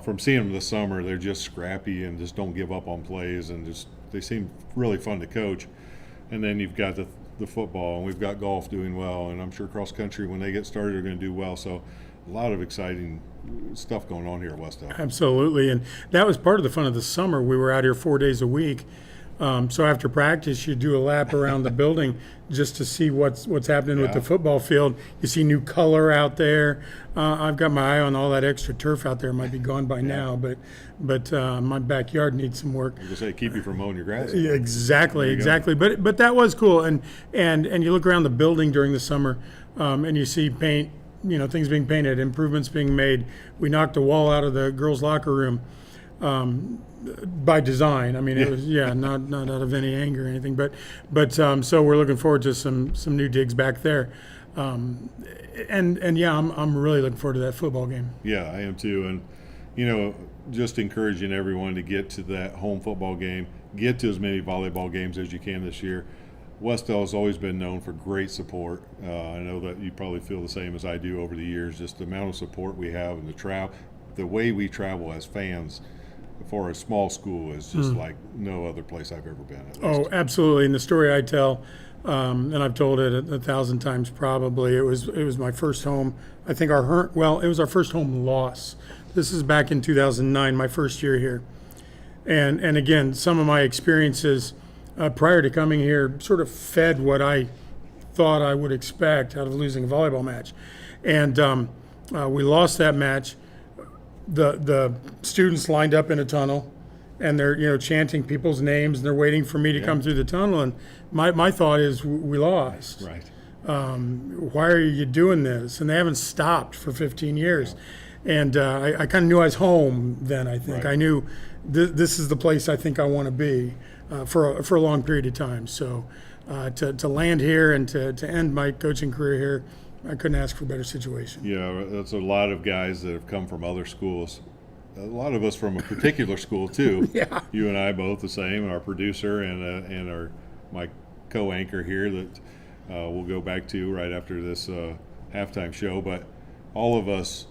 From seeing them this summer, they're just scrappy and just don't give up on plays, and they seem really fun to coach. And then you've got the football, and we've got golf doing well, and I'm sure cross country, when they get started, are going to do well. So a lot of exciting stuff going on here at Wes-Del. Absolutely, and that was part of the fun of the summer. We were out here 4 days a week. So after practice, you do a lap around the building just to see what's happening with the football field. You see new color out there. I've got my eye on all that extra turf out there. It might be gone by now, but my backyard needs some work. I was going to say, keep you from mowing your grass. Exactly. But that was cool. And you look around the building during the summer, and you see paint, things being painted, improvements being made. We knocked a wall out of the girls' locker room. By design. I mean, it was not out of any anger or anything, but so we're looking forward to some new digs back there, and I'm really looking forward to that football game. Yeah, I am too, and just encouraging everyone to get to that home football game, get to as many volleyball games as you can this year. Wes-Del has always been known for great support. I know that you probably feel the same as I do over the years. Just the amount of support we have and the way we travel as fans. For a small school is just like no other place I've ever been. At least. Oh, absolutely. And the story I tell, and I've told it 1,000 times probably. It was my first home. I think it was our first home loss. This is back in 2009, my first year here. And again, some of my experiences prior to coming here sort of fed what I thought I would expect out of losing a volleyball match. And we lost that match. The students lined up in a tunnel, and they're chanting people's names, and they're waiting for me to come through the tunnel. And my thought is, we lost. Right. Why are you doing this? And they haven't stopped for 15 years. And I kind of knew I was home then. I think I knew this is the place I think I want to be for a long period of time. So to land here and to end my coaching career here, I couldn't ask for a better situation. Yeah, that's a lot of guys that have come from other schools. A lot of us from a particular school too. Yeah. You and I both the same. Our producer and my co-anchor here that we'll go back to right after this halftime show. But all of us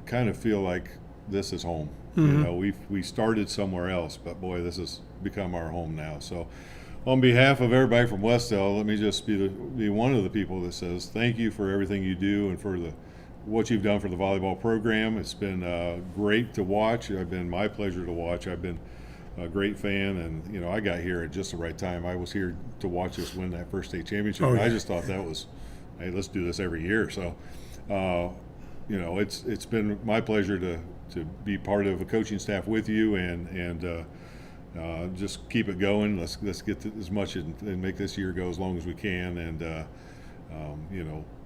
kind of feel like this is home. Mm-hmm. We started somewhere else, but boy, this has become our home now. So. On behalf of everybody from Wes-Del, let me just be one of the people that says thank you for everything you do and for what you've done for the volleyball program. It's been great to watch. It's been my pleasure to watch. I've been a great fan, and I got here at just the right time. I was here to watch us win that first state championship. Oh, yeah. I just thought that was, hey, let's do this every year. So, it's been my pleasure to be part of a coaching staff with you and just keep it going. Let's get as much and make this year go as long as we can, and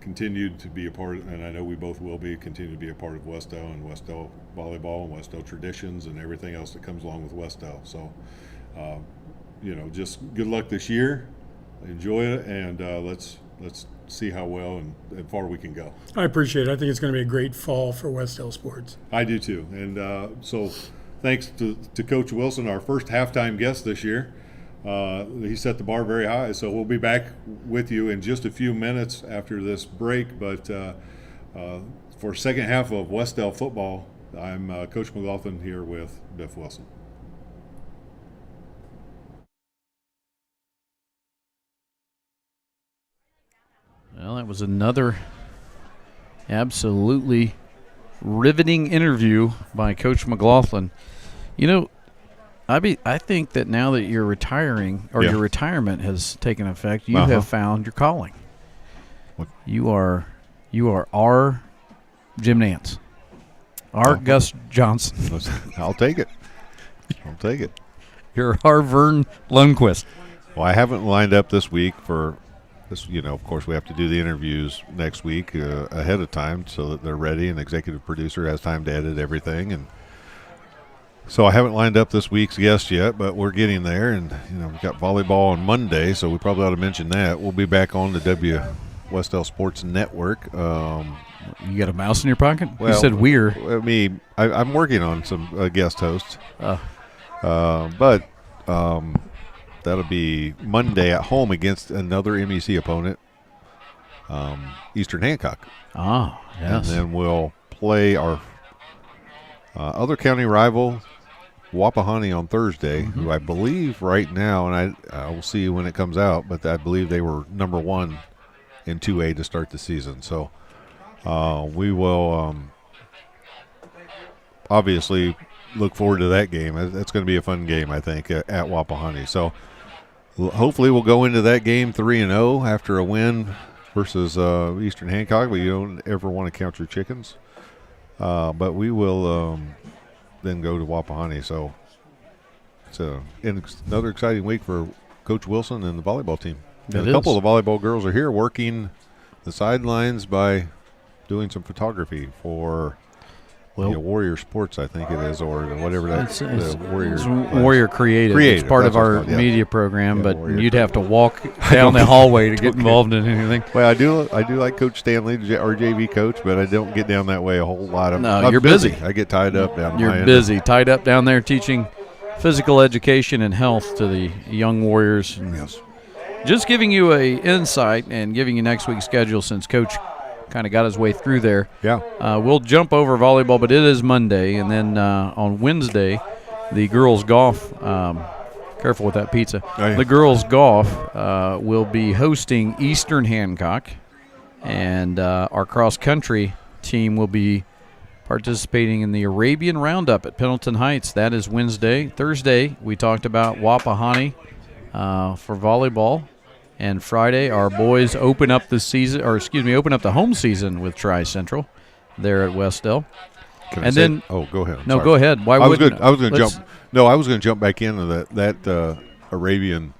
continue to be a part. And I know we both will continue to be a part of Wes-Del and Wes-Del volleyball and Wes-Del traditions and everything else that comes along with Wes-Del. So, just good luck this year. Enjoy it, and let's see how well and far we can go. I appreciate it. I think it's going to be a great fall for Wes-Del sports. I do too. And so thanks to Coach Wilson, our first halftime guest this year. He set the bar very high. So we'll be back with you in just a few minutes after this break. But for second half of Wes-Del football, I'm Coach McLaughlin here with Biff Wilson. Well, that was another absolutely riveting interview by Coach McLaughlin. You know, I think that now that you're retiring, or your retirement has taken effect, you have found your calling. What? You are our Jim Nance, our Gus Johnson. I'll take it. I'll take it. You're our Vern Lundquist. Well, I haven't lined up this week for this. You know, of course, we have to do the interviews next week ahead of time so that they're ready, and the executive producer has time to edit everything. And so I haven't lined up this week's guest yet, but we're getting there. And, you know, we've got volleyball on Monday, so we probably ought to mention that. We'll be back on the Wes-Del Sports Network. You got a mouse in your pocket? Well, you said we're. I'm working on some guest hosts. But that'll be Monday at home against another MEC opponent, Eastern Hancock. Ah, yes. And then we'll play our other county rival, Wapahani, on Thursday, who I believe right now, and I will see when it comes out, but I believe they were number 1 in 2A to start the season. So we will obviously look forward to that game. That's going to be a fun game, I think, at Wapahani. So hopefully we'll go into that game 3-0 after a win versus Eastern Hancock, but you don't ever want to count your chickens. But we will then go to Wapahani. So it's another exciting week for Coach Wilson and the volleyball team. And a couple of the volleyball girls are here working the sidelines by doing some photography for Warrior Sports, I think it is, or whatever that it's Warrior. Warrior Creative. It's part of our media program, but you'd have to walk down the hallway to get involved in anything. Well, I do like Coach Stanley, our JV coach, but I don't get down that way a whole lot. I'm you're busy. I get tied up down there. You're busy, tied up down there teaching physical education and health to the young Warriors. Yes. Just giving you a insight and giving you next week's schedule since Coach kind of got his way through there. Yeah. We'll jump over volleyball, but it is Monday. And then on Wednesday, the girls' golf, careful with that pizza. Oh, yeah. The girls' golf will be hosting Eastern Hancock. And our cross-country team will be participating in the Arabian Roundup at Pendleton Heights. That is Wednesday. Thursday, we talked about Wapahani for volleyball. And Friday, our boys open up the home season with Tri-Central there at Wes-Del. Go ahead. Go ahead. Why wouldn't I was going to jump. No, I was going to jump back into that Arabian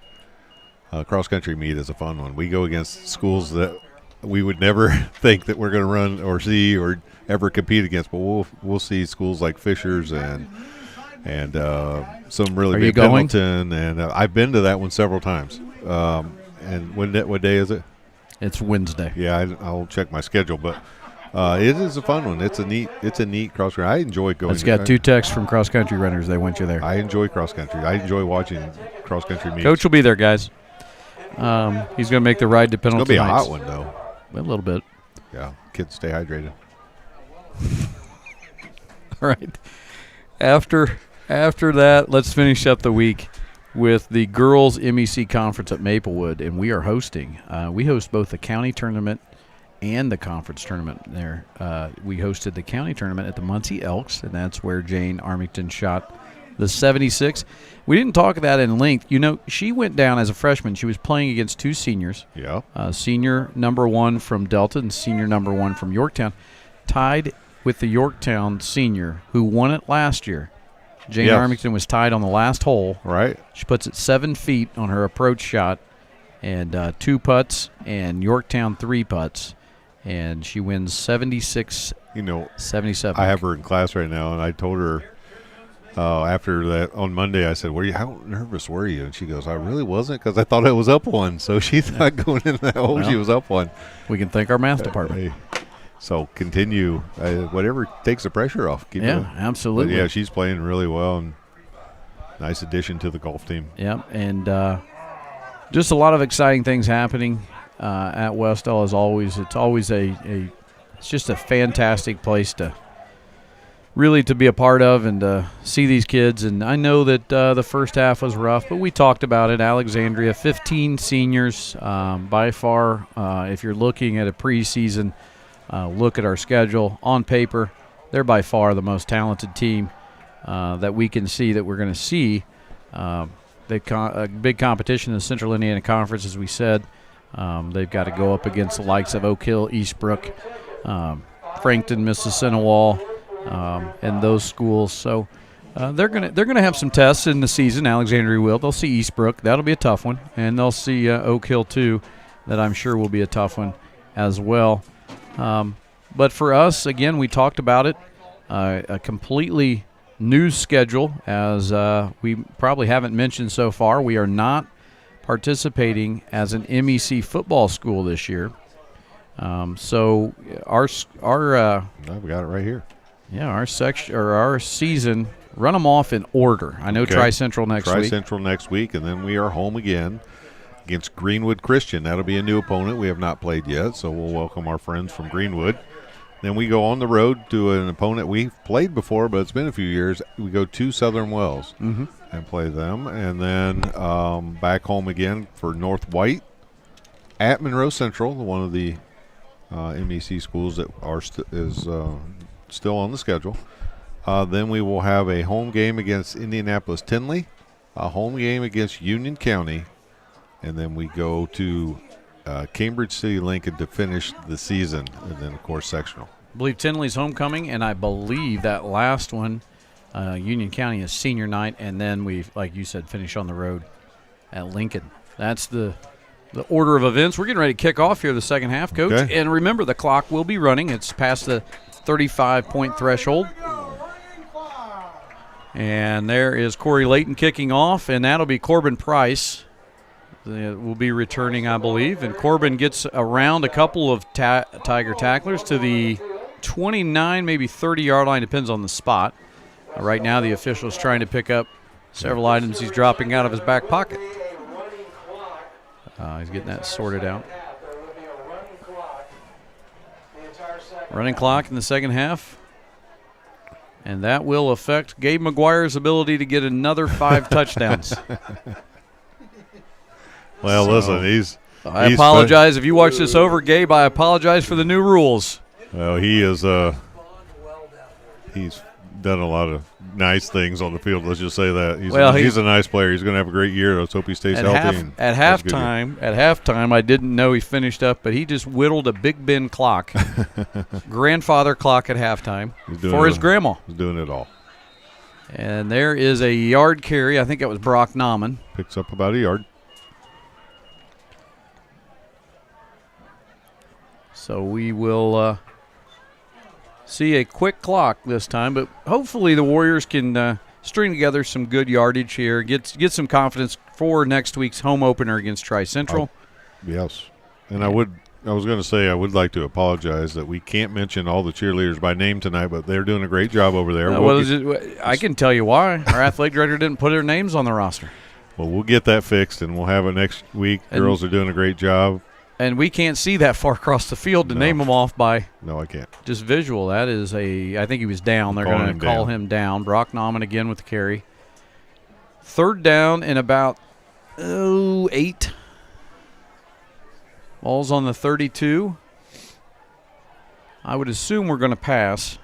cross-country meet is a fun one. We go against schools that we would never think that we're going to run or see or ever compete against, but we'll see schools like Fishers and some really big Pendleton, and I've been to that one several times. And what day is it? It's Wednesday. Yeah, I'll check my schedule, but it is a fun one. It's a neat cross country. I enjoy going. It's got 2 texts from cross country runners. They want you there. I enjoy cross country. I enjoy watching cross country meets. Coach will be there, guys. He's going to make the ride to Pendleton. It's going to be a Heights. hot one, though. A little bit. Yeah, kids stay hydrated. All right. After that, let's finish up the week with the girls MEC conference at Maplewood, and we are hosting. We host both the county tournament and the conference tournament there. We hosted the county tournament at the Muncie Elks, and that's where Jane Armington shot the 76. We didn't talk that in length. You know, she went down as a freshman. She was playing against 2 seniors. Yeah. Senior number 1 from Delta and senior number 1 from Yorktown, tied with the Yorktown senior who won it last year. Jane Armington was tied on the last hole. Right. She puts it 7 feet on her approach shot and 2 putts, and Yorktown 3 putts, and she wins 76. 77. I have her in class right now, and I told her after that on Monday, I said, how nervous were you? And she goes, I really wasn't because I thought I was up one. So she thought going into that hole, she was up one. We can thank our math department. So continue, whatever takes the pressure off. Keep yeah, doing. Absolutely. But yeah, she's playing really well and nice addition to the golf team. Yeah, and just a lot of exciting things happening at Wes-Del as always. It's always it's just a fantastic place to be a part of and see these kids. And I know that the first half was rough, but we talked about it. Alexandria, 15 seniors by far. If you're looking at a preseason, look at our schedule. On paper, they're by far the most talented team that we can see that we're going to see. A big competition in the Central Indiana Conference, as we said. They've got to go up against the likes of Oak Hill, Eastbrook, Frankton, Mississinawa, and those schools. So they're gonna have some tests in the season. Alexandria will. They'll see Eastbrook. That'll be a tough one, and they'll see Oak Hill too. That I'm sure will be a tough one as well. But for us, again, we talked about it. A completely new schedule, as we probably haven't mentioned so far. We are not participating as an MEC football school this year. So our we got it right here. Yeah, our season. Run them off in order. I know Tri-Central next week. Tri-Central next week, and then we are home again against Greenwood Christian. That'll be a new opponent we have not played yet, so we'll welcome our friends from Greenwood. Then we go on the road to an opponent we've played before, but it's been a few years. We go to Southern Wells and play them, and then back home again for North White at Monroe Central, one of the MEC schools that is still on the schedule. Then we will have a home game against Indianapolis Tinley, a home game against Union County, and then we go to Cambridge City Lincoln to finish the season, and then, of course, sectional. I believe Tinley's homecoming, and I believe that last one, Union County, is senior night, and then we, like you said, finish on the road at Lincoln. That's the order of events. We're getting ready to kick off here the second half, Coach. Okay. And remember, the clock will be running. It's past the 35-point threshold. And there is Corey Layton kicking off, and that'll be Corbin Price. Will be returning, I believe. And Corbin gets around a couple of Tiger tacklers to the 29, maybe 30-yard line, depends on the spot. Right now, the official is trying to pick up several items he's dropping out of his back pocket. He's getting that sorted out. Running clock in the second half. And that will affect Gabe McGuire's ability to get another 5 touchdowns. Well, listen, I apologize if you watch this over, Gabe. I apologize for the new rules. Well, he is he's done a lot of nice things on the field. Let's just say that he's a nice player. He's going to have a great year. Let's hope he stays healthy. At halftime, I didn't know he finished up, but he just whittled a Big Ben clock, grandfather clock at halftime for his grandma. He's doing it all. And there is a yard carry. I think that was Brock Nauman. Picks up about a yard. So we will see a quick clock this time, but hopefully the Warriors can string together some good yardage here, get some confidence for next week's home opener against Tri-Central. Yes, and I was going to say I would like to apologize that we can't mention all the cheerleaders by name tonight, but they're doing a great job over there. I can tell you why. Our athletic director didn't put their names on the roster. Well, we'll get that fixed, and we'll have it next week. Girls are doing a great job. And we can't see that far across the field to name them off by. No, I can't. Just visual. That is I think he was down. They're going to call him down. Brock Nauman again with the carry. Third down and about 8. Ball's on the 32. I would assume we're going to pass,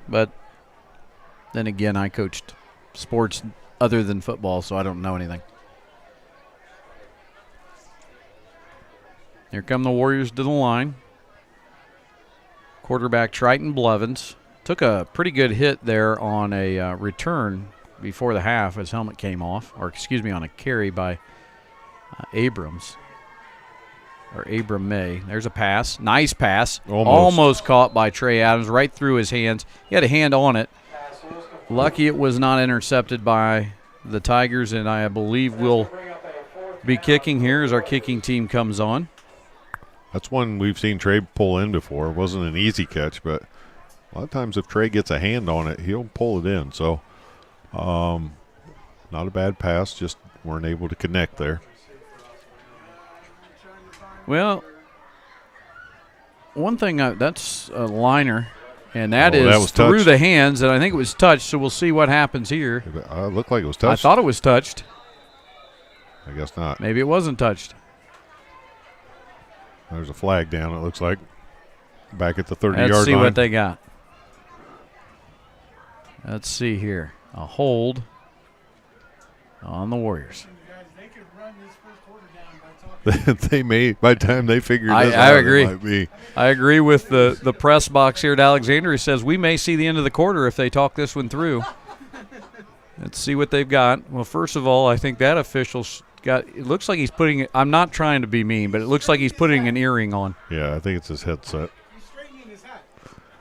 but then again, I coached sports other than football, so I don't know anything. Here come the Warriors to the line. Quarterback Triton Blevins took a pretty good hit there on a return before the half. His helmet came off, on a carry by Abrams. Or Abram May. There's a pass. Nice pass. Almost caught by Trey Adams right through his hands. He had a hand on it. Lucky it was not intercepted by the Tigers, and I believe we'll be kicking here as our kicking team comes on. That's one we've seen Trey pull in before. It wasn't an easy catch, but a lot of times if Trey gets a hand on it, he'll pull it in. So not a bad pass, just weren't able to connect there. Well, one thing, that's a liner, and that was through touched. the hands, and I think it was touched, so we'll see what happens here. It looked like it was touched. I thought it was touched. I guess not. Maybe it wasn't touched. There's a flag down, it looks like, back at the 30-yard line. Let's see what they got. Let's see here. A hold on the Warriors. They may, by the time they figure this out, I agree. it might be. I agree with the press box here at Alexandria. Says we may see the end of the quarter if they talk this one through. Let's see what they've got. Well, first of all, I think that official's got. It looks like he's putting. I'm not trying to be mean, but it looks like he's putting an earring on. Yeah, I think it's his headset.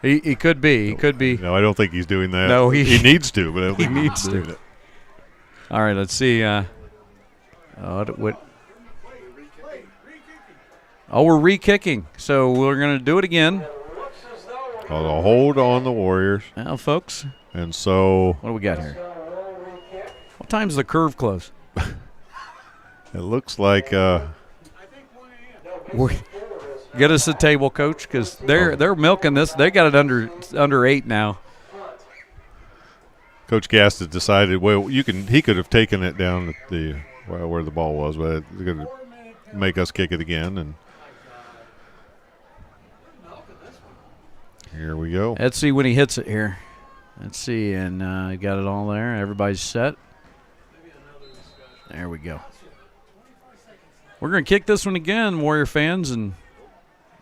He could be. He could be. No, I don't think he's doing that. No, he needs to, but I don't he think needs he's doing to. it. All right, let's see. We're re-kicking, so we're going to do it again. A hold on the Warriors. Now, folks. And so. What do we got here? What time's the curve close? It looks like. Get us a table, Coach, because they're milking this. They got it under 8 now. Coach Gast has decided. Well, he could have taken it down at the where the ball was, but they're going to make us kick it again. And here we go. Let's see when he hits it here. Let's see, and got it all there. Everybody's set. There we go. We're going to kick this one again, Warrior fans, and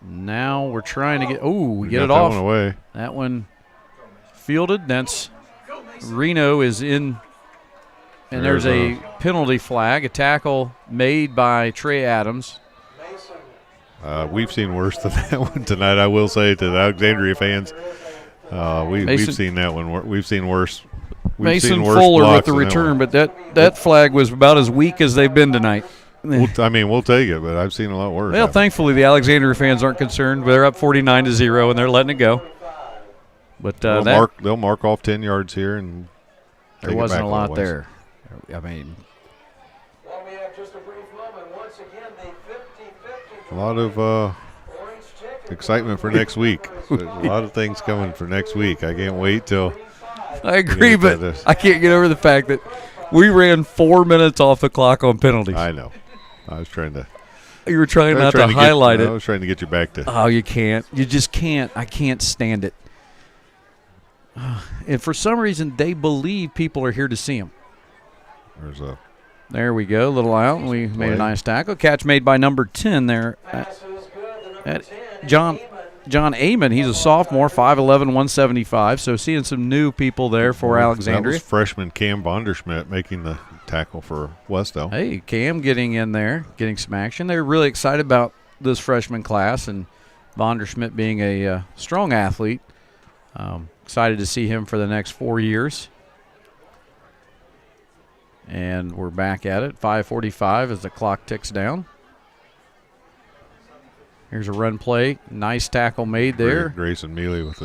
now we're trying to get. Oh, we get it off. That one away. That one fielded. That's Reno is in, and there's a penalty flag, a tackle made by Trey Adams. We've seen worse than that one tonight, I will say, to the Alexandria fans. We've seen that one. We've seen worse. Mason Fuller with the return, but that flag was about as weak as they've been tonight. We'll take it, but I've seen a lot worse. Well, thankfully the Alexandria fans aren't concerned. They're up 49-0, and they're letting it go. But they'll mark off 10 yards here, and there wasn't a lot there. I mean, a lot of excitement for next week. There's a lot of things coming for next week. I can't wait till. I agree, but I can't get over the fact that we ran 4 minutes off the clock on penalties. I know. I was trying to. You were trying not to highlight it. I was trying to get you back to. Oh, you can't. You just can't. I can't stand it. And for some reason, they believe people are here to see them. There we go. A little out, and we made a nice tackle. Catch made by number 10 there. At John Amon. He's a sophomore, 5'11", 175. So seeing some new people there for Alexandria. That was freshman Cam Bonderschmidt making the tackle for Wes-Del. Hey, Cam getting in there, getting some action. They're really excited about this freshman class, and Bonderschmidt being a strong athlete. Excited to see him for the next 4 years. And we're back at it, 5:45 as the clock ticks down. Here's a run play. Nice tackle made there. Grayson Mealy with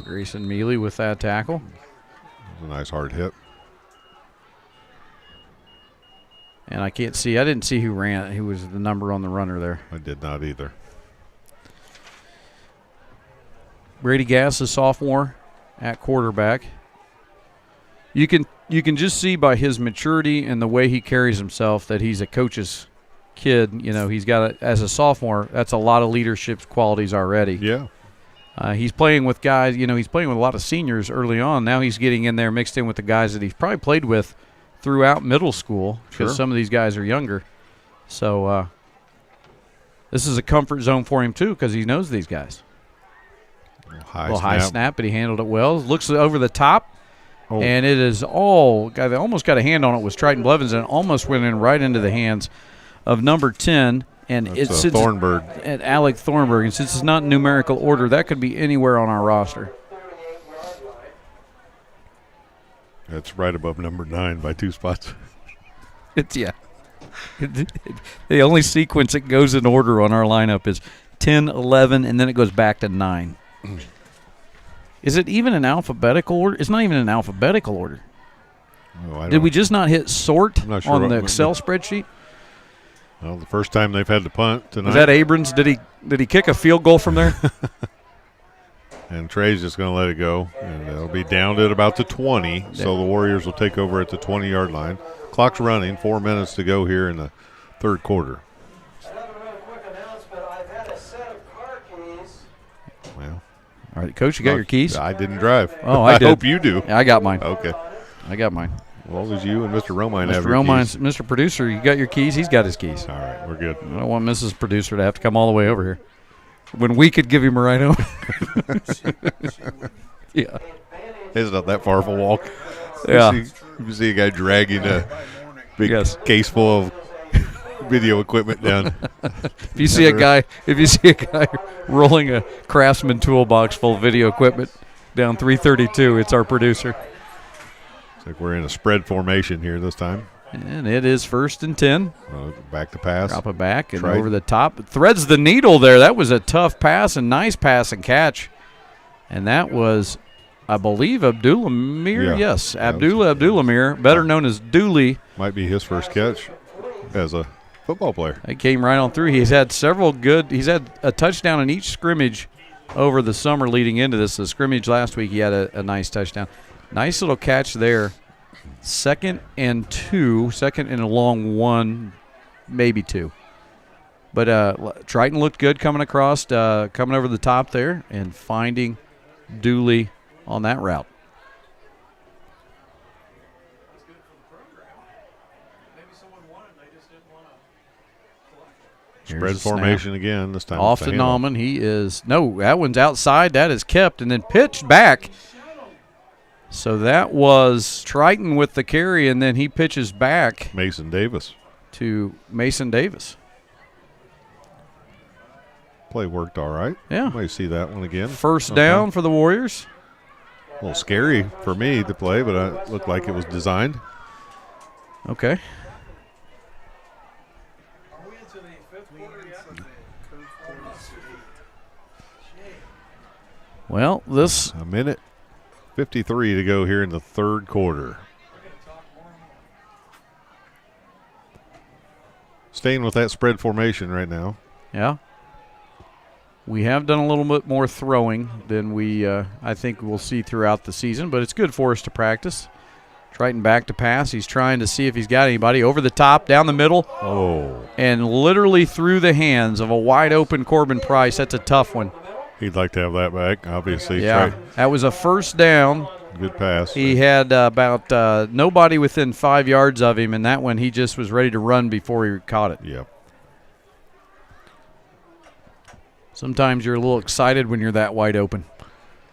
that tackle. It was a nice hard hit. And I didn't see who ran. Who was the number on the runner there? I did not either. Brady Gass, a sophomore at quarterback. You can just see by his maturity and the way he carries himself that he's a coach's kid. You know, he's got as a sophomore, that's a lot of leadership qualities already. Yeah. He's playing with guys, he's playing with a lot of seniors early on. Now he's getting in there mixed in with the guys that he's probably played with throughout middle school because some of these guys are younger. So this is a comfort zone for him too because he knows these guys. High snap, but he handled it well. Looks over the top. Oh. And it is almost got a hand on it was Triton Blevins and almost went in right into the hands of number 10. And it's Thornburg. And Alec Thornburg. And since it's not in numerical order, that could be anywhere on our roster. That's right above number 9 by 2 spots. It's the only sequence that goes in order on our lineup is 10, 11, and then it goes back to 9. Is it even an alphabetical order? It's not even an alphabetical order. Oh, Did we just not hit sort I'm not sure on the Excel spreadsheet? Well, the first time they've had to punt tonight. Was that Abrams? Did he kick a field goal from there? And Trey's just going to let it go, and it'll be down at about the 20, so the Warriors will take over at the 20-yard line. Clock's running, 4 minutes to go here in the third quarter. Well, all right, Coach, you got your keys? I didn't drive. Oh, I did. Hope you do. Yeah, I got mine. Okay. I got mine. Well, as long as you and Mr. Romine Mr. have your Romine, keys. Mr. Producer, you got your keys? He's got his keys. All right, we're good. I don't want Mrs. Producer to have to come all the way over here when we could give him a ride home. Yeah. It's not that far of a walk. Yeah. You see a guy dragging a big case full of video equipment down. If you see a guy rolling a Craftsman toolbox full of video equipment down 332, it's our producer. It's like we're in a spread formation here this time. And it is 1st and 10. Back to pass. Drop it back and over the top. Threads the needle there. That was a tough pass and nice pass and catch. And that was, I believe, Abdullah Mir. Yeah. Yes, Abdullah Mir, better known as Dooley. Might be his first catch as a football player. He came right on through. He's had he's had a touchdown in each scrimmage over the summer leading into this. The scrimmage last week, he had a nice touchdown. Nice little catch there. 2nd and 2, 2nd and a long 1, maybe 2. But Triton looked good coming across, coming over the top there and finding Dooley on that route. Spread formation again this time. Off to Nauman. That one's outside. That is kept and then pitched back. So that was Triton with the carry, and then he pitches back. Mason Davis. To Mason Davis. Play worked all right. Yeah. Might see that one again. First down for the Warriors. A little scary for me to play, but it looked like it was designed. Okay. Well, a minute 53 to go here in the third quarter. Staying with that spread formation right now. Yeah. We have done a little bit more throwing than we, I think we'll see throughout the season, but it's good for us to practice. Triton back to pass. He's trying to see if he's got anybody. Over the top, down the middle. Oh. And literally through the hands of a wide-open Corbin Price. That's a tough one. He'd like to have that back, obviously. Yeah, that was a first down. Good pass. He had about nobody within 5 yards of him, and that one he just was ready to run before he caught it. Yep. Sometimes you're a little excited when you're that wide open.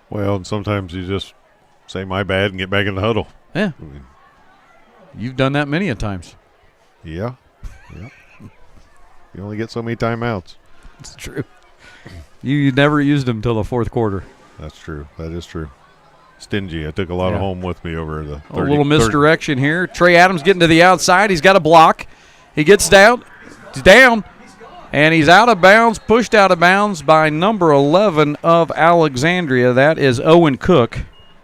Well, and sometimes you just say my bad and get back in the huddle. Yeah. You've done that many a times. Yeah. Yeah. You only get so many timeouts. It's true. You never used them until the fourth quarter. That's true. That is true. Stingy. I took a lot of home with me over the 30. A little misdirection here. Trey Adams getting to the outside. He's got a block. He gets down. He's down. And he's out of bounds, pushed out of bounds by number 11 of Alexandria. That is Owen Cook.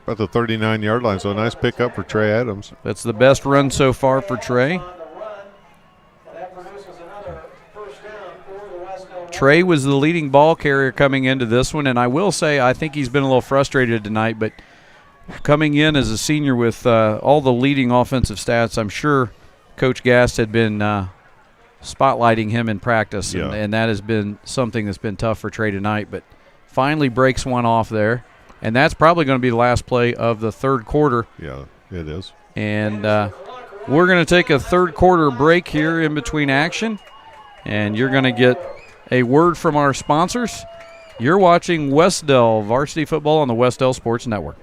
About the 39-yard line, so a nice pickup for Trey Adams. That's the best run so far for Trey. Trey was the leading ball carrier coming into this one, and I will say I think he's been a little frustrated tonight, but coming in as a senior with all the leading offensive stats, I'm sure Coach Gast had been spotlighting him in practice, and that has been something that's been tough for Trey tonight, but finally breaks one off there, and that's probably going to be the last play of the third quarter. Yeah, it is. And we're going to take a third quarter break here in between action, and you're going to get a word from our sponsors. You're watching Wes-Del Varsity Football on the Wes-Del Sports Network.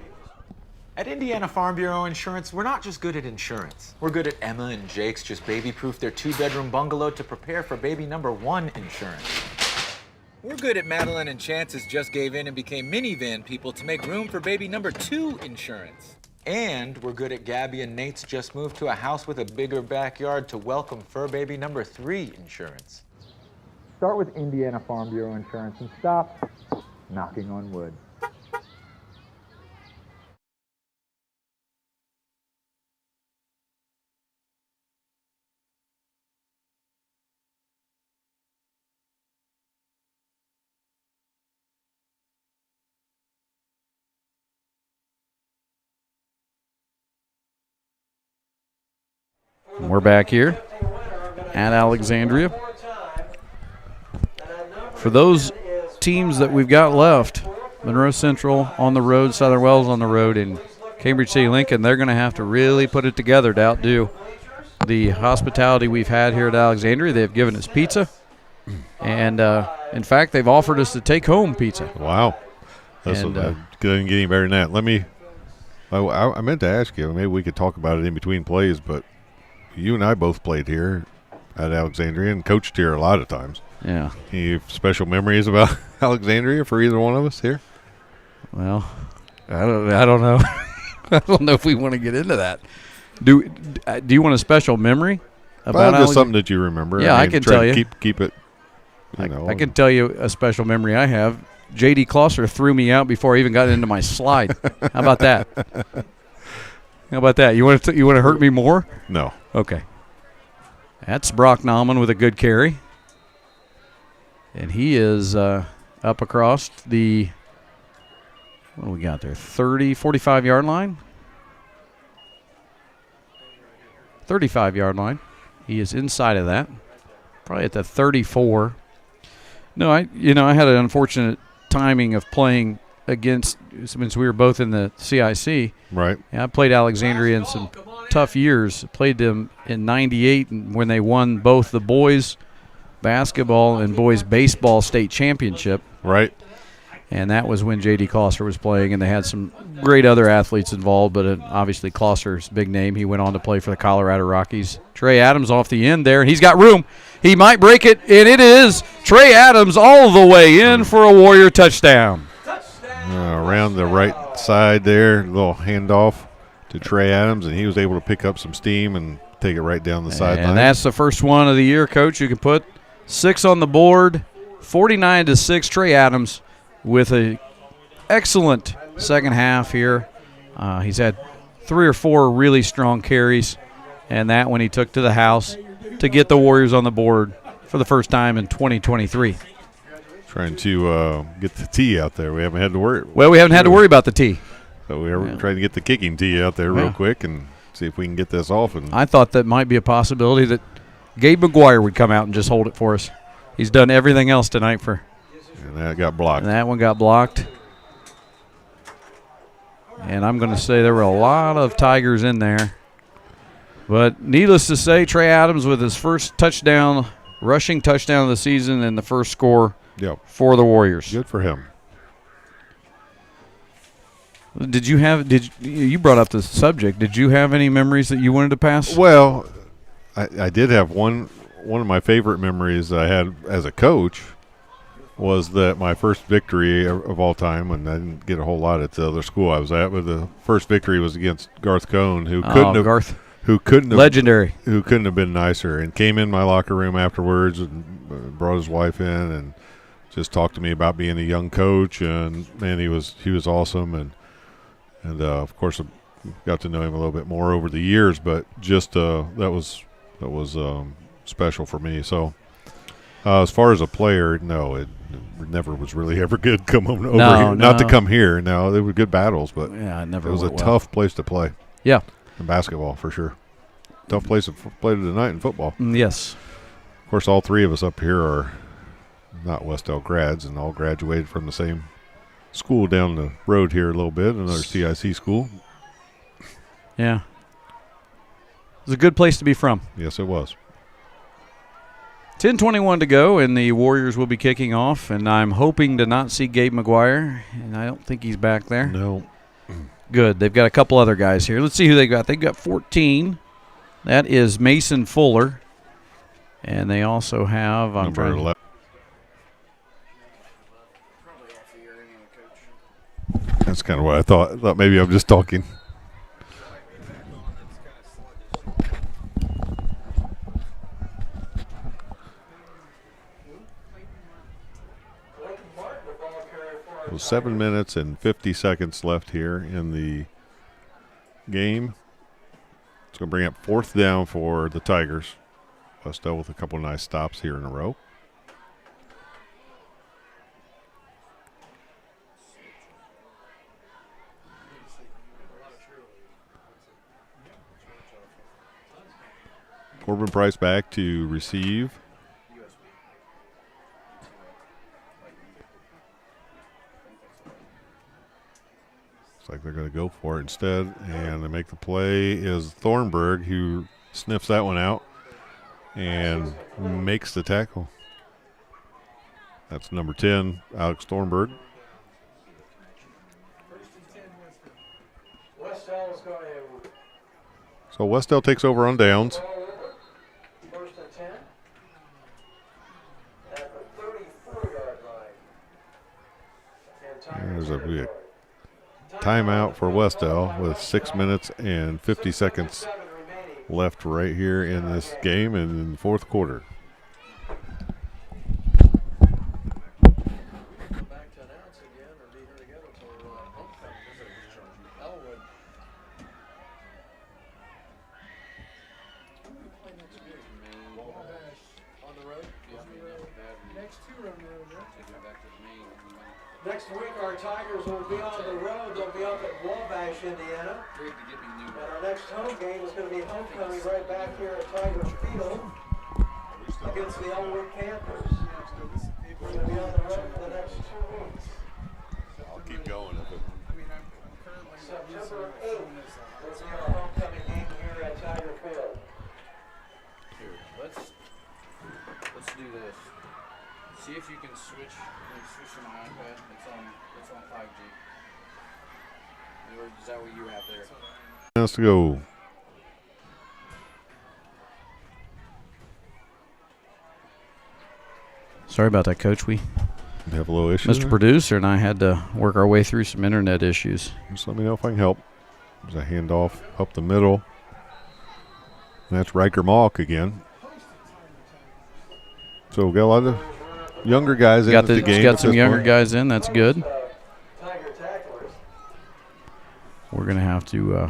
At Indiana Farm Bureau Insurance, we're not just good at insurance. We're good at Emma and Jake's just baby-proof their 2-bedroom bungalow to prepare for baby number 1 insurance. We're good at Madeline and Chance's just gave in and became minivan people to make room for baby number 2 insurance. And we're good at Gabby and Nate's just moved to a house with a bigger backyard to welcome fur baby number 3 insurance. Start with Indiana Farm Bureau Insurance and stop knocking on wood. We're back here at Alexandria. For those teams that we've got left, Monroe Central on the road, Southern Wells on the road, and Cambridge City Lincoln, they're going to have to really put it together to outdo the hospitality we've had here at Alexandria. They've given us pizza, and in fact, they've offered us to take home pizza. Wow. That's couldn't get any better than that. I meant to ask you, maybe we could talk about it in between plays, but you and I both played here at Alexandria and coached here a lot of times. Yeah. Any special memories about Alexandria for either one of us here? Well, I don't know. I don't know if we want to get into that. Do you want a special memory about just something that you remember? Yeah, I can tell you. Keep it. I can tell you a special memory I have. J.D. Klosser threw me out before I even got into my slide. How about that? How about that? You want to hurt me more? No. Okay. That's Brock Nauman with a good carry. And he is up across the, what do we got there, 30, 45-yard line? 35-yard line. He is inside of that, probably at the 34. No, I had an unfortunate timing of playing against, since we were both in the CIC. Right. Yeah, I played Alexandria in some tough years. Played them in '98 when they won both the boys basketball and boys baseball state championship. Right. And that was when J.D. Klosser was playing, and they had some great other athletes involved, but obviously Klosser's big name. He went on to play for the Colorado Rockies. Trey Adams off the end there, and he's got room. He might break it, and it is Trey Adams all the way in for a Warrior touchdown. Around the right side there, a little handoff to Trey Adams, and he was able to pick up some steam and take it right down the sideline. And that's the first one of the year, Coach. You can put 6 on the board, 49-6. Trey Adams with an excellent second half here. He's had 3 or 4 really strong carries, and that one he took to the house to get the Warriors on the board for the first time in 2023. Trying to get the tee out there. We haven't had to worry. Well, we haven't had to worry about the tee. So we're trying to get the kicking tee out there real quick and see if we can get this off. And I thought that might be a possibility that Gabe McGuire would come out and just hold it for us. He's done everything else tonight for. And that got blocked. And that one got blocked. And I'm going to say there were a lot of Tigers in there. But needless to say, Trey Adams with his first touchdown, rushing touchdown of the season, and the first score for the Warriors. Good for him. You brought up the subject. Did you have any memories that you wanted to pass? Well, I did have one of my favorite memories I had as a coach was that my first victory of all time, and I didn't get a whole lot at the other school I was at, but the first victory was against Garth Cohn, who couldn't have been nicer, and came in my locker room afterwards and brought his wife in and just talked to me about being a young coach, and man, he was awesome, and of course I got to know him a little bit more over the years, but just that was special for me. So as far as a player, no, it never was really ever good come over here. Not to come here. No, they were good battles, but it was a tough place to play. Yeah, in basketball for sure. Tough place to play tonight in football. Yes. Of course, all 3 of us up here are not Wes-Del grads, and all graduated from the same school down the road here a little bit, another CIC school. Yeah. It was a good place to be from. Yes, it was. 10:21 to go, and the Warriors will be kicking off, and I'm hoping to not see Gabe McGuire, and I don't think he's back there. No. Good. They've got a couple other guys here. Let's see who they got. They've got 14. That is Mason Fuller, and they also have number 11. That's kind of what I thought. I thought maybe I'm just talking. So 7 minutes and 50 seconds left here in the game. It's going to bring up 4th down for the Tigers. Wes-Del with a couple of nice stops here in a row. Corbin Price back to receive. Looks like they're going to go for it instead, and they make the play is Thornburg, who sniffs that one out and makes the tackle. That's number 10, Alex Thornburg. So Wes-Del takes over on downs. First and 10. At the 34-yard line. There's a big timeout for Wes-Del with 6 minutes and 50 seconds left right here in this game and in the 4th quarter. Next week, our Tigers will be on the road. They'll be up at Wabash, Indiana. And our next home game is going to be homecoming right back here at Tigers Field against the Elwood Panthers. We're going to be on the road for the next 2 weeks. I'll keep going. September 8th will be our homecoming game here at Tiger Field. Here, let's do this. See if you can switch to my iPad. It's on 5G. Or is that what you have there? Minutes to go. Sorry about that, Coach. We have a little issue. Mr. Producer and I had to work our way through some internet issues. Just let me know if I can help. There's a handoff up the middle. And that's Riker Malk again. So we got a lot of younger guys in the game. Got some younger guys in. That's good. We're going to have to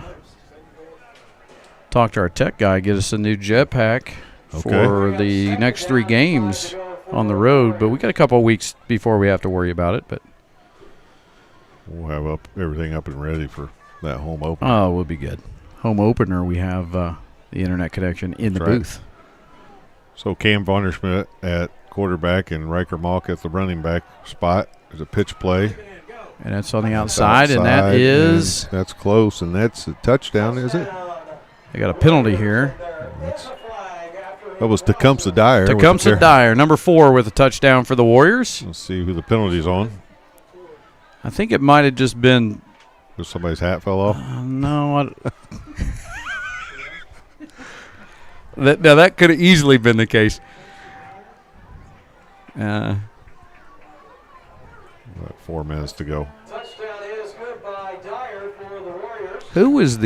talk to our tech guy, get us a new jetpack for the next 3 games on the road. But we got a couple of weeks before we have to worry about it. But we'll have everything up and ready for that home opener. Oh, we'll be good. Home opener, we have the internet connection in the booth. So Cam Vonderschmidt at quarterback and Riker Malk at the running back spot. There's a pitch play. And that's on the outside, and that is... And that's close, and that's a touchdown, is it? They got a penalty here. That was Tecumseh Dyer. Tecumseh Dyer, number 4 with a touchdown for the Warriors. Let's see who the penalty's on. I think it might have just been... Just somebody's hat fell off? No. Now, that could have easily been the case. 4 minutes to go. Touchdown is good by Dyer for the Warriors. Who was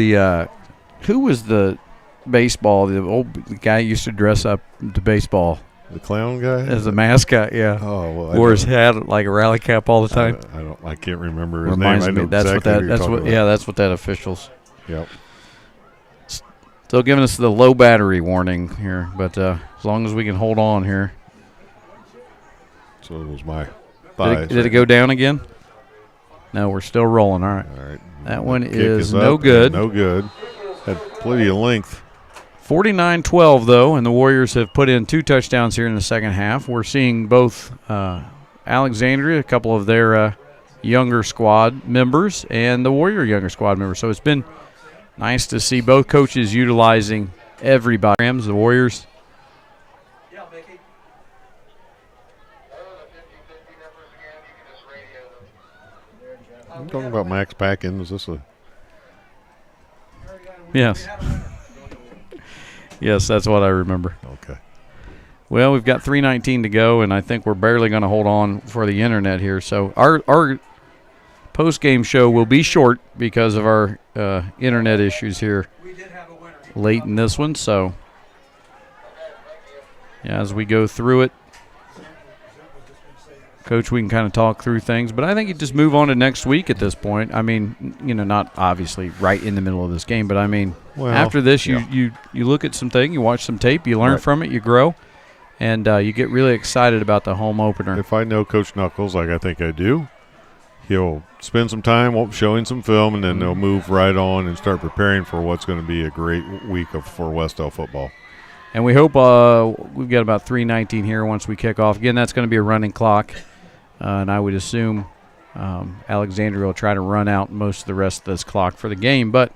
the baseball? The old guy who used to dress up to baseball. The clown guy? As a mascot, yeah. Oh, well, wore his hat like a rally cap all the time. I can't remember his Reminds name. me. That's what that officials. Yep. Still giving us the low battery warning here, but as long as we can hold on here. So it was my. Did it go down again? No, we're still rolling. All right. All right. That one is no good. No good. Had plenty of length. 49-12, though, and the Warriors have put in 2 touchdowns here in the second half. We're seeing both Alexandria, a couple of their younger squad members, and the Warrior younger squad members. So it's been nice to see both coaches utilizing everybody. The Warriors. I'm talking about Max Packin. Is this a... Yes. Yes, that's what I remember. Okay. Well, we've got 3:19 to go, and I think we're barely going to hold on for the internet here. So our post-game show will be short because of our internet issues here late in this one. So yeah, as we go through it, Coach, we can kind of talk through things. But I think you just move on to next week at this point. I mean, not obviously right in the middle of this game, but I mean, after this, you look at some things, you watch some tape, you learn from it, you grow, and you get really excited about the home opener. If I know Coach Knuckles, like I think I do, he'll spend some time showing some film, and then they'll move right on and start preparing for what's going to be a great week for Wes-Del football. And we hope we've got about 3:19 here once we kick off. Again, that's going to be a running clock, and I would assume Alexandria will try to run out most of the rest of this clock for the game. But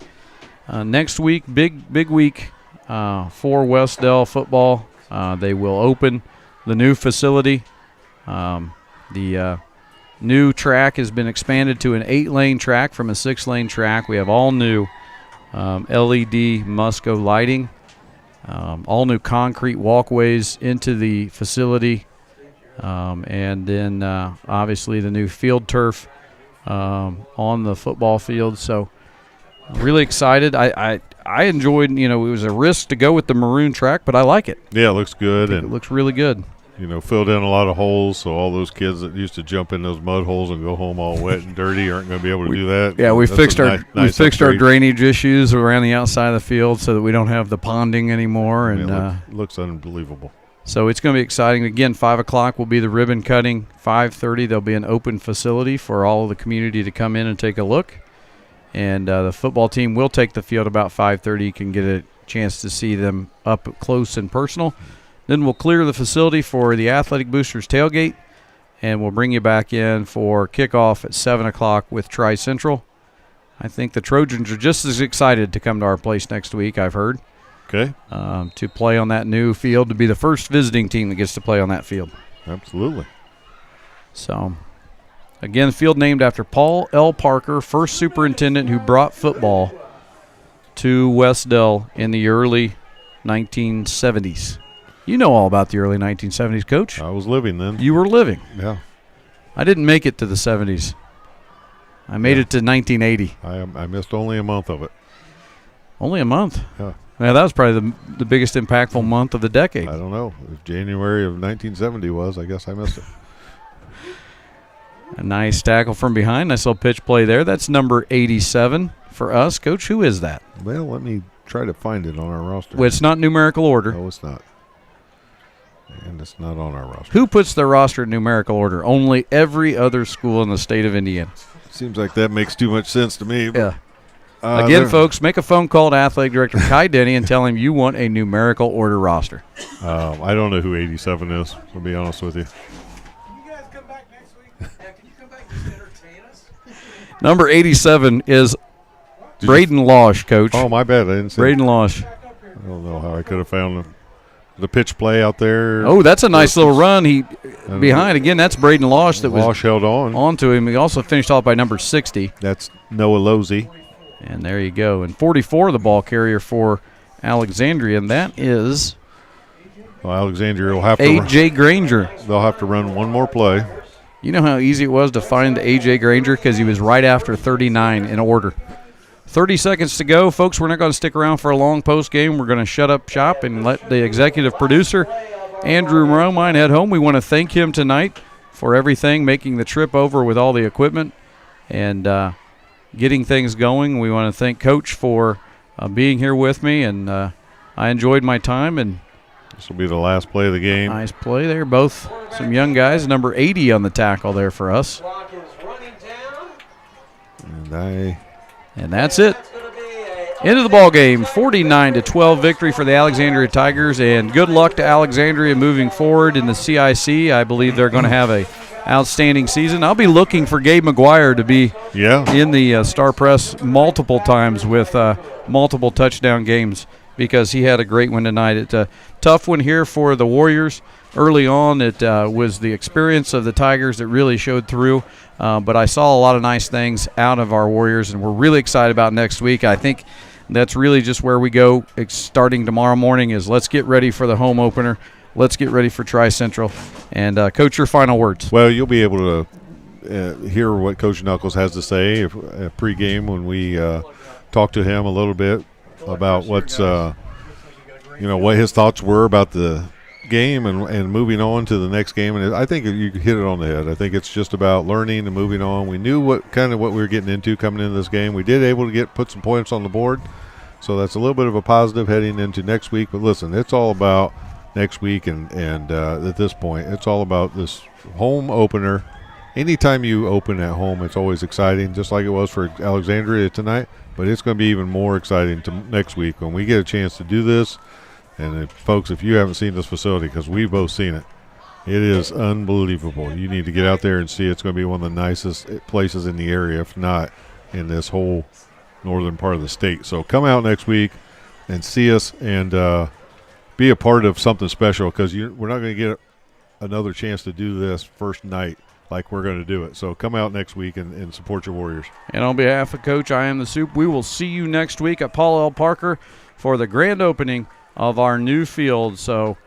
next week, big week for Wes-Del football. They will open the new facility. The new track has been expanded to an 8-lane track from a 6-lane track. We have all new LED Musco lighting. All new concrete walkways into the facility, and then obviously the new field turf on the football field. So really excited. I enjoyed, it was a risk to go with the maroon track, but I like it. Yeah, it looks good. It looks really good. Filled in a lot of holes, so all those kids that used to jump in those mud holes and go home all wet and dirty aren't going to be able to do that. Yeah, we fixed our upgrade. drainage issues around the outside of the field so that we don't have the ponding anymore. And it looks unbelievable. So it's going to be exciting. Again, 5 o'clock will be the ribbon cutting. 5:30 there'll be an open facility for all of the community to come in and take a look. And the football team will take the field about 5:30. You can get a chance to see them up close and personal. Then we'll clear the facility for the Athletic Boosters tailgate, and we'll bring you back in for kickoff at 7 o'clock with Tri-Central. I think the Trojans are just as excited to come to our place next week, I've heard. Okay. To play on that new field, to be the first visiting team that gets to play on that field. Absolutely. So, again, the field named after Paul L. Parker, first superintendent who brought football to Wes-Del in the early 1970s. You know all about the early 1970s, Coach. I was living then. You were living. Yeah. I didn't make it to the 70s. I made it to 1980. I missed only a month of it. Only a month? Yeah. Yeah, that was probably the biggest impactful month of the decade. I don't know. If January of 1970 was, I guess I missed it. A nice tackle from behind. Nice little pitch play there. That's number 87 for us. Coach, who is that? Well, let me try to find it on our roster. Well, it's not numerical order. No, it's not. And it's not on our roster. Who puts their roster in numerical order? Only every other school in the state of Indiana. Seems like that makes too much sense to me. Yeah. Again, folks, make a phone call to Athletic Director Kai Denny and tell him you want a numerical order roster. I don't know who 87 is, to be honest with you. Can you guys come back next week? Yeah, can you come back and entertain us? Number 87 is Braden Losh, Coach. Oh, my bad. I didn't see Braden Losh. I don't know how I could have found the pitch play out there. Oh, that's a nice little run. Behind again. That's Braden Losh that Losh held on to him. He also finished off by number 60. That's Noah Losey. And there you go. And 44, the ball carrier for Alexandria, and that is Alexandria will have to A.J. Granger. They'll have to run one more play. You know how easy it was to find A.J. Granger because he was right after 39 in order. 30 seconds to go. Folks, we're not going to stick around for a long post game. We're going to shut up shop and let the executive producer, Andrew Romine, head home. We want to thank him tonight for everything, making the trip over with all the equipment and getting things going. We want to thank Coach for being here with me, and I enjoyed my time. And this will be the last play of the game. Nice play there. Both some young guys. Number 80 on the tackle there for us. And that's it. End of the ball game, 49-12 victory for the Alexandria Tigers, and good luck to Alexandria moving forward in the CIC. I believe they're going to have a outstanding season. I'll be looking for Gabe McGuire to be in the Star Press multiple times with multiple touchdown games because he had a great one tonight. It's a tough one here for the Warriors. Early on, it was the experience of the Tigers that really showed through. But I saw a lot of nice things out of our Warriors, and we're really excited about next week. I think that's really just where we go starting tomorrow morning is let's get ready for the home opener. Let's get ready for Tri-Central. And, Coach, your final words. Well, you'll be able to hear what Coach Knuckles has to say pregame when we talk to him a little bit about what's, what his thoughts were about the game and moving on to the next game. And I think you hit it on the head. I think it's just about learning and moving on. We knew what we were getting into coming into this game. We did able to put some points on the board, so that's a little bit of a positive heading into next week. But listen, it's all about next week, and at this point, it's all about this home opener. Anytime you open at home, it's always exciting, just like it was for Alexandria tonight. But it's going to be even more exciting next week when we get a chance to do this. And folks, if you haven't seen this facility, because we've both seen it, it is unbelievable. You need to get out there and see it. It's going to be one of the nicest places in the area, if not in this whole northern part of the state. So come out next week and see us and be a part of something special, because we're not going to get another chance to do this first night like we're going to do it. So come out next week and support your Warriors. And on behalf of Coach I Am the Soup, we will see you next week at Paul L. Parker for the grand opening of our new field. So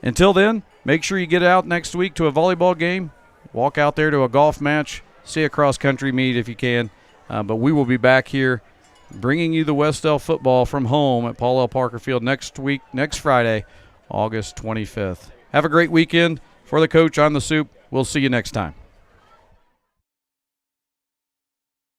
until then, make sure you get out next week to a volleyball game, walk out there to a golf match, see a cross-country meet if you can. But we will be back here bringing you the Wes-Del football from home at Paul L. Parker Field next Friday, August 25th. Have a great weekend. For the Coach on the Soup, we'll see you next time.